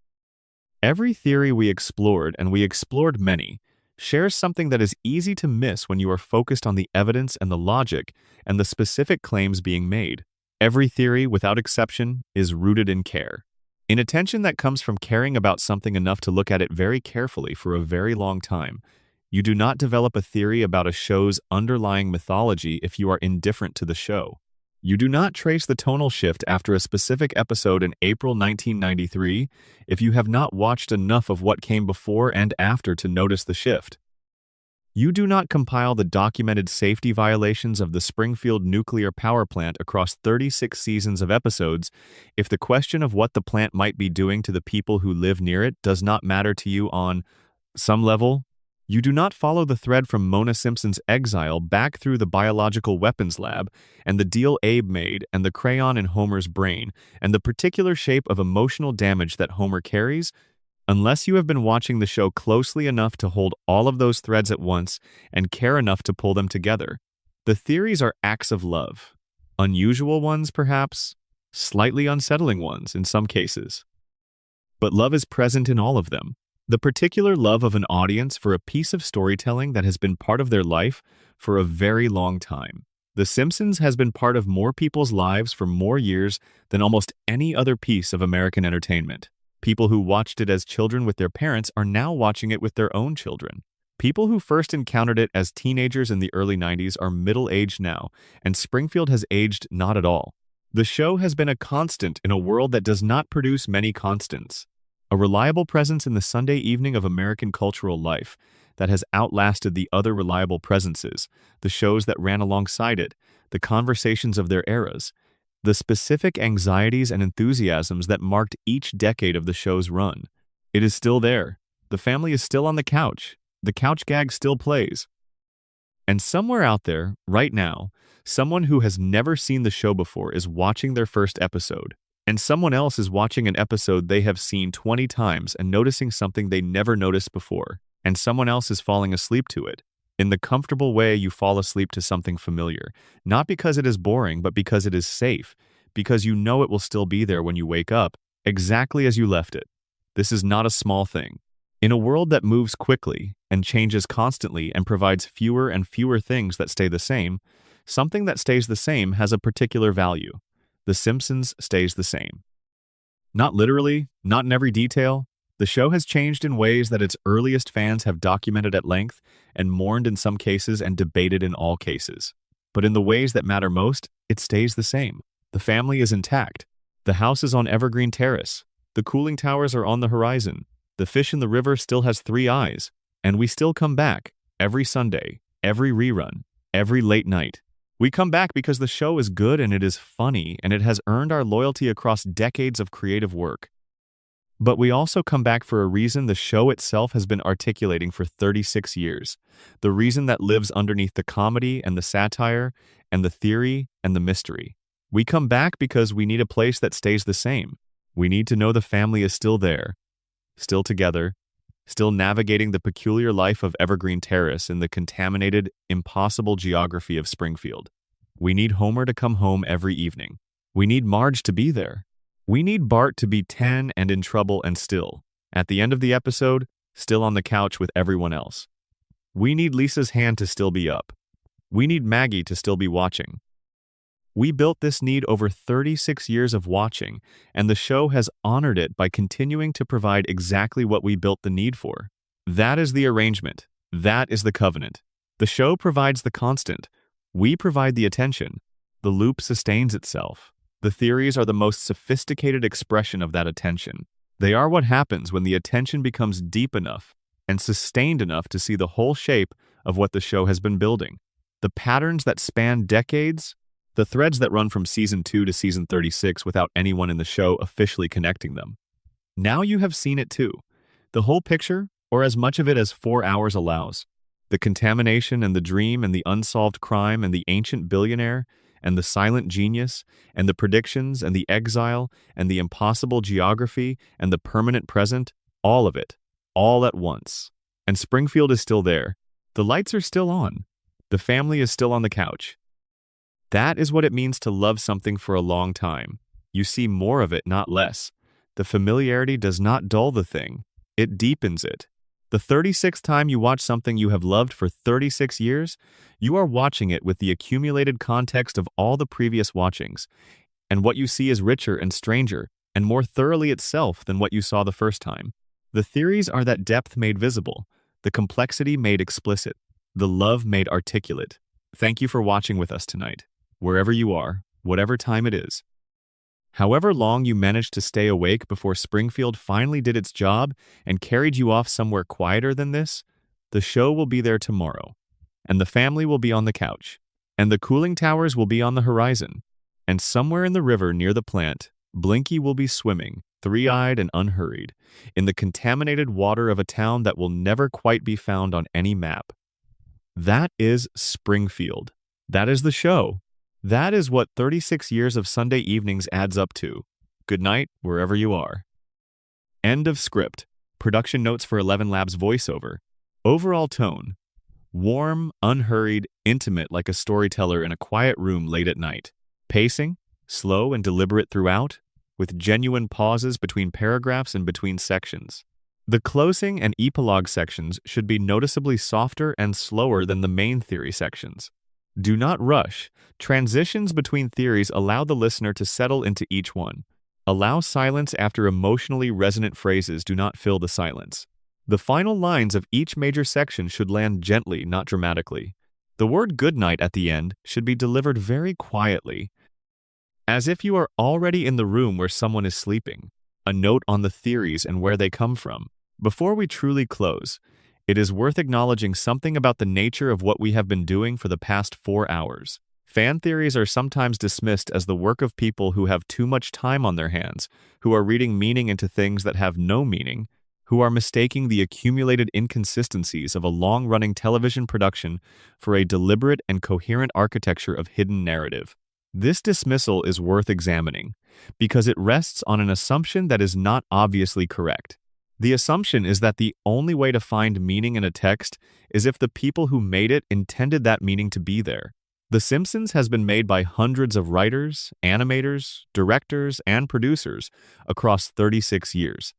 Speaker 1: Every theory we explored, and we explored many, shares something that is easy to miss when you are focused on the evidence and the logic and the specific claims being made. Every theory, without exception, is rooted in care. In attention that comes from caring about something enough to look at it very carefully for a very long time. You do not develop a theory about a show's underlying mythology if you are indifferent to the show. You do not trace the tonal shift after a specific episode in April 1993 if you have not watched enough of what came before and after to notice the shift. You do not compile the documented safety violations of the Springfield nuclear power plant across 36 seasons of episodes if the question of what the plant might be doing to the people who live near it does not matter to you on some level. You do not follow the thread from Mona Simpson's exile back through the biological weapons lab and the deal Abe made and the crayon in Homer's brain and the particular shape of emotional damage that Homer carries, unless you have been watching the show closely enough to hold all of those threads at once and care enough to pull them together. The theories are acts of love. Unusual ones, perhaps. Slightly unsettling ones in some cases. But love is present in all of them. The particular love of an audience for a piece of storytelling that has been part of their life for a very long time. The Simpsons has been part of more people's lives for more years than almost any other piece of American entertainment. People who watched it as children with their parents are now watching it with their own children. People who first encountered it as teenagers in the early 90s are middle-aged now, and Springfield has aged not at all. The show has been a constant in a world that does not produce many constants. A reliable presence in the Sunday evening of American cultural life that has outlasted the other reliable presences, the shows that ran alongside it, the conversations of their eras, the specific anxieties and enthusiasms that marked each decade of the show's run. It is still there. The family is still on the couch. The couch gag still plays. And somewhere out there, right now, someone who has never seen the show before is watching their first episode. And someone else is watching an episode they have seen 20 times and noticing something they never noticed before. And someone else is falling asleep to it. In the comfortable way you fall asleep to something familiar, not because it is boring, but because it is safe, because you know it will still be there when you wake up, exactly as you left it. This is not a small thing. In a world that moves quickly and changes constantly and provides fewer and fewer things that stay the same, something that stays the same has a particular value. The Simpsons stays the same. Not literally, not in every detail. The show has changed in ways that its earliest fans have documented at length and mourned in some cases and debated in all cases. But in the ways that matter most, it stays the same. The family is intact. The house is on Evergreen Terrace. The cooling towers are on the horizon. The fish in the river still has 3 eyes. And we still come back every Sunday, every rerun, every late night. We come back because the show is good and it is funny and it has earned our loyalty across decades of creative work. But we also come back for a reason the show itself has been articulating for 36 years. The reason that lives underneath the comedy and the satire and the theory and the mystery. We come back because we need a place that stays the same. We need to know the family is still there, still together, still navigating the peculiar life of Evergreen Terrace in the contaminated, impossible geography of Springfield. We need Homer to come home every evening. We need Marge to be there. We need Bart to be 10 and in trouble and still, at the end of the episode, still on the couch with everyone else. We need Lisa's hand to still be up. We need Maggie to still be watching. We built this need over 36 years of watching, and the show has honored it by continuing to provide exactly what we built the need for. That is the arrangement. That is the covenant. The show provides the constant. We provide the attention. The loop sustains itself. The theories are the most sophisticated expression of that attention. They are what happens when the attention becomes deep enough and sustained enough to see the whole shape of what the show has been building. The patterns that span decades, the threads that run from season 2 to season 36 without anyone in the show officially connecting them. Now you have seen it too. The whole picture, or as much of it as 4 hours allows. The contamination and the dream and the unsolved crime and the ancient billionaire and the silent genius, and the predictions, and the exile, and the impossible geography, and the permanent present, all of it, all at once. And Springfield is still there. The lights are still on. The family is still on the couch. That is what it means to love something for a long time. You see more of it, not less. The familiarity does not dull the thing. It deepens it. The 36th time you watch something you have loved for 36 years, you are watching it with the accumulated context of all the previous watchings, and what you see is richer and stranger and more thoroughly itself than what you saw the first time. The theories are that depth made visible, the complexity made explicit, the love made articulate. Thank you for watching with us tonight, wherever you are, whatever time it is. However long you managed to stay awake before Springfield finally did its job and carried you off somewhere quieter than this, the show will be there tomorrow, and the family will be on the couch, and the cooling towers will be on the horizon, and somewhere in the river near the plant, Blinky will be swimming, three-eyed and unhurried, in the contaminated water of a town that will never quite be found on any map. That is Springfield. That is the show. That is what 36 years of Sunday evenings adds up to. Good night, wherever you are. End of script. Production notes for 11 Labs voiceover. Overall tone. Warm, unhurried, intimate like a storyteller in a quiet room late at night. Pacing. Slow and deliberate throughout, with genuine pauses between paragraphs and between sections. The closing and epilogue sections should be noticeably softer and slower than the main theory sections. Do not rush. Transitions between theories allow the listener to settle into each one. Allow silence after emotionally resonant phrases do not fill the silence. The final lines of each major section should land gently, not dramatically. The word goodnight at the end should be delivered very quietly, as if you are already in the room where someone is sleeping. A note on the theories and where they come from. Before we truly close, it is worth acknowledging something about the nature of what we have been doing for the past 4 hours. Fan theories are sometimes dismissed as the work of people who have too much time on their hands, who are reading meaning into things that have no meaning, who are mistaking the accumulated inconsistencies of a long-running television production for a deliberate and coherent architecture of hidden narrative. This dismissal is worth examining, because it rests on an assumption that is not obviously correct. The assumption is that the only way to find meaning in a text is if the people who made it intended that meaning to be there. The Simpsons has been made by hundreds of writers, animators, directors, and producers across 36 years.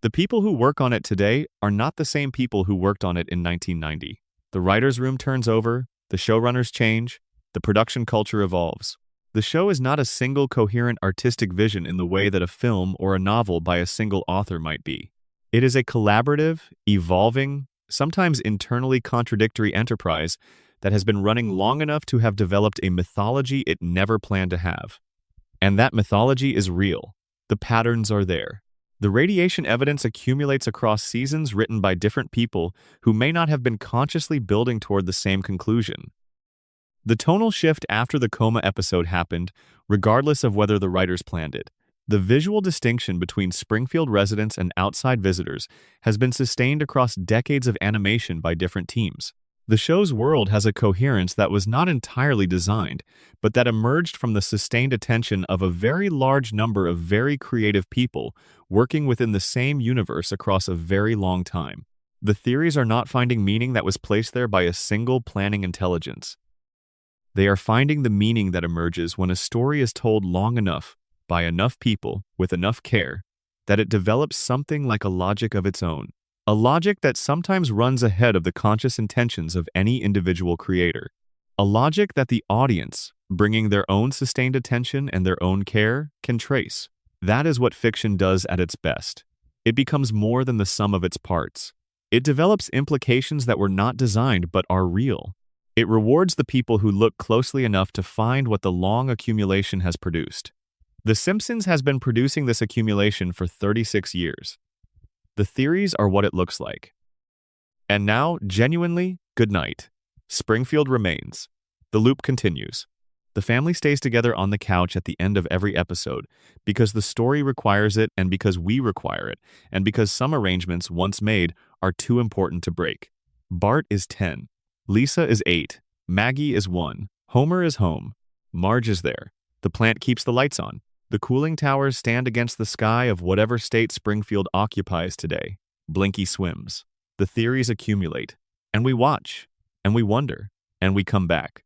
Speaker 1: The people who work on it today are not the same people who worked on it in 1990. The writer's room turns over, the showrunners change, the production culture evolves. The show is not a single coherent artistic vision in the way that a film or a novel by a single author might be. It is a collaborative, evolving, sometimes internally contradictory enterprise that has been running long enough to have developed a mythology it never planned to have. And that mythology is real. The patterns are there. The radiation evidence accumulates across seasons written by different people who may not have been consciously building toward the same conclusion. The tonal shift after the coma episode happened, regardless of whether the writers planned it. The visual distinction between Springfield residents and outside visitors has been sustained across decades of animation by different teams. The show's world has a coherence that was not entirely designed, but that emerged from the sustained attention of a very large number of very creative people working within the same universe across a very long time. The theories are not finding meaning that was placed there by a single planning intelligence. They are finding the meaning that emerges when a story is told long enough, by enough people, with enough care, that it develops something like a logic of its own. A logic that sometimes runs ahead of the conscious intentions of any individual creator. A logic that the audience, bringing their own sustained attention and their own care, can trace. That is what fiction does at its best. It becomes more than the sum of its parts. It develops implications that were not designed but are real. It rewards the people who look closely enough to find what the long accumulation has produced. The Simpsons has been producing this accumulation for 36 years. The theories are what it looks like. And now, genuinely, good night. Springfield remains. The loop continues. The family stays together on the couch at the end of every episode, because the story requires it and because we require it, and because some arrangements, once made, are too important to break. Bart is 10. Lisa is 8. Maggie is 1. Homer is home. Marge is there. The plant keeps the lights on. The cooling towers stand against the sky of whatever state Springfield occupies today. Blinky swims. The theories accumulate. And we watch. And we wonder. And we come back.